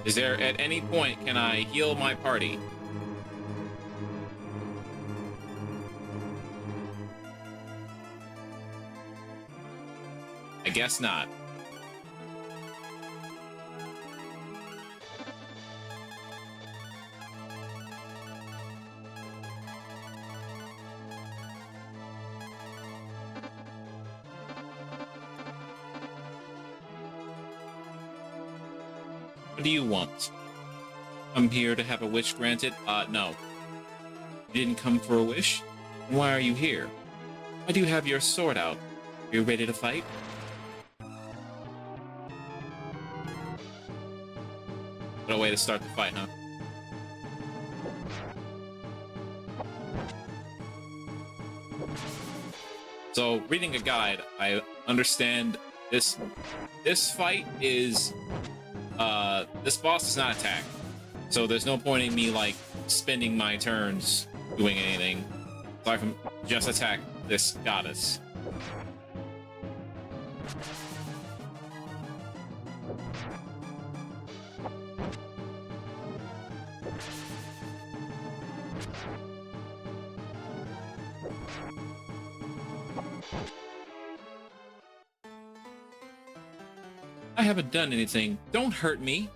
Is there, at any point, can I heal my party? I guess not. What do you want? I'm here to have a wish granted? No. You didn't come for a wish? Why are you here? Why do you have your sword out? Are you ready to fight? What a way to start the fight, huh? So, reading a guide, I understand this fight is... this boss does not attack, so there's no point in me like spending my turns doing anything aside from just attack this goddess. I haven't done anything. Don't hurt me.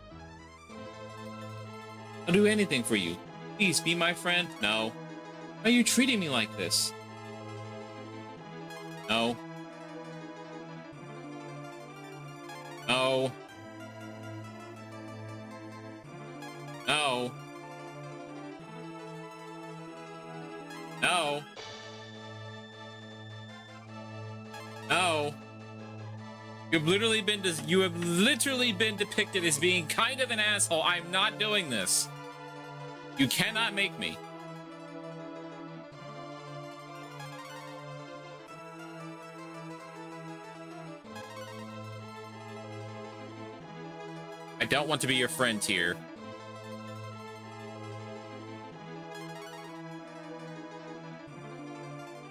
I'll do anything for you. Please be my friend. No. Why are you treating me like this? No. No. No. No. No. You have literally been depicted as being kind of an asshole. I'm not doing this. You cannot make me. I don't want to be your friend here.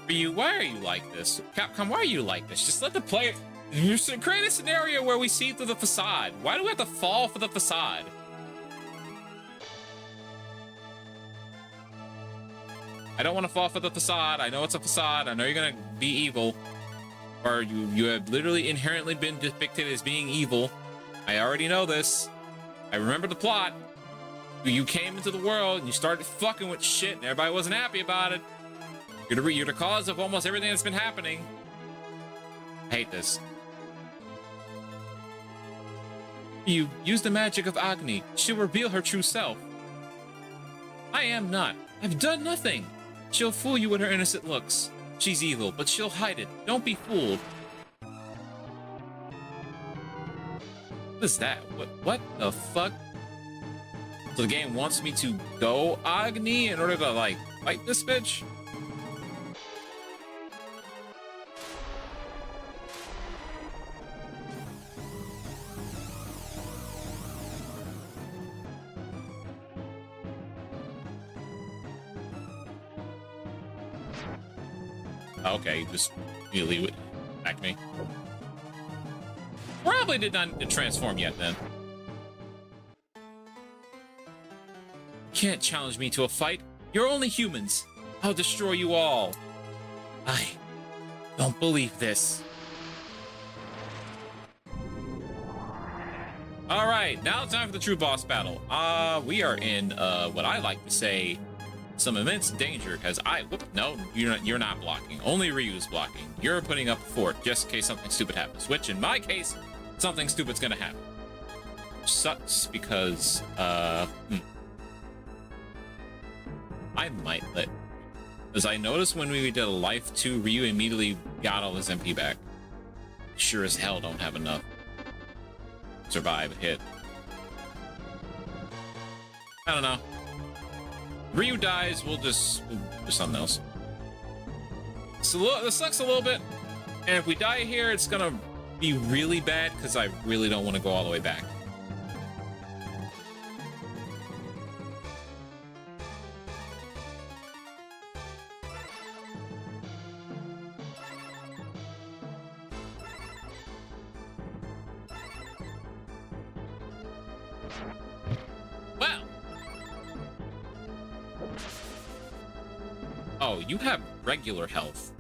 Why are you like this? Capcom, why are you like this? Just let the player... Create a scenario where we see through the facade. Why do we have to fall for the facade? I don't want to fall for the facade. I know it's a facade. I know you're gonna be evil. Or you have literally inherently been depicted as being evil. I already know this. I remember the plot. You came into the world and you started fucking with shit and everybody wasn't happy about it. You're the cause of almost everything that's been happening. I hate this. You use the magic of Agni. She'll reveal her true self. I am not. I've done nothing. She'll fool you with her innocent looks. She's evil, but she'll hide it. Don't be fooled. What is that? What the fuck? So the game wants me to go Agni in order to, like, fight this bitch? Okay, just immediately attack me. Probably did not need to transform yet then. Can't challenge me to a fight. You're only humans. I'll destroy you all. I don't believe this. All right, now it's time for the true boss battle. We are in what I like to say, some immense danger, because no, you're not blocking. Only Ryu's blocking. You're putting up a fort just in case something stupid happens, which in my case, something stupid's gonna happen. Which sucks because I might let, as I noticed when we did a life 2, Ryu immediately got all his MP back. Sure as hell don't have enough to survive a hit. I don't know. Ryu dies, we'll do something else. So this sucks a little bit, and if we die here, it's gonna be really bad because I really don't want to go all the way back. Oh, you have regular health.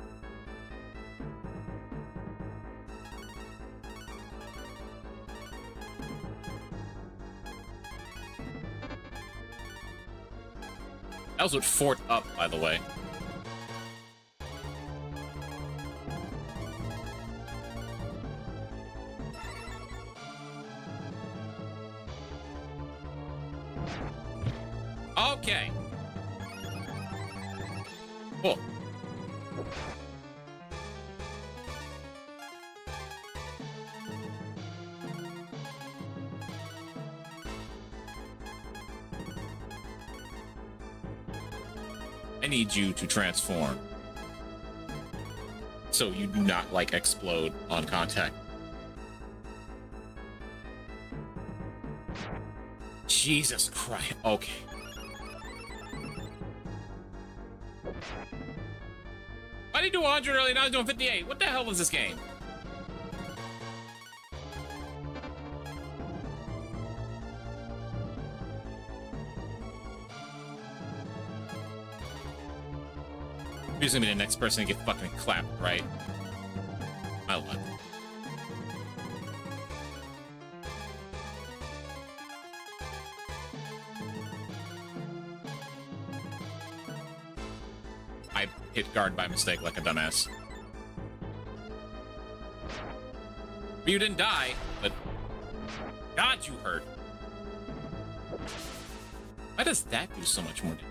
That was with Fort up, by the way. Okay. Cool. I need you to transform so you do not, like, explode on contact. Jesus Christ. Okay. Why did he do 100 earlier? Now he's doing 58. What the hell was this game? He's gonna be the next person to get fucking clapped, right? I love it. I hit guard by mistake like a dumbass. You didn't die, but God, you hurt. Why does that do so much more damage?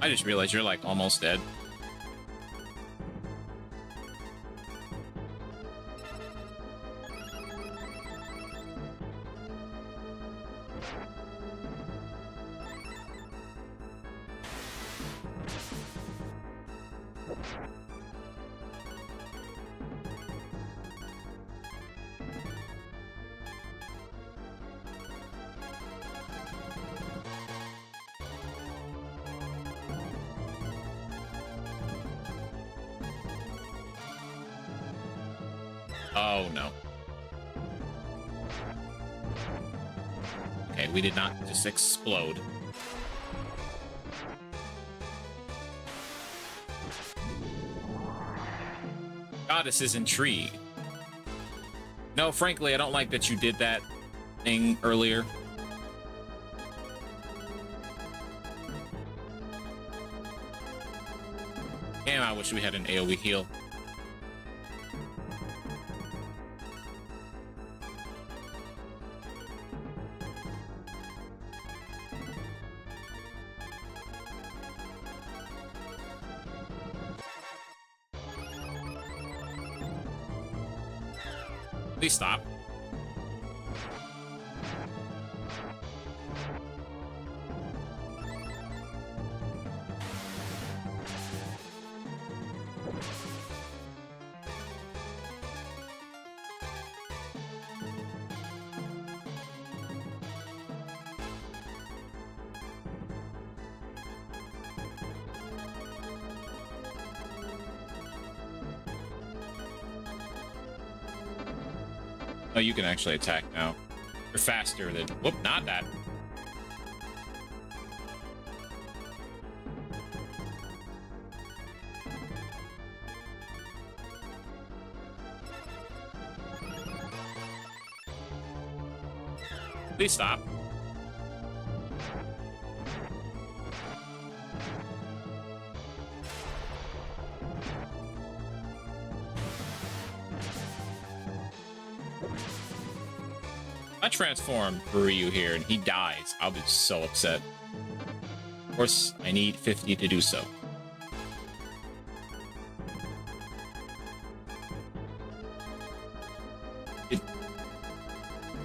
I just realized you're like almost dead. Oh, no. Okay, we did not just explode. Goddess is intrigued. No, frankly, I don't like that you did that thing earlier. Damn, I wish we had an AoE heal. Please stop. Oh, you can actually attack now. You're faster than... Whoop, not that. Please stop. I transform Ryu here and he dies. I'll be so upset. Of course, I need 50 to do so.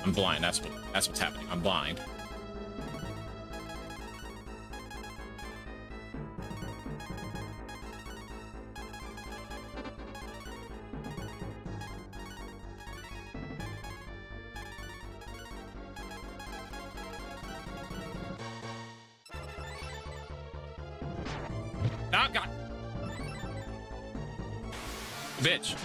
I'm blind. That's what's happening. I'm blind. Oh, God. Bitch.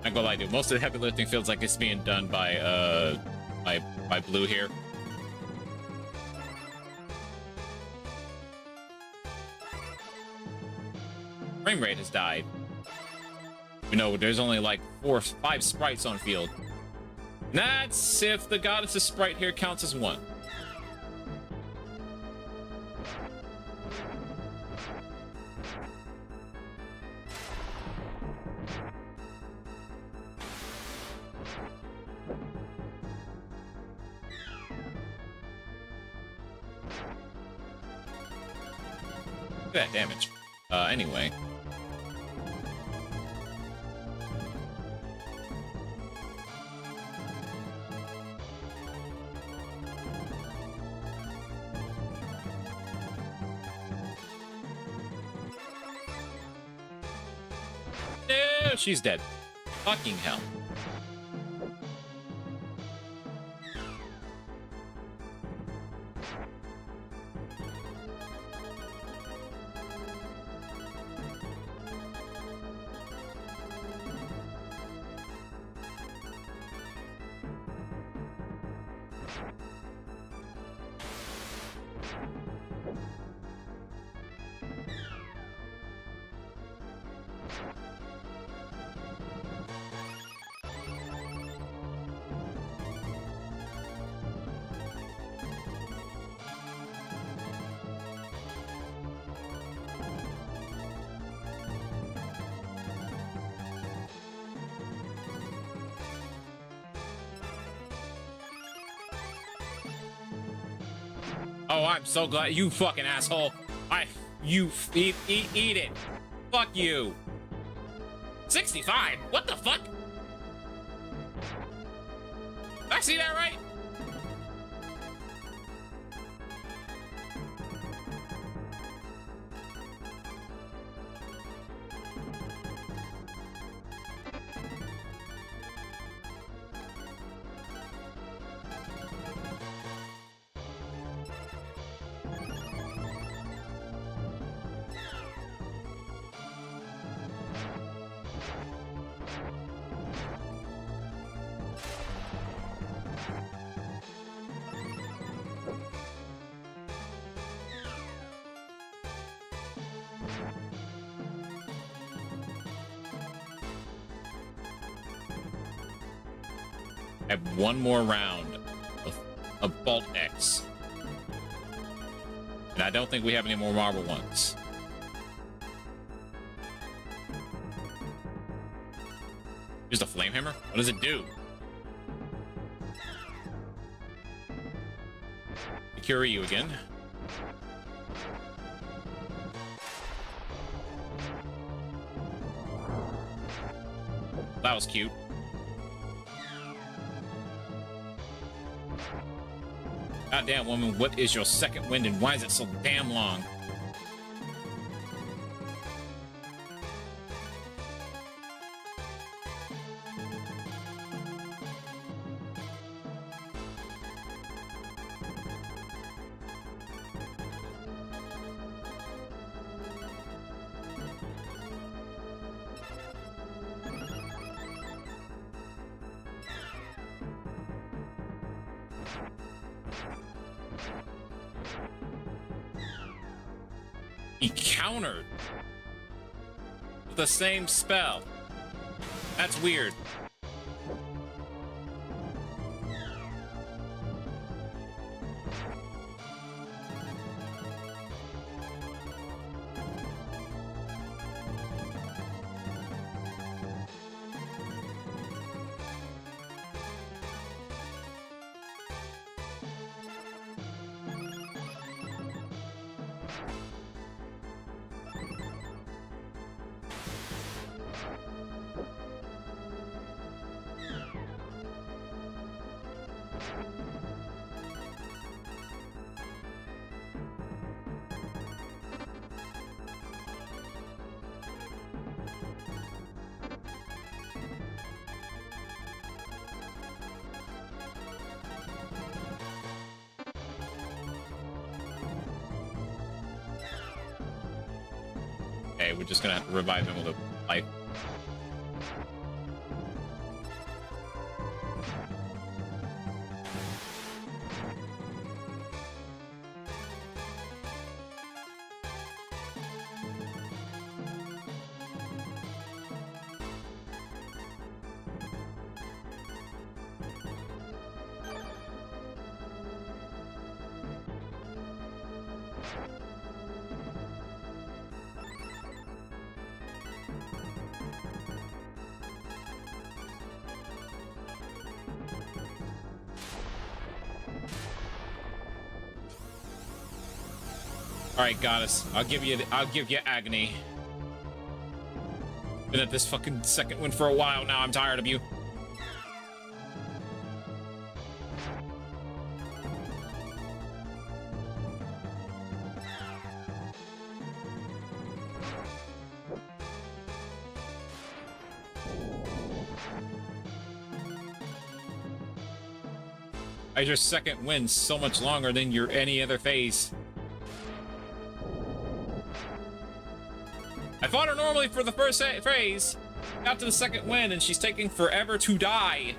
Not gonna lie, dude. Most of the heavy lifting feels like it's being done by by Blue here. Frame rate has died. You know, there's only like 4 or 5 sprites on field. That's if the goddess's sprite here counts as 1. Look at that damage. Anyway. No, she's dead. Fucking hell. Oh, I'm so glad you fucking asshole. Eat it. Fuck you. 65? What the fuck? Did I see that right? I have one more round of Bolt X. And I don't think we have any more marble ones. Just a flame hammer? What does it do? Cure you again. That was cute. Goddamn woman, what is your second wind and why is it so damn long? He countered with the same spell. That's weird. Okay, we're just gonna have to revive him with a life. All right, goddess. I'll give you agony. Been at this fucking second one for a while now. I'm tired of you. Why is your second win so much longer than your any other phase? I fought her normally for the first phase, got to the second win, and she's taking forever to die.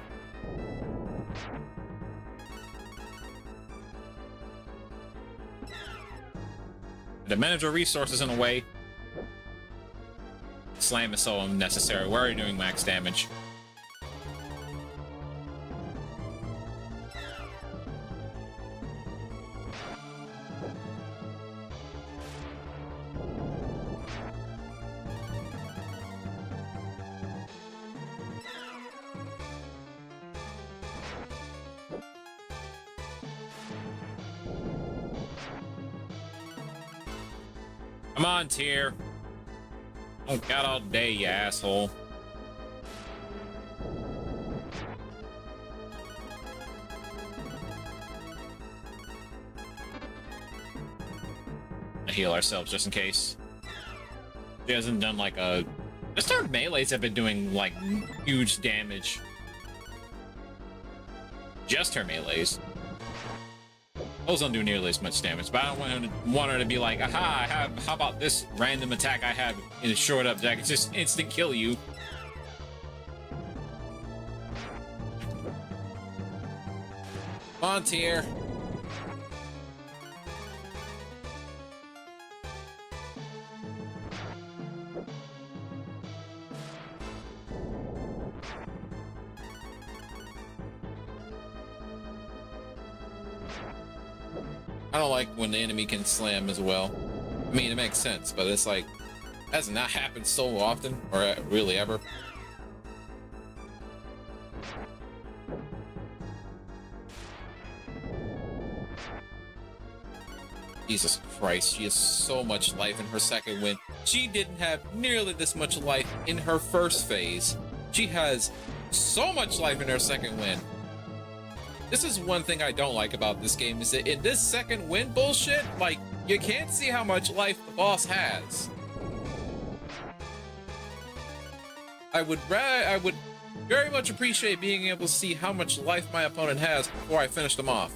To manage our resources in a way. Slam is so unnecessary. Why are you doing max damage? Come on, Tyr. Don't got all day, you asshole. Heal ourselves just in case. She hasn't done like a... Just our melees have been doing like huge damage. Just her melees. Those don't do nearly as much damage, but I don't want her to be like, aha, how about this random attack I have in a short up deck? It's just instant kill you. Come on, Tyr. I don't like when the enemy can slam as well. I mean, it makes sense, but it's like, hasn't that happened so often, or really ever? Jesus Christ, she has so much life in her second win. She didn't have nearly this much life in her first phase. She has so much life in her second win. This is one thing I don't like about this game, is that in this second win bullshit, like, you can't see how much life the boss has. I would very much appreciate being able to see how much life my opponent has before I finish them off.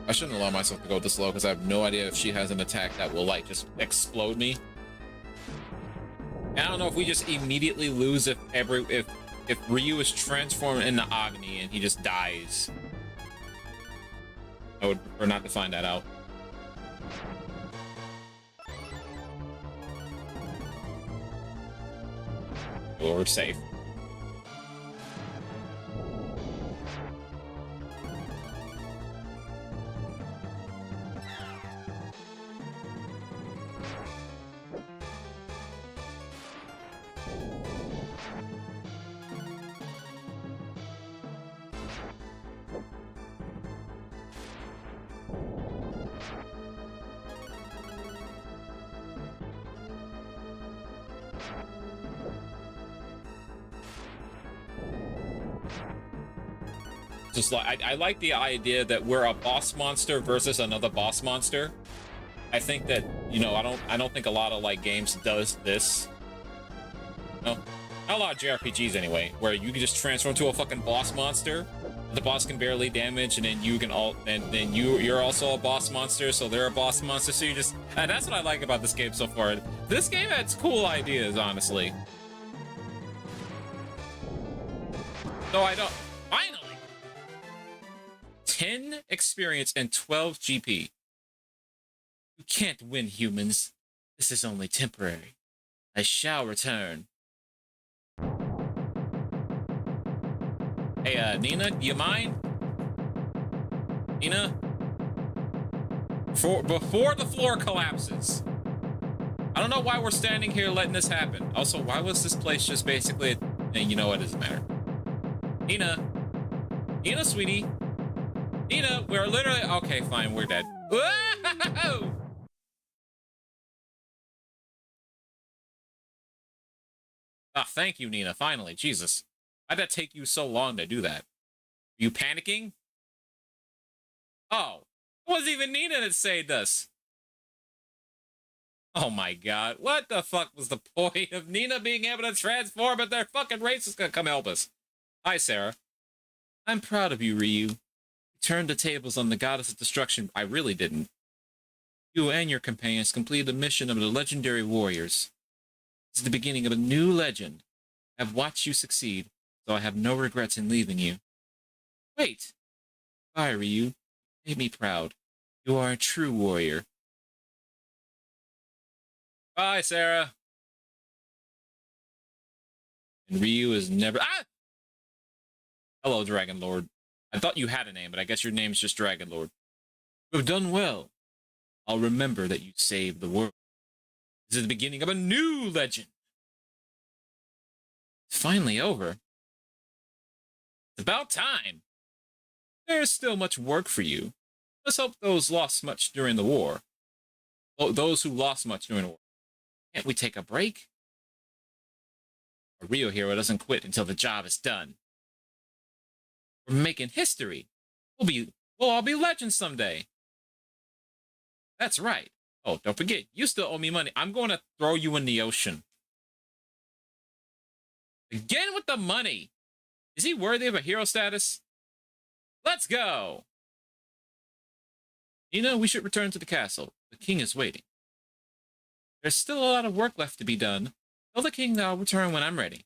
I shouldn't allow myself to go this low because I have no idea if she has an attack that will like just explode me. I don't know if we just immediately lose if Ryu is transformed into Agni and he just dies. I would prefer not to find that out. Well, we're safe. Just like I like the idea that we're a boss monster versus another boss monster. I think that, you know, I don't think a lot of like games does this. No, not a lot of JRPGs anyway, where you can just transform to a fucking boss monster. The boss can barely damage, and then you can then you're also a boss monster, so they're a boss monster. So you just, and that's what I like about this game so far. This game has cool ideas, honestly. So I don't. Finally, 10 experience and 12 GP. You can't win, humans. This is only temporary. I shall return. Hey, Nina, do you mind? Nina? Before the floor collapses. I don't know why we're standing here letting this happen. Also, why was this place just basically... You know what, it doesn't matter. Nina. Nina, sweetie. Nina, we're literally... Okay, fine, we're dead. Whoa! Ah, thank you, Nina, finally. Jesus. Why'd that take you so long to do that? Are you panicking? Oh, it wasn't even Nina that saved us. Oh my god, what the fuck was the point of Nina being able to transform if their fucking race is gonna come help us? Hi, Sarah. I'm proud of you, Ryu. You turned the tables on the goddess of destruction. I really didn't. You and your companions completed the mission of the legendary warriors. This is the beginning of a new legend. I've watched you succeed, so I have no regrets in leaving you. Wait! Bye, Ryu. You made me proud. You are a true warrior. Bye, Sarah. And Ryu is never... Ah! Hello, Dragon Lord. I thought you had a name, but I guess your name's just Dragon Lord. You have done well. I'll remember that you saved the world. This is the beginning of a new legend. It's finally over. It's about time. There's still much work for you. Let's hope those lost much during the war. Oh, those who lost much during the war. Can't we take a break? A real hero doesn't quit until the job is done. We're making history. We'll all be legends someday. That's right. Oh, don't forget, you still owe me money. I'm going to throw you in the ocean. Again with the money. Is he worthy of a hero status? Let's go. We should return to the castle. The king is waiting. There's still a lot of work left to be done. Tell the king that I'll return when I'm ready.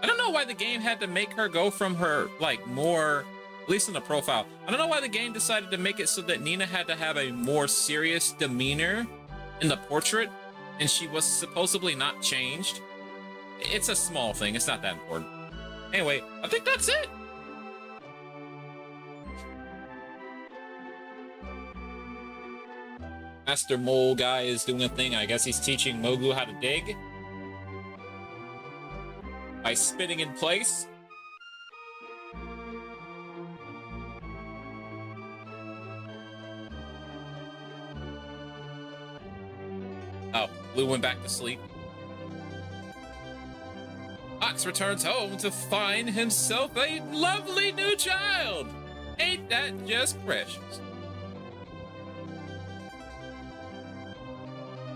I don't know why the game had to make her go from her, more, at least in the profile. I don't know why the game decided to make it so that Nina had to have a more serious demeanor in the portrait, and she was supposedly not changed. It's a small thing. It's not that important. Anyway, I think that's it. Master Mole guy is doing a thing. I guess he's teaching Mogu how to dig. By spitting in place. Oh, Blue went back to sleep. Ox returns home to find himself a lovely new child. Ain't that just precious?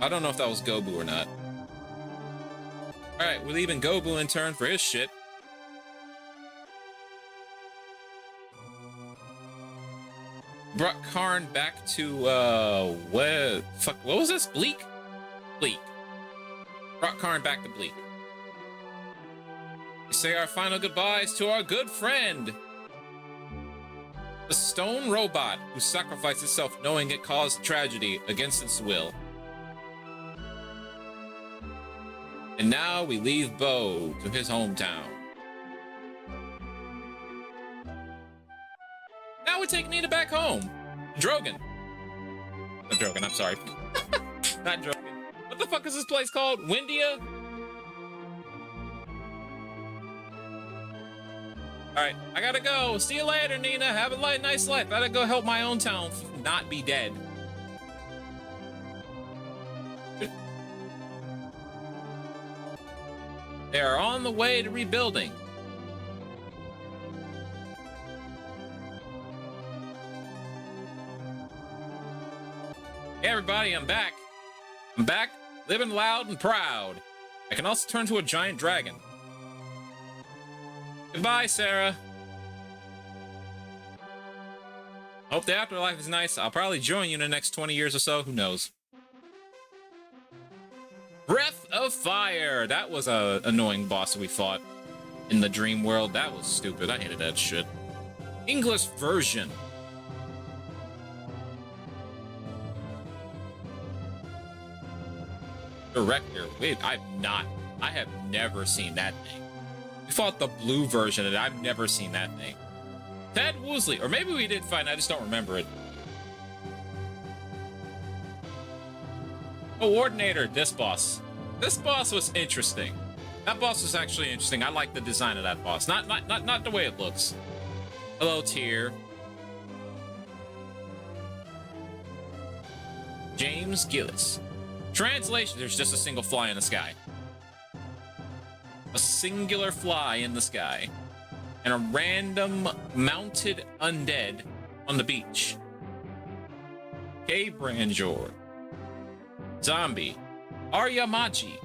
I don't know if that was Gobu or not. Alright, we're leaving Gobu in turn for his shit. Brought Karn back to, what was this? Bleak? Bleak. Brought Karn back to Bleak. We say our final goodbyes to our good friend. The stone robot who sacrificed itself knowing it caused tragedy against its will. And now we leave Bo to his hometown. Now we take Nina back home. Drogan. Not Drogan, I'm sorry. Not Drogan. What the fuck is this place called? Windia? Alright, I gotta go. See you later, Nina. Have a nice life. I gotta go help my own town not be dead. They are on the way to rebuilding. Hey everybody, I'm back. I'm back, living loud and proud. I can also turn to a giant dragon. Goodbye, Sarah. Hope the afterlife is nice. I'll probably join you in the next 20 years or so. Who knows? Breath of Fire! That was a annoying boss we fought in the dream world. That was stupid. I hated that shit. English version. Director. Wait, I have never seen that thing. We fought the blue version and I've never seen that thing. Ted Woosley. Or maybe we did fight, I just don't remember it. Coordinator, this boss. This boss was interesting. That boss was actually interesting. I like the design of that boss. Not the way it looks. Hello, Tyr. James Gillis. Translation, there's just a single fly in the sky. A singular fly in the sky. And a random mounted undead on the beach. K. Branjor. Zombie. Arya Maji.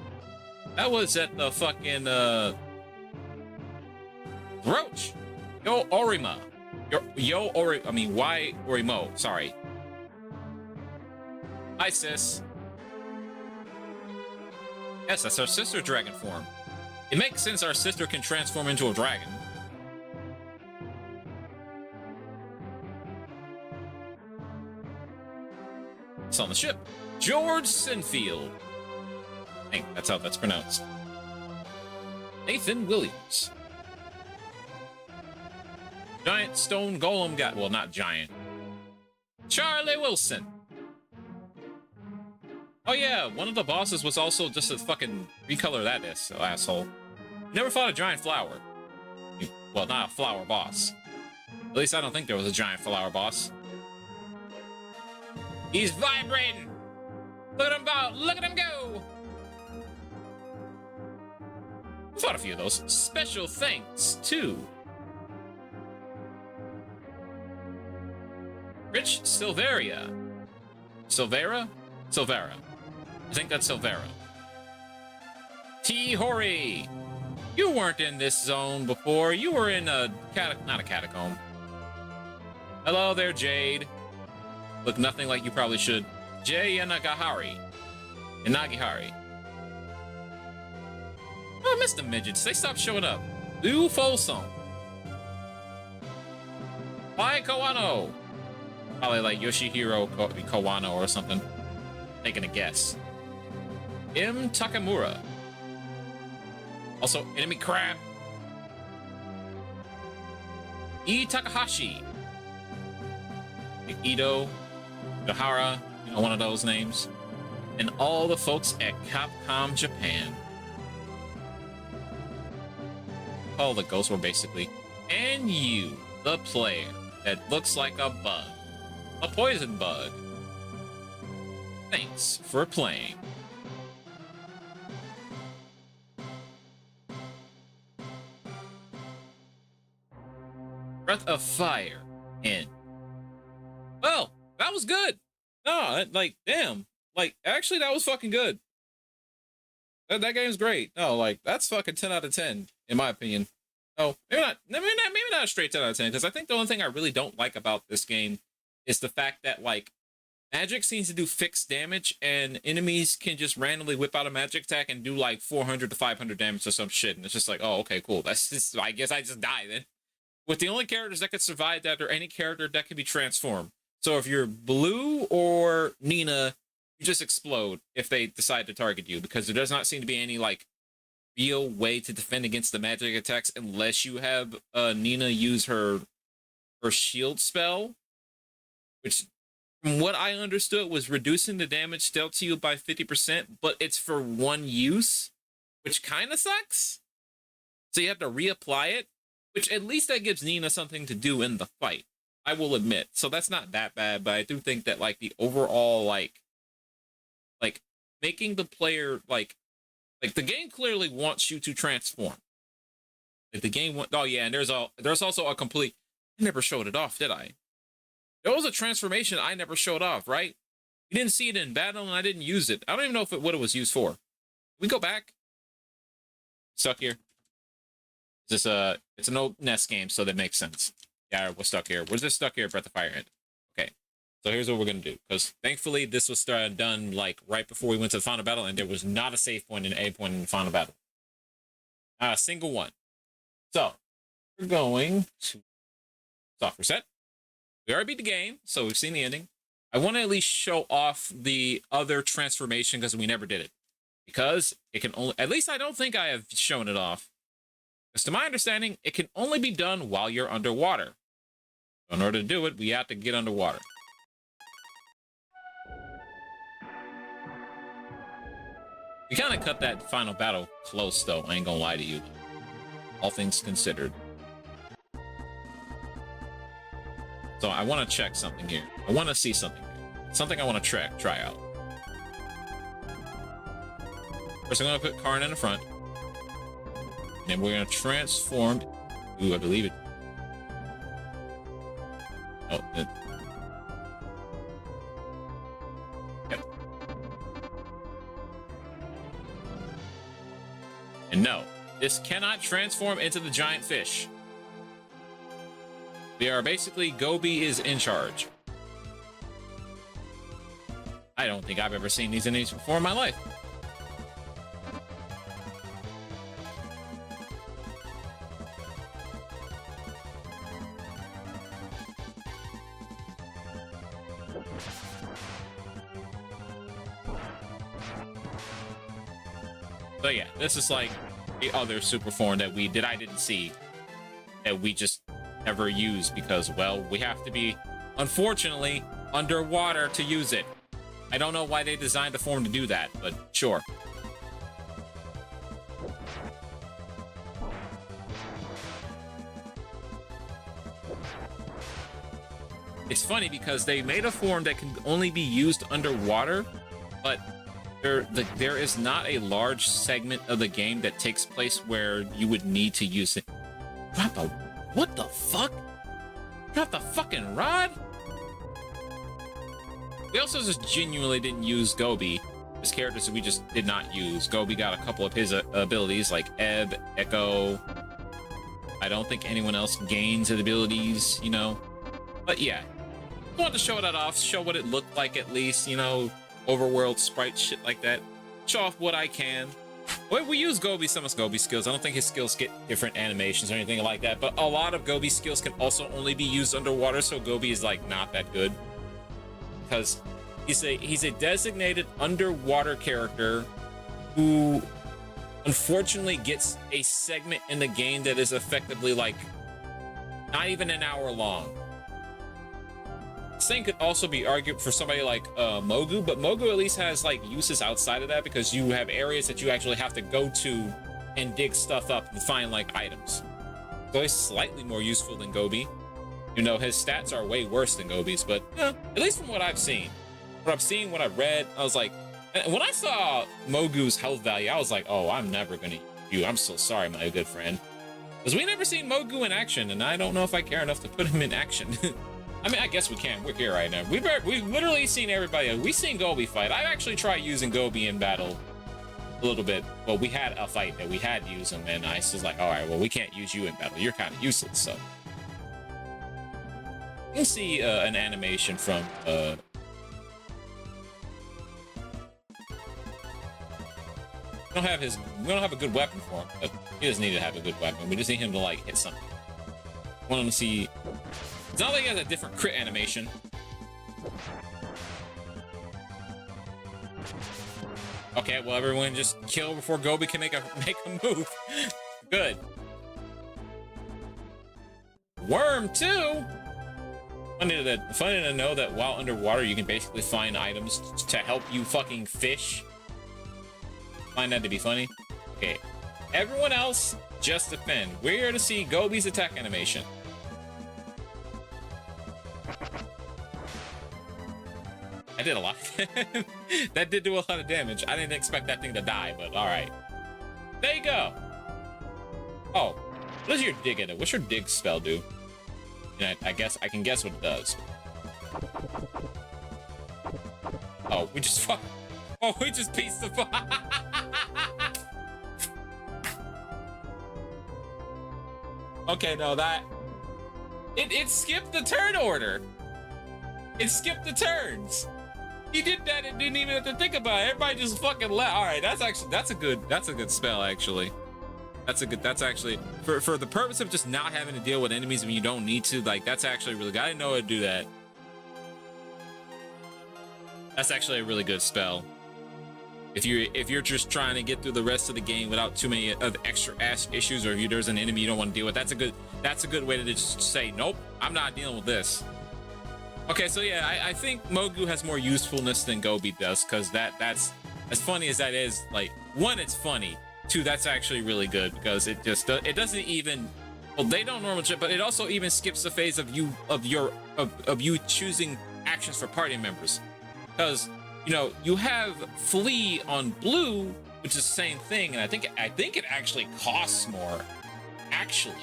That was at the fucking, Roach. Yo Orima. Y Orimo. Sorry. Hi, sis. Yes, that's our sister dragon form. It makes sense our sister can transform into a dragon. It's on the ship. George Sinfield. I think that's how that's pronounced. Nathan Williams. Giant stone golem guy. Well, not giant. Charlie Wilson. Oh yeah, one of the bosses was also just a fucking recolor that is, asshole. Never fought a giant flower. Well, not a flower boss. At least I don't think there was a giant flower boss. He's vibrating! Look at him go! Look at him go! I fought a few of those. Special thanks to Rich Silveria. Silvera? Silvera. I think that's Silvera. T. Hori. You weren't in this zone before. You were in a not a catacomb. Hello there, Jade. Look nothing like you probably should. Jay Yanagihari. Yanagihari. Oh, I missed the midgets. They stopped showing up. Liu Folsom. Pai Kawano. Probably like Yoshihiro Kawano or something. Taking a guess. M. Takamura. Also, enemy crab. E. Takahashi. Ito. Yohara. You know, one of those names. And all the folks at Capcom Japan. All the ghosts were basically. And you, the player, that looks like a bug. A poison bug. Thanks for playing. Breath of Fire in. Well, that was good. No, like, damn. Like, actually, that was fucking good. That game's great. No, like, that's fucking 10 out of 10, in my opinion. Oh, maybe not a straight 10 out of 10, because I think the only thing I really don't like about this game is the fact that, like, magic seems to do fixed damage, and enemies can just randomly whip out a magic attack and do, like, 400 to 500 damage or some shit, and it's just like, oh, okay, cool. That's just, I guess I just die then. With the only characters that could survive that are any character that can be transformed. So if you're Blue or Nina, you just explode if they decide to target you, because there does not seem to be any, like, real way to defend against the magic attacks unless you have Nina use her shield spell, which, from what I understood, was reducing the damage dealt to you by 50%, but it's for one use, which kind of sucks. So you have to reapply it, which at least that gives Nina something to do in the fight, I will admit. So that's not that bad, but I do think that, like, the overall, like making the player, like the game clearly wants you to transform. Like, the game oh yeah, and there's also a complete, I never showed it off, did I? There was a transformation I never showed off, right? You didn't see it in battle, and I didn't use it. I don't even know what it was used for. Can we go back? Stuck here. It's an old NES game, so that makes sense. Yeah, we're stuck here. Where's this stuck here? Breath of Fire in. Okay. So here's what we're going to do. Because thankfully, this was done, like, right before we went to the final battle, and there was not a save point and a point in the final battle. Not a single one. So, we're going to soft reset. We already beat the game, so we've seen the ending. I want to at least show off the other transformation, because we never did it. Because it can only, at least I don't think I have shown it off. Because to my understanding, it can only be done while you're underwater. In order to do it, we have to get underwater. We kind of cut that final battle close, though. I ain't gonna lie to you. All things considered. So I want to check something here. I want to see something here. Something I want to try out. First, I'm going to put Karn in the front. And then we're going to transform. Ooh, I believe it. Oh, it. Yep. And no, this cannot transform into the giant fish. We are basically, Gobi is in charge. I don't think I've ever seen these enemies before in my life. So yeah, this is like the other super form that I didn't see, that we just never use because, well, we have to be, unfortunately, underwater to use it. I don't know why they designed the form to do that, but sure. It's funny because they made a form that can only be used underwater, but there is not a large segment of the game that takes place where you would need to use it. What the fuck? Drop the fucking rod? We also just genuinely didn't use Gobi. His characters we just did not use. Gobi got a couple of his abilities like Ebb, Echo. I don't think anyone else gains his abilities, you know. But yeah, I wanted to show that off, show what it looked like at least, you know, overworld sprite shit like that. Show off what I can. We use Gobi, some of Gobi's skills. I don't think his skills get different animations or anything like that, but a lot of Gobi's skills can also only be used underwater, so Gobi is like not that good. Because he's a designated underwater character who unfortunately gets a segment in the game that is effectively like not even an hour long. Same could also be argued for somebody like Mogu, but Mogu at least has like uses outside of that because you have areas that you actually have to go to and dig stuff up and find like items. So he's slightly more useful than Gobi. You know, his stats are way worse than Gobi's, but yeah, at least from what I've seen. What I've read, I was like, when I saw Mogu's health value, I was like, oh, I'm never gonna use you. I'm so sorry, my good friend. Because we never seen Mogu in action, and I don't know if I care enough to put him in action. I mean, I guess we can. We're here right now. We've literally seen everybody. We've seen Gobi fight. I've actually tried using Gobi in battle a little bit. Well, we had a fight that we had to use him, and I was like, all right, well, we can't use you in battle. You're kind of useless, so. You can see an animation from... We don't have a good weapon for him, but he doesn't need to have a good weapon. We just need him to, like, hit something. I want him to see... It's not like he has a different crit animation. Okay, well, everyone just kill before Gobi can make a move. Good. Worm, too! Funny to know that while underwater, you can basically find items to help you fucking fish. Find that to be funny. Okay. Everyone else, just defend. We're here to see Gobi's attack animation. I did a lot. That did do a lot of damage. I didn't expect that thing to die, but alright. There you go. Oh, what does your dig at it? What's your dig spell do? And I guess I can guess what it does. Oh, we just fuck. Oh, we just pieced the fuck. Okay, no, that it skipped the turn order. It skipped the turns. He did that and didn't even have to think about it. Everybody just fucking left. All right, that's a good spell actually. That's actually for the purpose of just not having to deal with enemies when you don't need to. Like that's actually really good. I didn't know how to do that. That's actually a really good spell. If you're just trying to get through the rest of the game without too many of extra ass issues, or if there's an enemy you don't want to deal with, that's a good way to just say nope, I'm not dealing with this. Okay, so yeah, I think Mogu has more usefulness than Gobi does, because that's as funny as that is. Like, one, it's funny. Two, that's actually really good because it doesn't even, well, they don't normally, but it also even skips the phase of you choosing actions for party members, because you know you have flee on blue, which is the same thing, and I think it actually costs more, actually.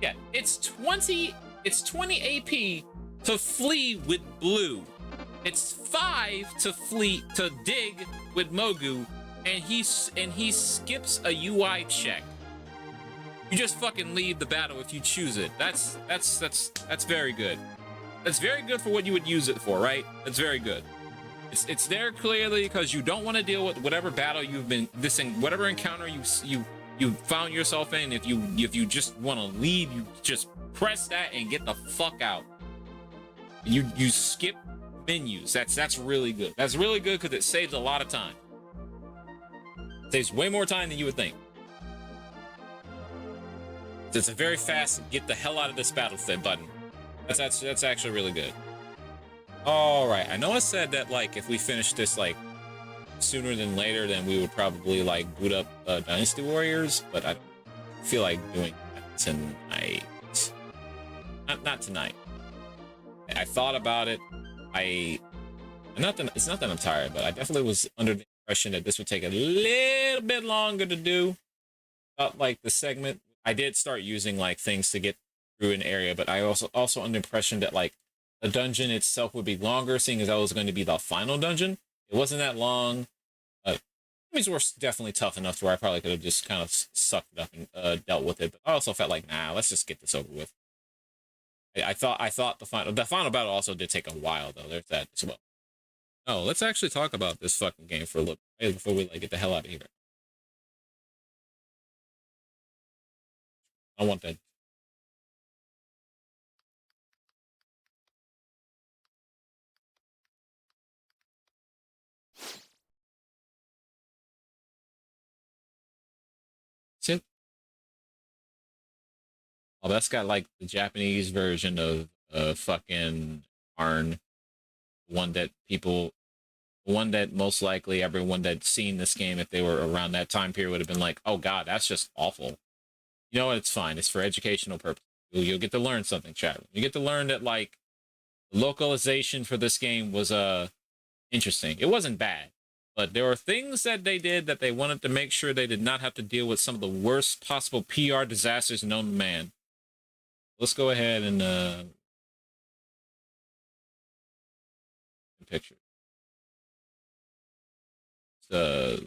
Yeah, it's 20 AP to flee with blue. It's 5 to dig with Mogu, and he skips a UI check. You just fucking leave the battle if you choose it. That's very good. That's very good for what you would use it for, right? That's very good. It's there clearly because you don't want to deal with whatever battle you've been whatever encounter you found yourself in. If you just want to leave, you just press that and get the fuck out. You skip menus. That's really good. That's really good because it saves a lot of time. It saves way more time than you would think. It's a very fast get the hell out of this battlefield button. That's actually really good. All right, I know I said that like if we finish this like sooner than later, then we would probably like boot up Dynasty Warriors, but I don't feel like doing that tonight. Not tonight. I thought about it. It's not that I'm tired, but I definitely was under the impression that this would take a little bit longer to do. About like the segment, I did start using like things to get through an area, but I also under the impression that like the dungeon itself would be longer, seeing as that was going to be the final dungeon. It wasn't that long. Enemies were definitely tough enough to where I probably could have just kind of sucked it up and dealt with it. But I also felt like, nah, let's just get this over with. I thought the final battle also did take a while though. There's that as well. No, let's actually talk about this fucking game for a little bit before we like get the hell out of here. I want that. See? Oh, that's got like the Japanese version of fucking Arn. One that most likely everyone that's seen this game, if they were around that time period, would have been like, oh god, that's just awful. You know what? It's fine. It's for educational purposes. You'll get to learn something, chat. You get to learn that like localization for this game was interesting. It wasn't bad, but there were things that they did that they wanted to make sure they did not have to deal with some of the worst possible PR disasters known to man. Let's go ahead and picture. Just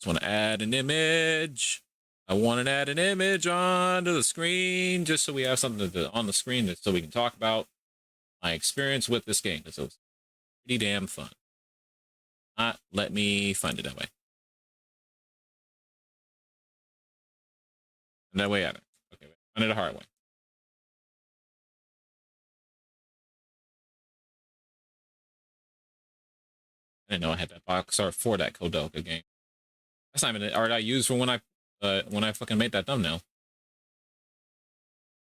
want to add an image. I want to add an image onto the screen just so we have something on the screen so we can talk about my experience with this game, because it was pretty damn fun. Let me find it that way. And that way at it. Okay, find it a hard way. I didn't know I had that box art for that Kodoka game. That's not even the art I used for when I fucking made that thumbnail.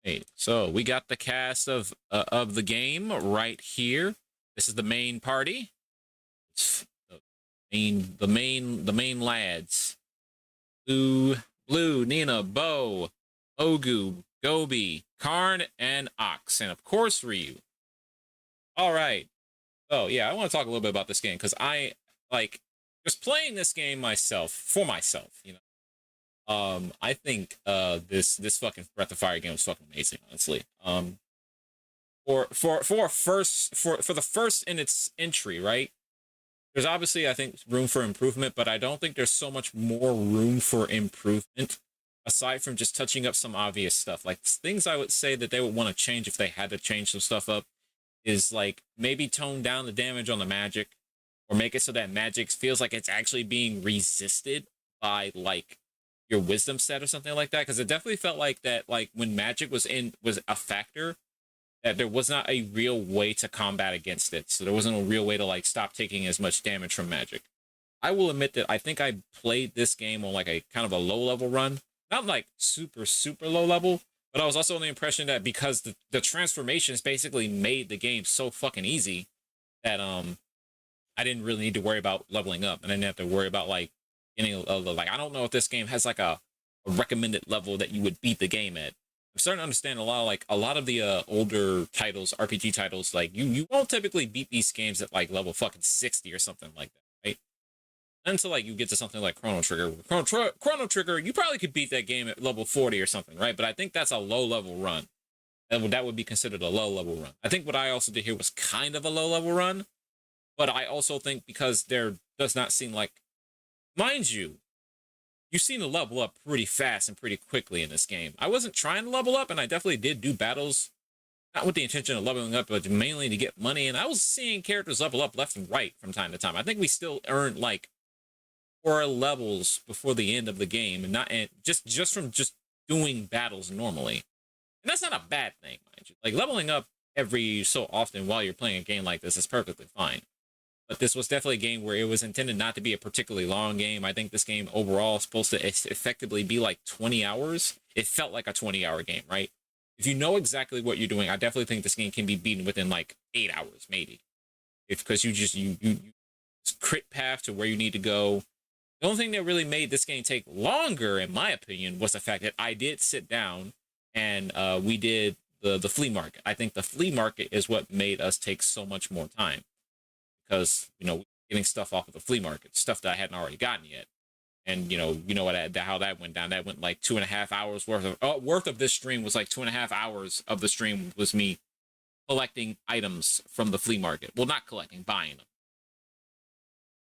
Hey, so we got the cast of the game right here. This is the main party. It's the main lads. Blue, Nina, Bo, Ogu, Gobi, Karn, and Ox, and of course Ryu. All right. Oh yeah, I want to talk a little bit about this game because I like just playing this game for myself. You know, I think this fucking Breath of Fire game was fucking amazing, honestly. For the first in its entry, right? There's obviously, I think, room for improvement, but I don't think there's so much more room for improvement aside from just touching up some obvious stuff. Like things I would say that they would want to change if they had to change some stuff up is like maybe tone down the damage on the magic, or make it so that magic feels like it's actually being resisted by like your wisdom set or something like that. Because it definitely felt like that, like when magic was a factor, that there was not a real way to combat against it. So there wasn't a real way to like stop taking as much damage from magic. I will admit that I think I played this game on like a kind of a low level run, not like super low level, but I was also on the impression that because the transformations basically made the game so fucking easy that I didn't really need to worry about leveling up, and I didn't have to worry about like getting like I don't know if this game has like a recommended level that you would beat the game at. I'm starting to understand a lot of the older titles, RPG titles, like you won't typically beat these games at like level fucking 60 or something like that, right? Until like you get to something like Chrono Trigger. Chrono Trigger, you probably could beat that game at level 40 or something, right? But I think that's a low level run. That would be considered a low level run. I think what I also did here was kind of a low level run, but I also think because there does not seem like, mind you, you seem to level up pretty fast and pretty quickly in this game. I wasn't trying to level up, and I definitely did do battles, not with the intention of leveling up, but mainly to get money. And I was seeing characters level up left and right from time to time. I think we still earned like 4 levels before the end of the game, and just from doing battles normally. And that's not a bad thing, mind you. Like leveling up every so often while you're playing a game like this is perfectly fine. but this was definitely a game where it was intended not to be a particularly long game. I think this game overall is supposed to effectively be like 20 hours. It felt like a 20-hour game, right? If you know exactly what you're doing, I definitely think this game can be beaten within like 8 hours, maybe. If because you crit path to where you need to go. The only thing that really made this game take longer, in my opinion, was the fact that I did sit down and we did the flea market. I think the flea market is what made us take so much more time because getting stuff off of the flea market, stuff that I hadn't already gotten yet. And how that went down. That went like 2.5 hours worth of this stream was like 2.5 hours of the stream was me collecting items from the flea market. Well, not collecting, buying them.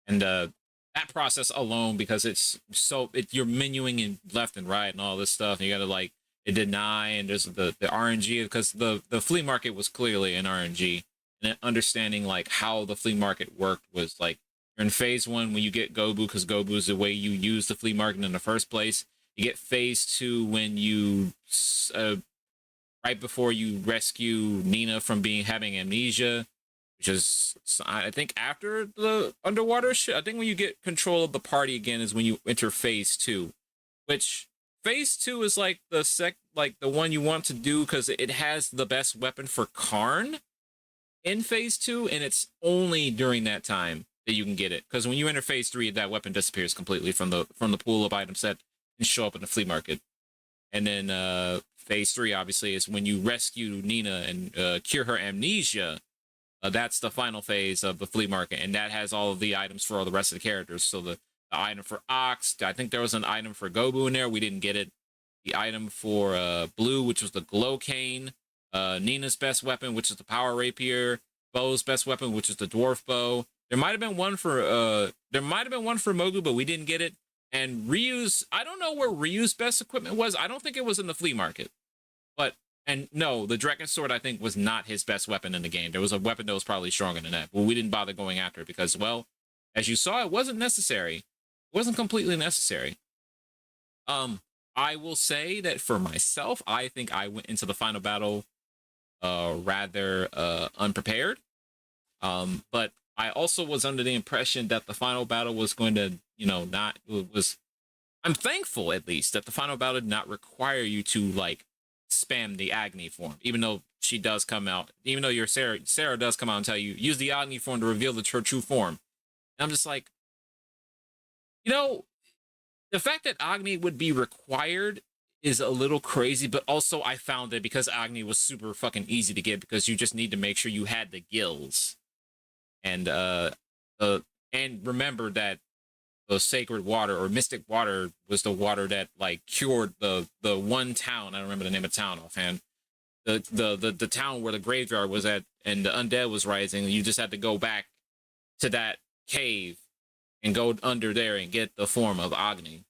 And that process alone, because you're menuing in left and right and all this stuff. And you got to like deny, and there's the RNG, because the flea market was clearly an RNG. And understanding like how the flea market worked was like, you're in phase 1 when you get Gobu, because Gobu is the way you use the flea market in the first place. You get phase 2 when you right before you rescue Nina from having amnesia, which is, I think, after the underwater shit. I think when you get control of the party again is when you enter phase 2, which phase 2 is like the one you want to do because it has the best weapon for Karn in phase 2, and it's only during that time that you can get it, because when you enter phase 3, that weapon disappears completely from the pool of items that can show up in the flea market. And then phase 3 obviously is when you rescue Nina and cure her amnesia. That's the final phase of the flea market, and that has all of the items for all the rest of the characters. So the item for Ox, I think there was an item for Gobu in there, we didn't get it. The item for Blue, which was the glow cane, Nina's best weapon, which is the power rapier, Bo's best weapon, which is the dwarf bow. There might have been one for Mogu, but we didn't get it. And Ryu's, I don't know where Ryu's best equipment was. I don't think it was in the flea market. And no, the Dragon Sword, I think, was not his best weapon in the game. There was a weapon that was probably stronger than that, but we didn't bother going after it because, well, as you saw, it wasn't necessary. It wasn't completely necessary. I will say that for myself, I think I went into the final battle rather unprepared. But I also was under the impression that the final battle was going to, I'm thankful, at least, that the final battle did not require you to, like, spam the Agni form, even though she does come out, even though your Sarah does come out and tell you, use the Agni form to reveal her true form. And I'm just like, the fact that Agni would be required is a little crazy, but also I found that because Agni was super fucking easy to get, because you just need to make sure you had the gills. And remember that the sacred water or mystic water was the water that like cured the one town. I don't remember the name of the town offhand. The town where the graveyard was at and the undead was rising. You just had to go back to that cave and go under there and get the form of Agni.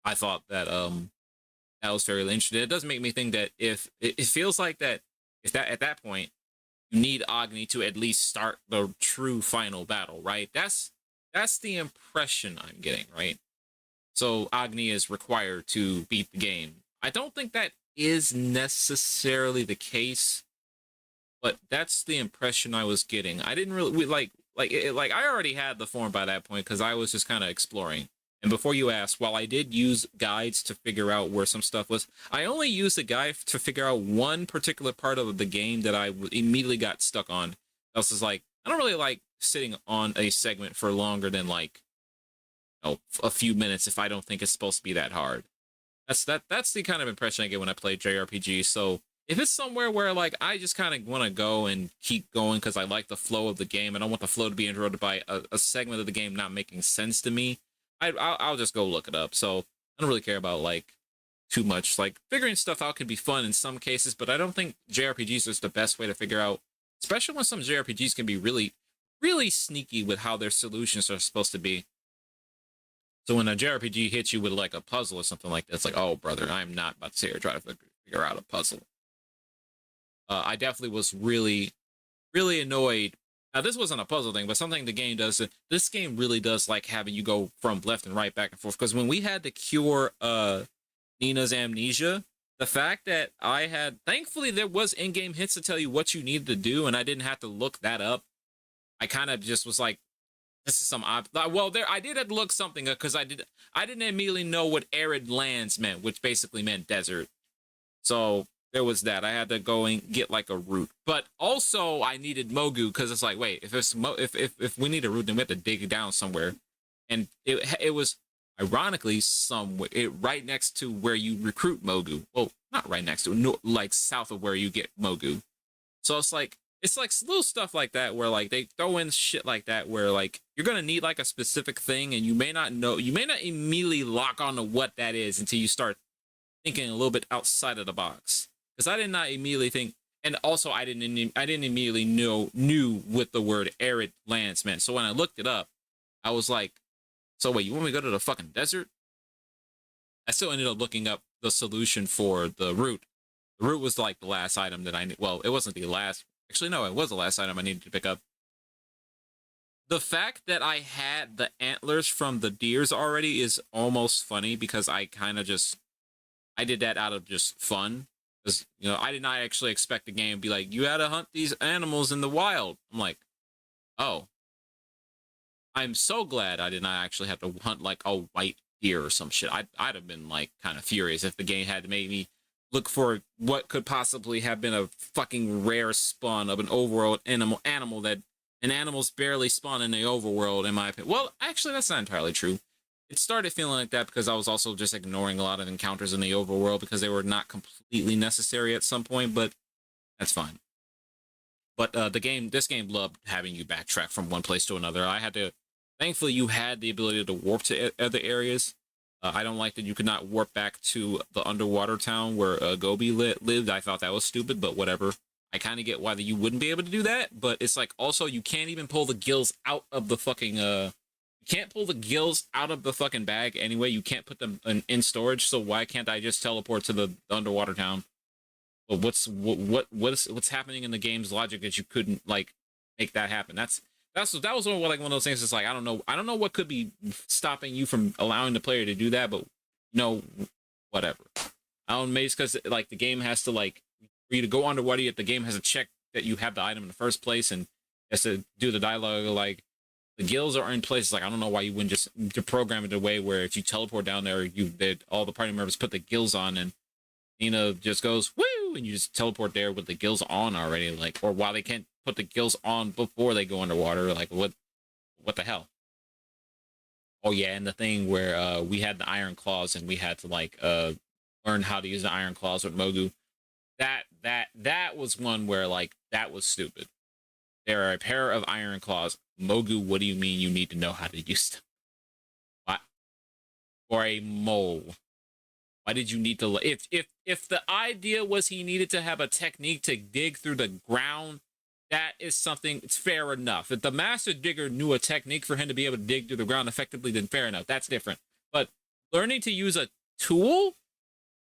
I thought that that was fairly interesting. It does make me think that if it feels like that, if that at that point you need Agni to at least start the true final battle, right? That's the impression I'm getting, right? So Agni is required to beat the game. I don't think that is necessarily the case, but that's the impression I was getting. I didn't really like I already had the form by that point because I was just kind of exploring. And before you ask, while I did use guides to figure out where some stuff was, I only used a guide to figure out one particular part of the game that I immediately got stuck on. Else is like, I don't really like sitting on a segment for longer than like, a few minutes if I don't think it's supposed to be that hard. That's the kind of impression I get when I play JRPG. So if it's somewhere where like I just kind of want to go and keep going because I like the flow of the game, and I don't want the flow to be interrupted by a segment of the game not making sense to me, I'll just go look it up. So I don't really care about like too much. Like figuring stuff out can be fun in some cases, but I don't think JRPGs is the best way to figure out, especially when some JRPGs can be really, really sneaky with how their solutions are supposed to be. So when a JRPG hits you with like a puzzle or something like that, it's like, oh brother, I'm not about to sit here and try to figure out a puzzle. I definitely was really, really annoyed. Now, this wasn't a puzzle thing, but something the game does. This game really does like having you go from left and right, back and forth. Because when we had to cure Nina's amnesia, the fact that I had, thankfully, there was in-game hints to tell you what you needed to do, and I didn't have to look that up. I kind of just was like, this is some odd. Well, there I did have to look something up because I didn't immediately know what arid lands meant, which basically meant desert. So there was that. I had to go and get like a route, but also I needed Mogu because it's like, wait, if we need a route, then we have to dig it down somewhere, and it was ironically somewhere right next to where you recruit Mogu. Well, not right next to, no, like south of where you get Mogu. So it's like little stuff like that where like they throw in shit like that where like you're gonna need like a specific thing and you may not immediately lock onto what that is until you start thinking a little bit outside of the box. Because I did not immediately think, and also I didn't immediately knew what the word arid lands meant. So when I looked it up, I was like, so wait, you want me to go to the fucking desert? I still ended up looking up the solution for the route. The route was like the last item that well, it wasn't the last. Actually, no, it was the last item I needed to pick up. The fact that I had the antlers from the deers already is almost funny because I kind of I did that out of just fun. Because, you know, I did not actually expect the game to be like, you had to hunt these animals in the wild. I'm like, oh. I'm so glad I did not actually have to hunt like a white deer or some shit. I'd have been like kind of furious if the game had made me look for what could possibly have been a fucking rare spawn of an overworld animal that an animal's barely spawn in the overworld, in my opinion. Well, actually, that's not entirely true. It started feeling like that because I was also just ignoring a lot of encounters in the overworld because they were not completely necessary at some point, but that's fine. But this game loved having you backtrack from one place to another. Thankfully, you had the ability to warp to other areas. I don't like that you could not warp back to the underwater town where Gobi lived. I thought that was stupid, but whatever. I kind of get why you wouldn't be able to do that, but it's like also you can't even pull the gills out of the fucking you can't pull the gills out of the fucking bag anyway. You can't put them in storage, so why can't I just teleport to the underwater town? But what's happening in the game's logic that you couldn't like make that happen? That was one of those things. It's like I don't know what could be stopping you from allowing the player to do that, but no, whatever. I don't know, maybe it's because like the game has to like for you to go underwater, yet the game has to check that you have the item in the first place and has to do the dialogue like the gills are in place. Like I don't know why you wouldn't just program it a way where if you teleport down there, all the party members put the gills on and Nina just goes woo and you just teleport there with the gills on already, like, or while they can't put the gills on before they go underwater, like what the hell? Oh yeah, and the thing where we had the iron claws and we had to like learn how to use the iron claws with Mogu. That was one where like that was stupid. There are a pair of iron claws. Mogu, what do you mean you need to know how to use them? What? Or a mole. Why did you need to if the idea was he needed to have a technique to dig through the ground, that is something, it's fair enough. If the master digger knew a technique for him to be able to dig through the ground effectively, then fair enough. That's different. But learning to use a tool,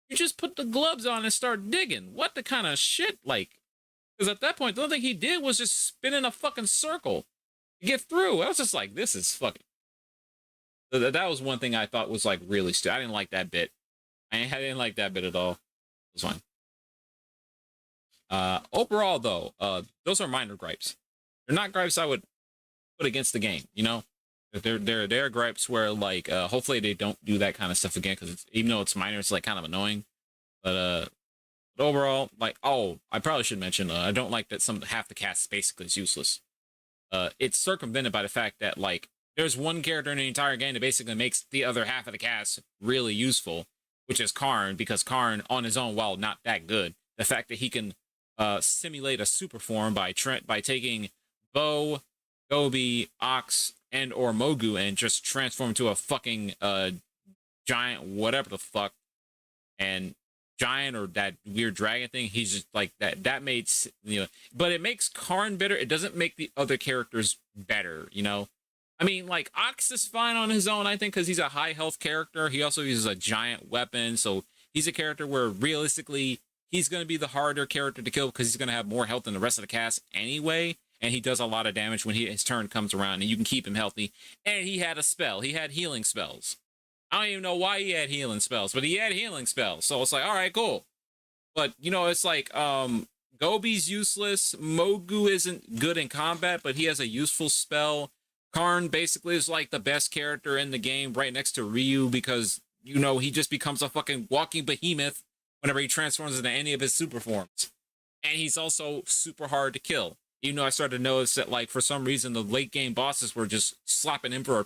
you just put the gloves on and start digging. What the kind of shit, like? Because at that point, the only thing he did was just spin in a fucking circle to get through. I was just like, this is fucking... That was one thing I thought was like really stupid. I didn't like that bit. I didn't like that bit at all. It was fine. Overall, though, those are minor gripes. They're not gripes I would put against the game, you know? They're gripes where, like, hopefully they don't do that kind of stuff again, because even though it's minor, it's, like, kind of annoying. But overall, like, oh, I probably should mention, I don't like that half the cast basically is useless. It's circumvented by the fact that, like, there's one character in the entire game that basically makes the other half of the cast really useful, which is Karn, because Karn, on his own, while not that good, the fact that he can simulate a super form by taking Bo, Gobi, Ox, and or Mogu and just transform to a fucking giant whatever the fuck, and giant or that weird dragon thing, he's just like that made, you know, but it makes Karn better. It doesn't make the other characters better, you know? I mean, like, Ox is fine on his own, I think, because he's a high health character. He also uses a giant weapon, so he's a character where, realistically, he's going to be the harder character to kill because he's going to have more health than the rest of the cast anyway, and he does a lot of damage when his turn comes around, and you can keep him healthy. And he had a spell. He had healing spells. I don't even know why he had healing spells, but he had healing spells, so it's like, all right, cool. But, you know, it's like, Gobi's useless. Mogu isn't good in combat, but he has a useful spell. Karn basically is like the best character in the game right next to Ryu because, you know, he just becomes a fucking walking behemoth whenever he transforms into any of his super forms. And he's also super hard to kill. Even though I started to notice that, like, for some reason, the late game bosses were just slapping him for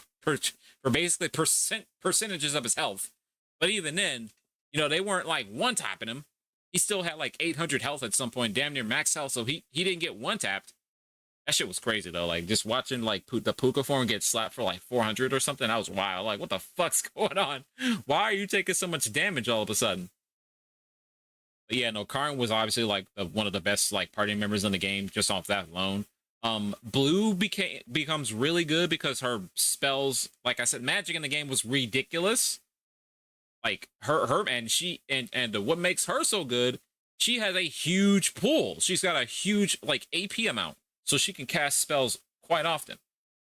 basically percentages of his health. But even then, you know, they weren't like one-tapping him. He still had like 800 health at some point, damn near max health, so he didn't get one-tapped. That shit was crazy, though. Like, just watching, like, the Puka form get slapped for, like, 400 or something, that was wild. Like, what the fuck's going on? Why are you taking so much damage all of a sudden? But yeah, no, Karn was obviously, like, one of the best, like, party members in the game, just off that alone. Blue becomes really good because her spells, like I said, magic in the game was ridiculous. Like, her and she, and what makes her so good, she has a huge pool. She's got a huge, like, AP amount. So she can cast spells quite often.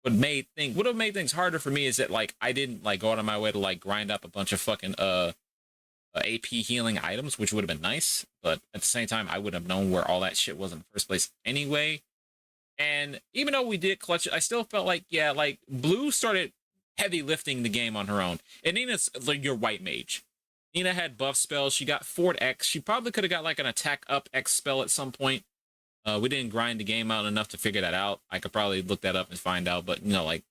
What would have made things harder for me is that, like, I didn't, like, go out of my way to, like, grind up a bunch of fucking AP healing items, which would have been nice. But at the same time, I would have known where all that shit was in the first place anyway. And even though we did clutch it, I still felt like, yeah, like, Blue started heavy lifting the game on her own. And Nina's like your white mage. Nina had buff spells. She got Fort X. She probably could have got, like, an attack up X spell at some point. We didn't grind the game out enough to figure that out. I could probably look that up and find out, but, you know, like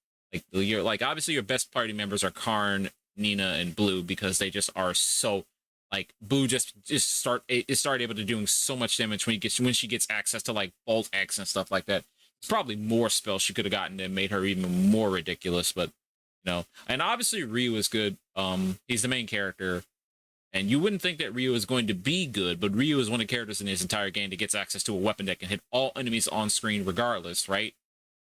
you're like, obviously your best party members are Karn, Nina, and Blue because they just are so, like, Blue just started able to doing so much damage when she gets access to, like, Bolt X and stuff like that. It's probably more spells she could have gotten that made her even more ridiculous, but, you know, and obviously Ryu is good. He's the main character. And you wouldn't think that Ryu is going to be good, but Ryu is one of the characters in this entire game that gets access to a weapon that can hit all enemies on screen regardless, right?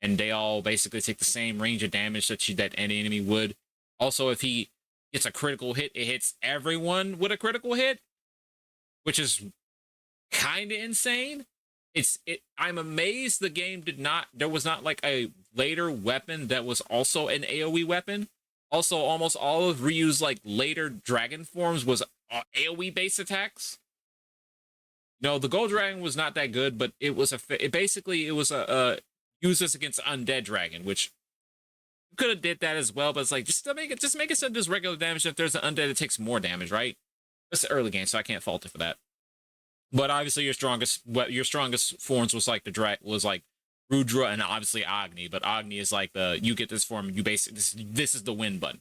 And they all basically take the same range of damage that any enemy would. Also, if he gets a critical hit, it hits everyone with a critical hit, which is kind of insane. I'm amazed the game there was not, like, a later weapon that was also an AoE weapon. Also, almost all of Ryu's, like, later dragon forms was AoE based attacks. No, the Gold Dragon was not that good, but it was a use this against Undead Dragon, which could have did that as well. But it's like, just make it so there's regular damage. If there's an undead, it takes more damage, right? It's the early game, so I can't fault it for that. But obviously, your strongest forms was like Rudra and obviously Agni, but Agni is like you get this form, you basically this is the win button.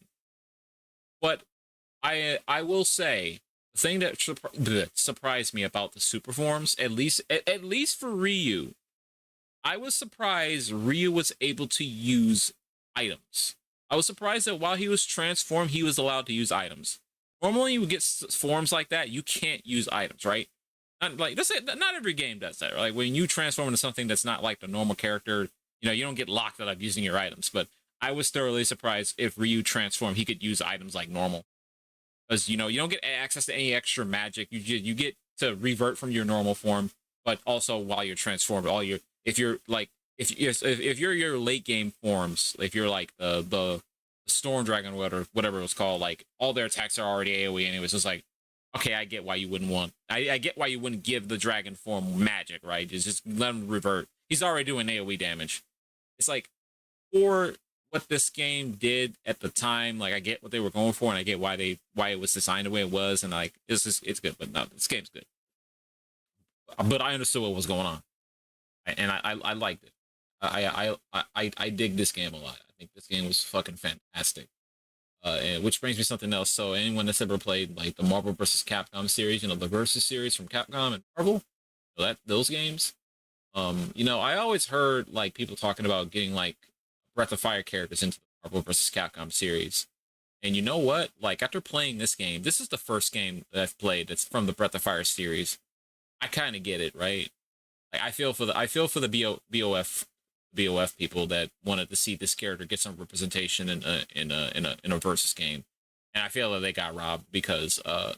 But I will say the thing that surprised me about the super forms, at least for Ryu, I was surprised Ryu was able to use items. I was surprised that while he was transformed, he was allowed to use items. Normally, you would get forms like that, you can't use items, right? Not every game does that. Like, when you transform into something that's not like the normal character, you know, you don't get locked out of using your items. But I was thoroughly surprised if Ryu transformed, he could use items like normal. Because, you know, you don't get access to any extra magic. You get to revert from your normal form, but also while you're transformed, if you're your late game forms, if you're like the Storm Dragon or whatever it was called, like, all their attacks are already AoE anyways. It's like, okay, I get why you wouldn't want. I get why you wouldn't give the dragon form magic, right? Just let him revert. He's already doing AoE damage. It's like, for what this game did at the time, like, I get what they were going for, and I get why it was designed the way it was, and like, it's good. But no, this game's good. But I understood what was going on, and I liked it. I dig this game a lot. I think this game was fucking fantastic. Which brings me something else. So anyone that's ever played, like, the Marvel vs. Capcom series, you know, the Versus series from Capcom and Marvel, you know, those games, you know, I always heard, like, people talking about getting, like, Breath of Fire characters into the Marvel vs. Capcom series. And you know what? Like, after playing this game, this is the first game that I've played that's from the Breath of Fire series. I kind of get it, right? Like, I feel for the BOF people that wanted to see this character get some representation in a versus game, and I feel that they got robbed because I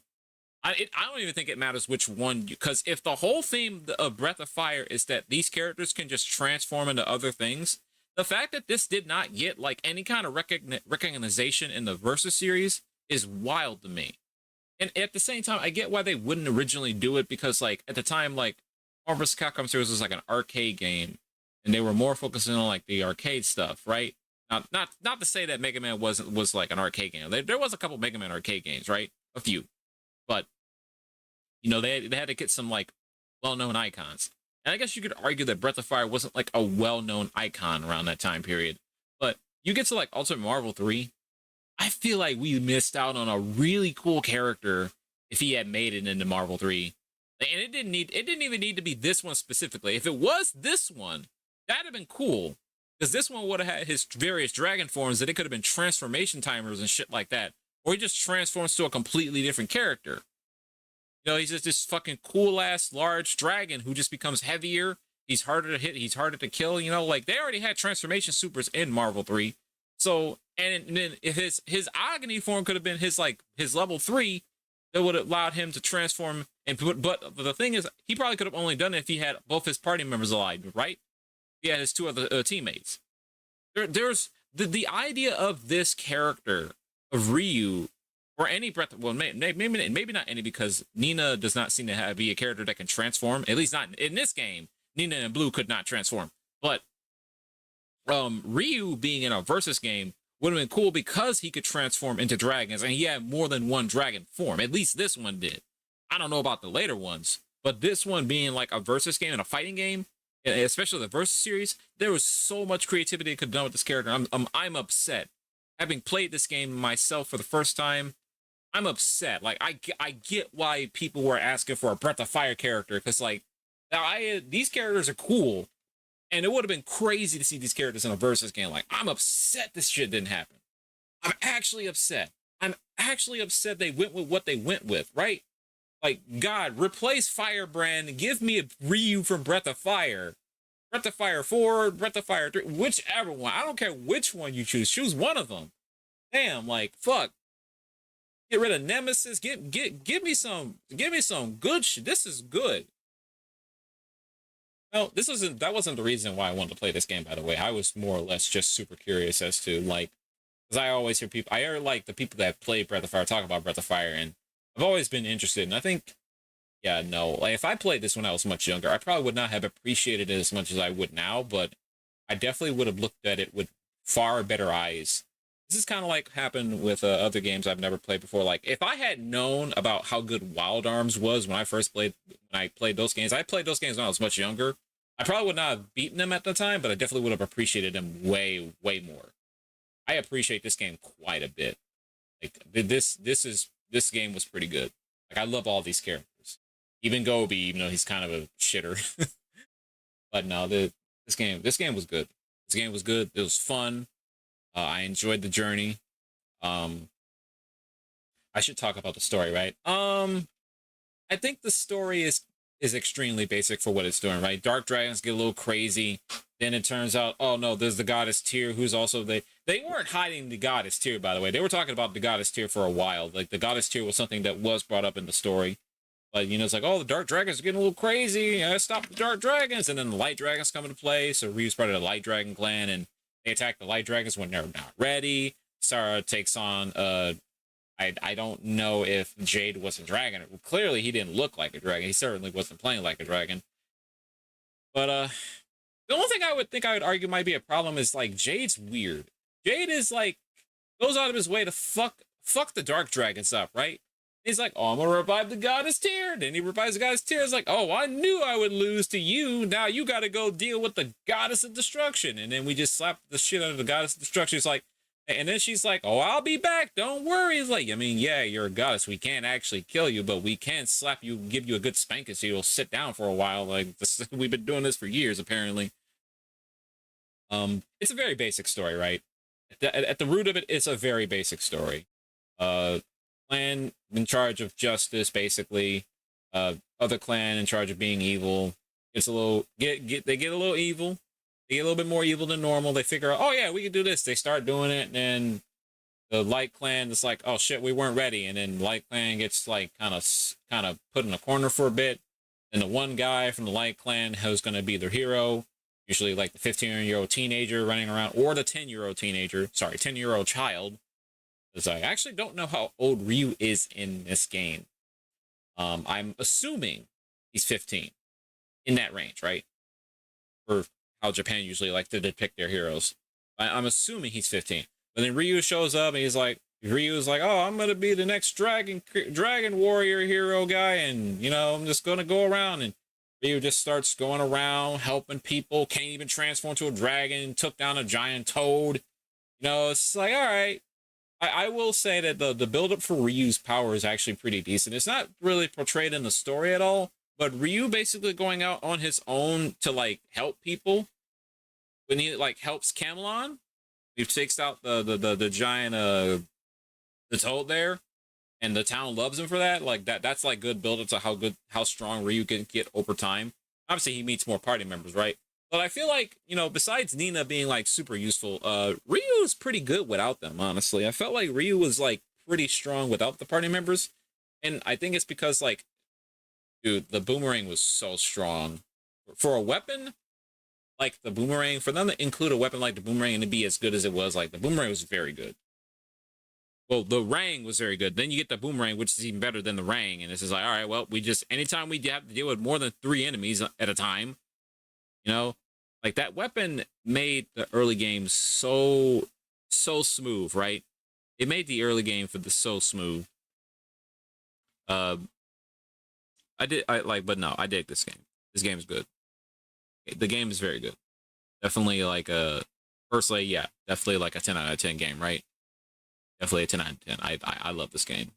don't even think it matters which one, because if the whole theme of Breath of Fire is that these characters can just transform into other things, the fact that this did not get, like, any kind of recognition in the versus series is wild to me. And at the same time, I get why they wouldn't originally do it, because, like, at the time, like, Marvel vs. Capcom series was like an arcade game, and they were more focusing on like the arcade stuff, right? Not to say that Mega Man was like an arcade game. There was a couple Mega Man arcade games, right? A few, but you know they had to get some like well-known icons. And I guess you could argue that Breath of Fire wasn't like a well-known icon around that time period. But you get to like Ultimate Marvel 3, I feel like we missed out on a really cool character if he had made it into Marvel 3. And it didn't even need to be this one specifically. If it was this one, that'd have been cool. Because this one would have had his various dragon forms that it could have been transformation timers and shit like that. Or he just transforms to a completely different character. You know, he's just this fucking cool ass large dragon who just becomes heavier. He's harder to hit. He's harder to kill. You know, like they already had transformation supers in Marvel 3. So, and then if his agony form could have been his level 3, that would have allowed him to transform. But the thing is, he probably could have only done it if he had both his party members alive, right? He had his two other teammates. There's the idea of this character of Ryu. Or any Breath, well, maybe not any, because Nina does not seem to be a character that can transform. At least not in this game. Nina and Blue could not transform. But Ryu being in a versus game would have been cool because he could transform into dragons, and he had more than one dragon form. At least this one did. I don't know about the later ones, but this one being like a versus game and a fighting game, especially the versus series, there was so much creativity it could have done with this character. I'm upset. Having played this game myself for the first time, I'm upset. Like, I get why people were asking for a Breath of Fire character, because, like, these characters are cool, and it would have been crazy to see these characters in a versus game. Like, I'm upset this shit didn't happen. I'm actually upset. I'm actually upset they went with what they went with, right? Like, God, replace Firebrand and give me a Ryu from Breath of Fire. Breath of Fire 4, Breath of Fire 3, whichever one. I don't care which one you choose. Choose one of them. Damn, like, fuck. Get rid of Nemesis. Give me some good shit. This is good. No, that wasn't the reason why I wanted to play this game, by the way. I was more or less just super curious as to, like, because I always hear people, I hear like the people that play Breath of Fire talk about Breath of Fire, and I've always been interested. And I think, yeah, no, like if I played this when I was much younger, I probably would not have appreciated it as much as I would now, but I definitely would have looked at it with far better eyes. This is kind of like happened with other games I've never played before. Like, if I had known about how good Wild Arms was when I played those games, I played those games when I was much younger. I probably would not have beaten them at the time, but I definitely would have appreciated them way, way more. I appreciate this game quite a bit. Like, this game was pretty good. Like, I love all these characters. Even Gobi, even though he's kind of a shitter. But no, this game was good. This game was good. It was fun. I enjoyed the journey. I should talk about the story, right? I think the story is extremely basic for what it's doing, right? Dark dragons get a little crazy. Then it turns out, oh no, there's the goddess Tyr, who's also they weren't hiding the goddess Tyr, by the way. They were talking about the goddess Tyr for a while. Like, the goddess Tyr was something that was brought up in the story. But, you know, it's like, oh, the dark dragons are getting a little crazy. Stop the dark dragons. And then the light dragons come into play. So Ryu's part of the light dragon clan, and they attack the light dragons when they're not ready. Sarah takes on, I don't know if Jade was a dragon. Clearly, he didn't look like a dragon. He certainly wasn't playing like a dragon. But, the only thing I would argue might be a problem is, like, Jade's weird. Jade is, like, goes out of his way to fuck the dark dragons up, right? He's like, oh, I'm gonna revive the goddess Tyr. Then he revives the goddess Tyr. It's like, oh, I knew I would lose to you. Now you gotta go deal with the goddess of destruction. And then we just slap the shit out of the goddess of destruction. It's like, and then she's like, oh, I'll be back. Don't worry. It's like, I mean, yeah, you're a goddess. We can't actually kill you, but we can slap you, give you a good spanking so you'll sit down for a while. Like, we've been doing this for years, apparently. It's a very basic story, right? At the root of it, it's a very basic story. Clan in charge of justice, basically. Other clan in charge of being evil. It's a little they get a little evil. They get a little bit more evil than normal. They figure out, oh yeah, we can do this. They start doing it, and then the Light Clan is like, oh shit, we weren't ready. And then Light Clan gets like kind of put in a corner for a bit. And the one guy from the Light Clan who's going to be their hero, usually like the 15-year-old teenager running around, or the 10-year-old child. Because I actually don't know how old Ryu is in this game. I'm assuming he's 15. in that range, right? For how Japan usually like to depict their heroes. I'm assuming he's 15. But then Ryu shows up and Ryu's like, oh, I'm gonna be the next dragon warrior hero guy, and I'm just gonna go around. And Ryu just starts going around helping people. Can't even transform to a dragon. Took down a giant toad. It's like, all right. I will say that the build up for Ryu's power is actually pretty decent. It's not really portrayed in the story at all, but Ryu basically going out on his own to like help people when he like helps Camelon. He takes out the giant the toad there, and the town loves him for that. Like that's like good build up to how strong Ryu can get over time. Obviously he meets more party members, right? But I feel like, besides Nina being like super useful, Ryu is pretty good without them, honestly. I felt like Ryu was like pretty strong without the party members. And I think it's because like, dude, the boomerang was so strong. For a weapon like the boomerang, for them to include a weapon like the boomerang and to be as good as it was, like the boomerang was very good. Well, the Rang was very good. Then you get the boomerang, which is even better than the Rang. And it's just like, all right, well, anytime we have to deal with more than 3 enemies at a time, like that weapon made the early game so smooth, right? It made the early game so smooth. I dig this game. This game is good. The game is very good. Definitely like personally, yeah, definitely like a 10 out of 10 game, right? Definitely a 10 out of 10. I love this game.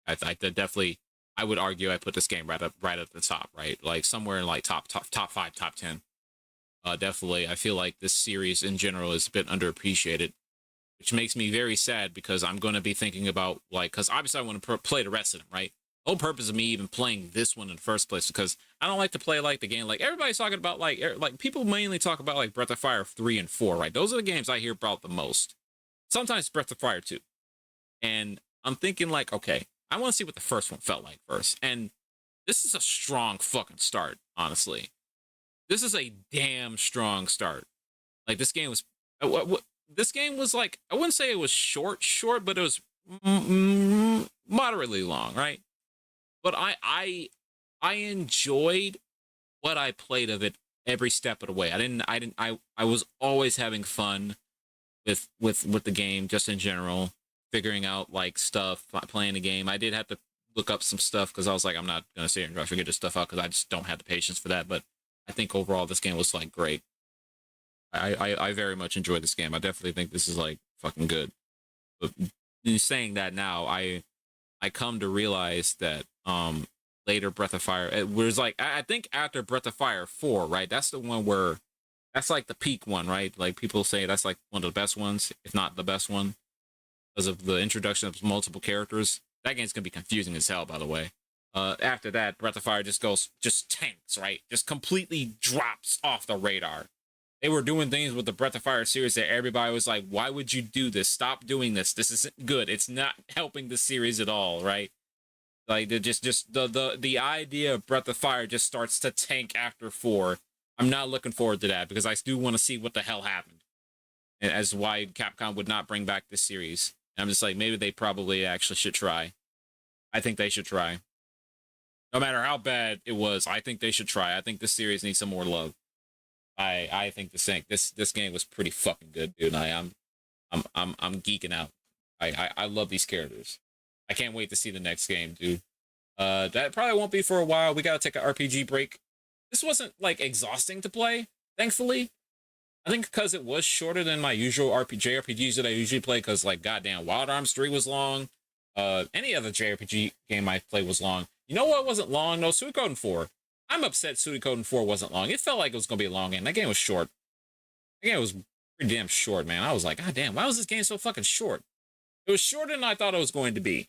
I would argue I put this game right at the top, right? Like somewhere in like top 5, top 10. Definitely, I feel like this series in general is a bit underappreciated, which makes me very sad because I'm going to be thinking about, like, because obviously I want to play the rest of them, right? The whole purpose of me even playing this one in the first place, because I don't like to play, like, the game, like, everybody's talking about, like people mainly talk about, like, Breath of Fire 3 and 4, right? Those are the games I hear about the most. Sometimes Breath of Fire 2. And I'm thinking, like, okay, I want to see what the first one felt like first. And this is a strong fucking start, honestly. This is a damn strong start. Like, this game was like, I wouldn't say it was short, but it was moderately long, right? But I enjoyed what I played of it every step of the way. I was always having fun with the game, just in general, figuring out like stuff, playing the game. I did have to look up some stuff because I was like, I'm not gonna sit here and try to figure this stuff out because I just don't have the patience for that. But I think overall this game was like great. I very much enjoyed this game. I definitely think this is like fucking good. But saying that now, I come to realize that later Breath of Fire, it was like, I think after Breath of Fire 4, right? That's the one where that's like the peak one, right? Like people say that's like one of the best ones, if not the best one, because of the introduction of multiple characters. That game's gonna be confusing as hell, by the way. After that, Breath of Fire just tanks, right? Just completely drops off the radar. They were doing things with the Breath of Fire series that everybody was like, why would you do this? Stop doing this. This isn't good. It's not helping the series at all, right? Like, the idea of Breath of Fire just starts to tank after 4. I'm not looking forward to that because I do want to see what the hell happened. As why Capcom would not bring back this series. And I'm just like, maybe they probably actually should try. I think they should try. No matter how bad it was, I think they should try. I think this series needs some more love. I think this game was pretty fucking good, dude. I'm geeking out. I love these characters. I can't wait to see the next game, dude. That probably won't be for a while. We gotta take an RPG break. This wasn't like exhausting to play, thankfully. I think because it was shorter than my usual JRPGs that I usually play. Because like, goddamn, Wild Arms 3 was long. Any other JRPG game I played was long. You know what wasn't long? No, Suikoden 4. I'm upset Suikoden 4 wasn't long. It felt like it was going to be a long game. That game was short. That game was pretty damn short, man. I was like, God damn, why was this game so fucking short? It was shorter than I thought it was going to be.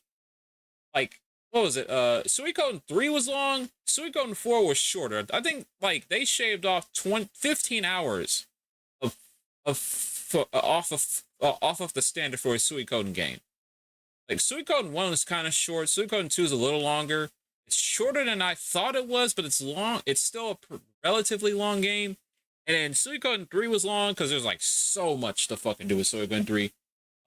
Like, what was it? Suikoden 3 was long. Suikoden 4 was shorter. I think, like, they shaved off 15 hours off of the standard for a Suikoden game. Like, Suikoden 1 was kind of short. Suikoden 2 is a little longer. It's shorter than I thought it was, but it's long. It's still a relatively long game. And then Suikoden 3 was long because there's like so much to fucking do with Suikoden 3.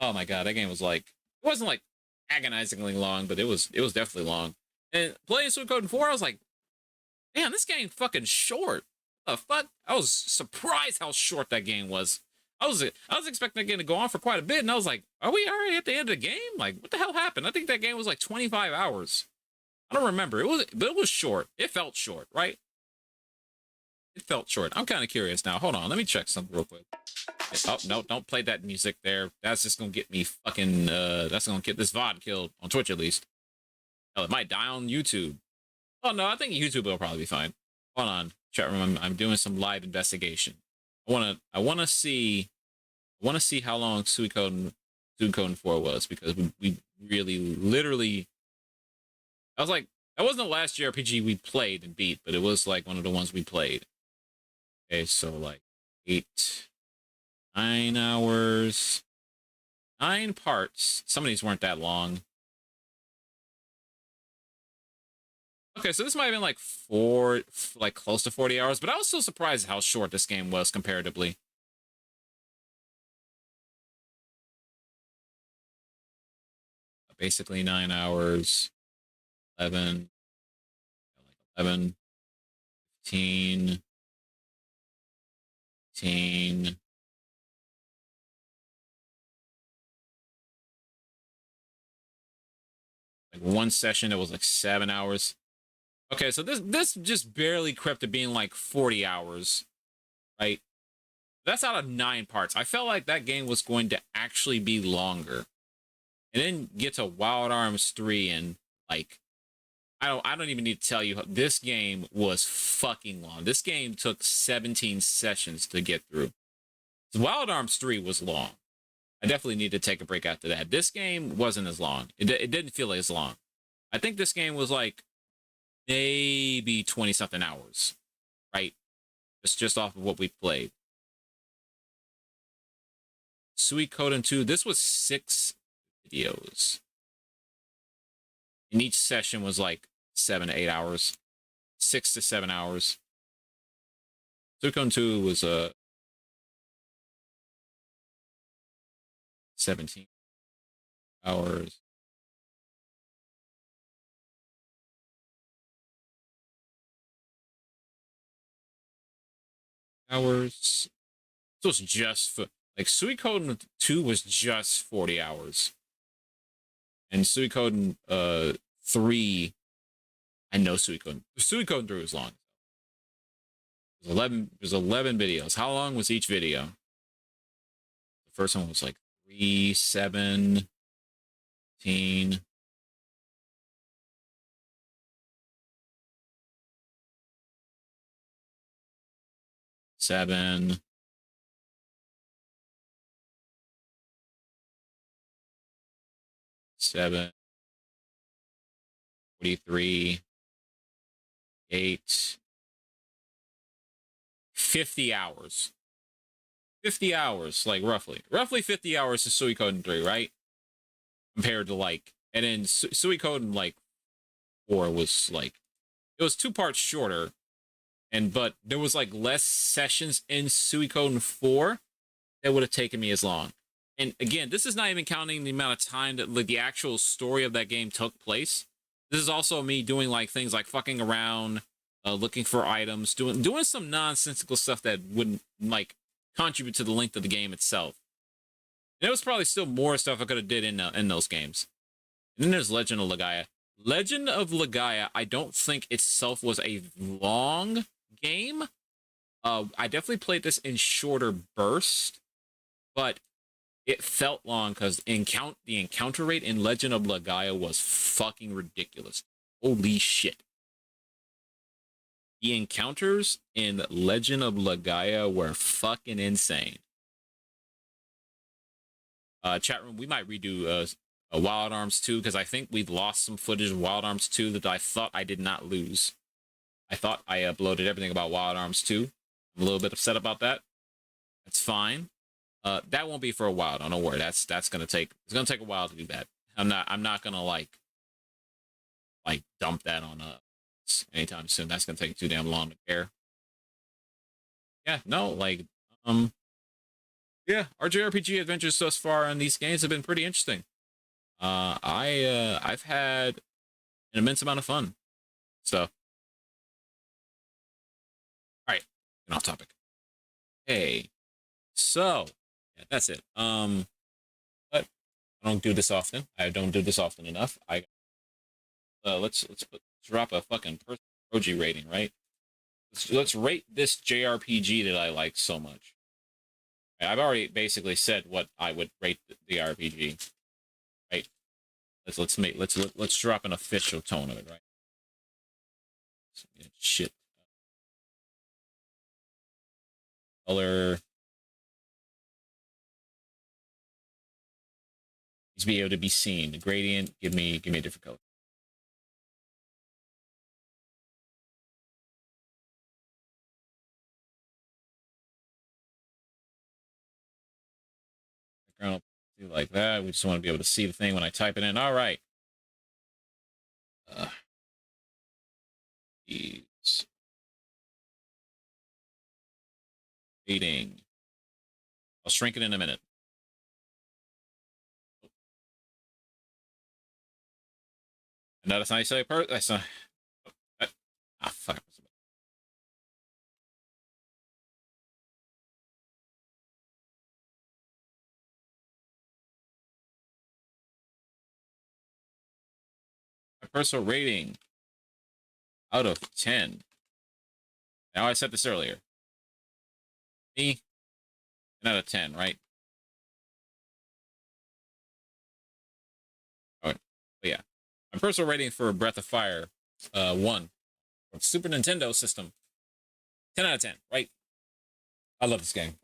Oh my god, that game was like, it wasn't like agonizingly long, but it was definitely long. And playing Suikoden 4, I was like, Damn, this game fucking short. The fuck? I was surprised how short that game was. I was expecting that game to go on for quite a bit, and I was like, are we already at the end of the game? Like, what the hell happened? I think that game was like 25 hours. I don't remember. But it was short. It felt short, right? It felt short. I'm kind of curious now. Hold on, let me check something real quick. Oh no, don't play that music there. That's just gonna get me fucking. That's gonna get this VOD killed on Twitch at least. Hell, it might die on YouTube. Oh no, I think YouTube will probably be fine. Hold on, chat room. I'm doing some live investigation. I wanna see how long Suikoden 4 was, because we really literally. I was like, that wasn't the last JRPG we played and beat, but it was like one of the ones we played. Okay, so like 9 hours, 9 parts. Some of these weren't that long. Okay, so this might have been like close to 40 hours, but I was still surprised how short this game was comparatively. Basically 9 hours, 11, 15, 15. Like one session, it was like 7 hours. Okay, so this just barely crept to being like 40 hours, right? That's out of 9 parts. I felt like that game was going to actually be longer. And then get to Wild Arms 3, and like I don't even need to tell you, this game was fucking long. This game took 17 sessions to get through. So Wild Arms 3 was long. I definitely need to take a break after that. This game wasn't as long. It didn't feel as long. I think this game was like maybe 20-something hours, right? Just off of what we played. Suikoden 2, this was 6 videos. And each session was like 7 to 8 hours. 6 to 7 hours. Suikoden 2 was 17 hours. Hours. So it's just for like Suikoden 2 was just 40 hours. And Suikoden 3, I know Suikoden 3 was long. There's 11 videos. How long was each video? The first one was like 3, 7, 15. Seven. 7. 43. 8. 50 hours. 50 hours, like roughly 50 hours to Suikoden 3, right? Compared to like, and then Suikoden like 4 was like, it was 2 parts shorter, but there was like less sessions in Suikoden 4 that would have taken me as long. And again, this is not even counting the amount of time that like the actual story of that game took place. This is also me doing like things like fucking around, looking for items, doing some nonsensical stuff that wouldn't like contribute to the length of the game itself. And there was probably still more stuff I could have did in those games. And then there's Legend of Legaia. Legend of Legaia, I don't think itself was a long game. I definitely played this in shorter bursts, but it felt long because the encounter rate in Legend of Legaia was fucking ridiculous. Holy shit. The encounters in Legend of Legaia were fucking insane. Chat room, we might redo Wild Arms 2, because I think we've lost some footage of Wild Arms 2 that I thought I did not lose. I thought I uploaded everything about Wild Arms 2. I'm a little bit upset about that. That's fine. That won't be for a while. Don't worry. It's gonna take a while to do that. I'm not gonna like dump that on anytime soon. That's gonna take too damn long to care. Yeah, no, like yeah, our JRPG adventures thus far in these games have been pretty interesting. I've had an immense amount of fun. So Off topic. Hey, so yeah, that's it. But I don't do this often. I don't do this often enough. Let's drop a fucking Proji rating, right? Let's rate this JRPG that I like so much. I've already basically said what I would rate the RPG, right? Let's drop an official tone of it, right? Shit. Color needs to be able to be seen. The gradient, give me a different color. Background like that. We just want to be able to see the thing when I type it in. All right. These rating. I'll shrink it in a minute. No, that's not how you say it. That's not. Ah, fuck. My personal rating out of 10. Now, I said this earlier. Me, 10 out of 10, right? Oh, but yeah. My personal rating for Breath of Fire 1 from Super Nintendo system. 10 out of 10, right? I love this game.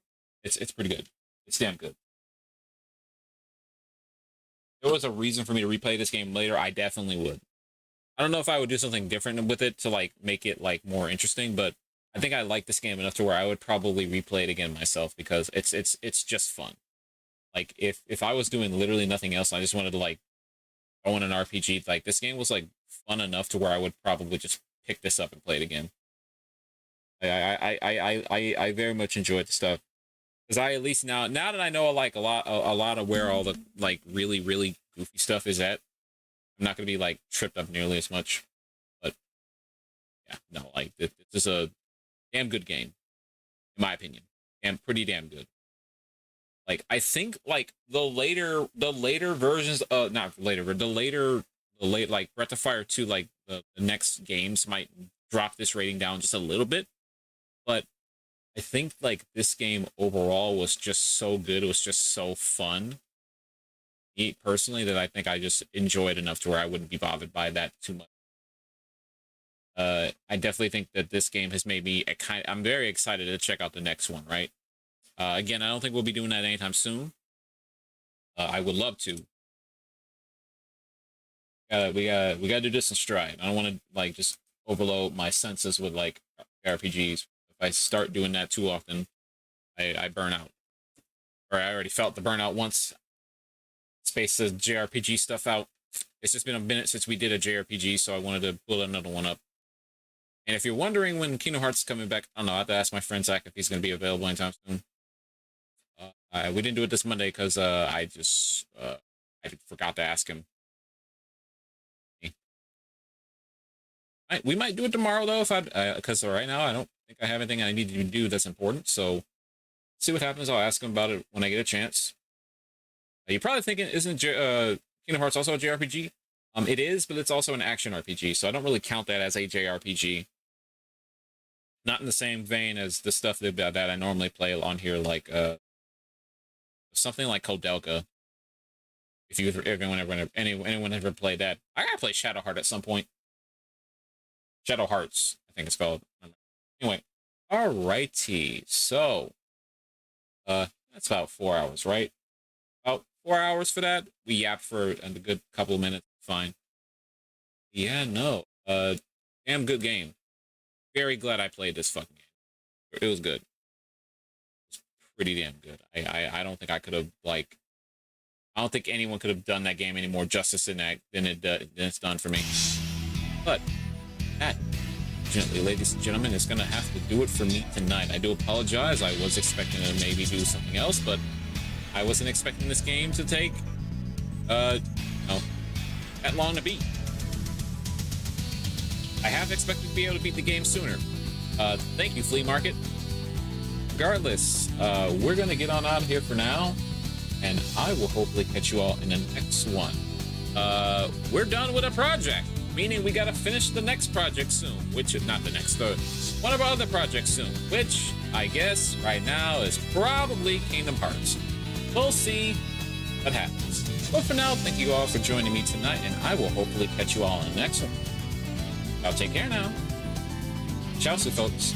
It's pretty good. It's damn good. If there was a reason for me to replay this game later, I definitely would. I don't know if I would do something different with it to like make it like more interesting, but I think I like this game enough to where I would probably replay it again myself because it's just fun. Like if I was doing literally nothing else, I just wanted to like go in an RPG, like this game was like fun enough to where I would probably just pick this up and play it again. I very much enjoyed the stuff because I at least now that I know like a lot of where all the like really goofy stuff is at, I'm not gonna be like tripped up nearly as much. But yeah, no, like this is a damn good game, in my opinion, and pretty damn good. Like I think like the later versions, not later, but the late like Breath of Fire 2, like the next games might drop this rating down just a little bit, but I think like this game overall was just so good. It was just so fun. Me personally, that I think I just enjoyed enough to where I wouldn't be bothered by that too much. I definitely think that this game has made me I'm very excited to check out the next one, right? Again, I don't think we'll be doing that anytime soon. I would love to. We gotta do this in stride. I don't want to like just overload my senses with like RPGs. If I start doing that too often, I burn out. Or I already felt the burnout once. Space the JRPG stuff out. It's just been a minute since we did a JRPG, so I wanted to pull another one up. And if you're wondering when Kingdom Hearts is coming back, I don't know. I have to ask my friend Zach if he's going to be available anytime soon. We didn't do it this Monday because I forgot to ask him. We might do it tomorrow though, because right now I don't think I have anything I need to do that's important. So see what happens. I'll ask him about it when I get a chance. You're probably thinking, isn't Kingdom Hearts also a JRPG? It is, but it's also an action RPG, so I don't really count that as a JRPG. Not in the same vein as the stuff that I normally play on here, like something like Kodelka. If anyone ever played that, I gotta play Shadowheart at some point. Shadow Hearts, I think it's called. Anyway, alrighty. So, that's about 4 hours, right? About 4 hours for that. We yapped for a good couple of minutes. Fine. Yeah, no. Damn good game. Very glad I played this fucking game. It was good. It was pretty damn good. I don't think I could have like. I don't think anyone could have done that game any more justice than it's done for me. But that, gently, ladies and gentlemen, is gonna have to do it for me tonight. I do apologize. I was expecting to maybe do something else, but I wasn't expecting this game to take that long to beat. I have expected to be able to beat the game sooner. Thank you, Flea Market. regardless, we're gonna get on out of here for now, and I will hopefully catch you all in the next one. We're done with a project, meaning we gotta finish the next project soon, which is not the next, one of our other projects soon, which I guess right now is probably Kingdom Hearts. We'll see what happens. But for now, thank you all for joining me tonight, and I will hopefully catch you all in the next one. Y'all take care now. Ciao, folks.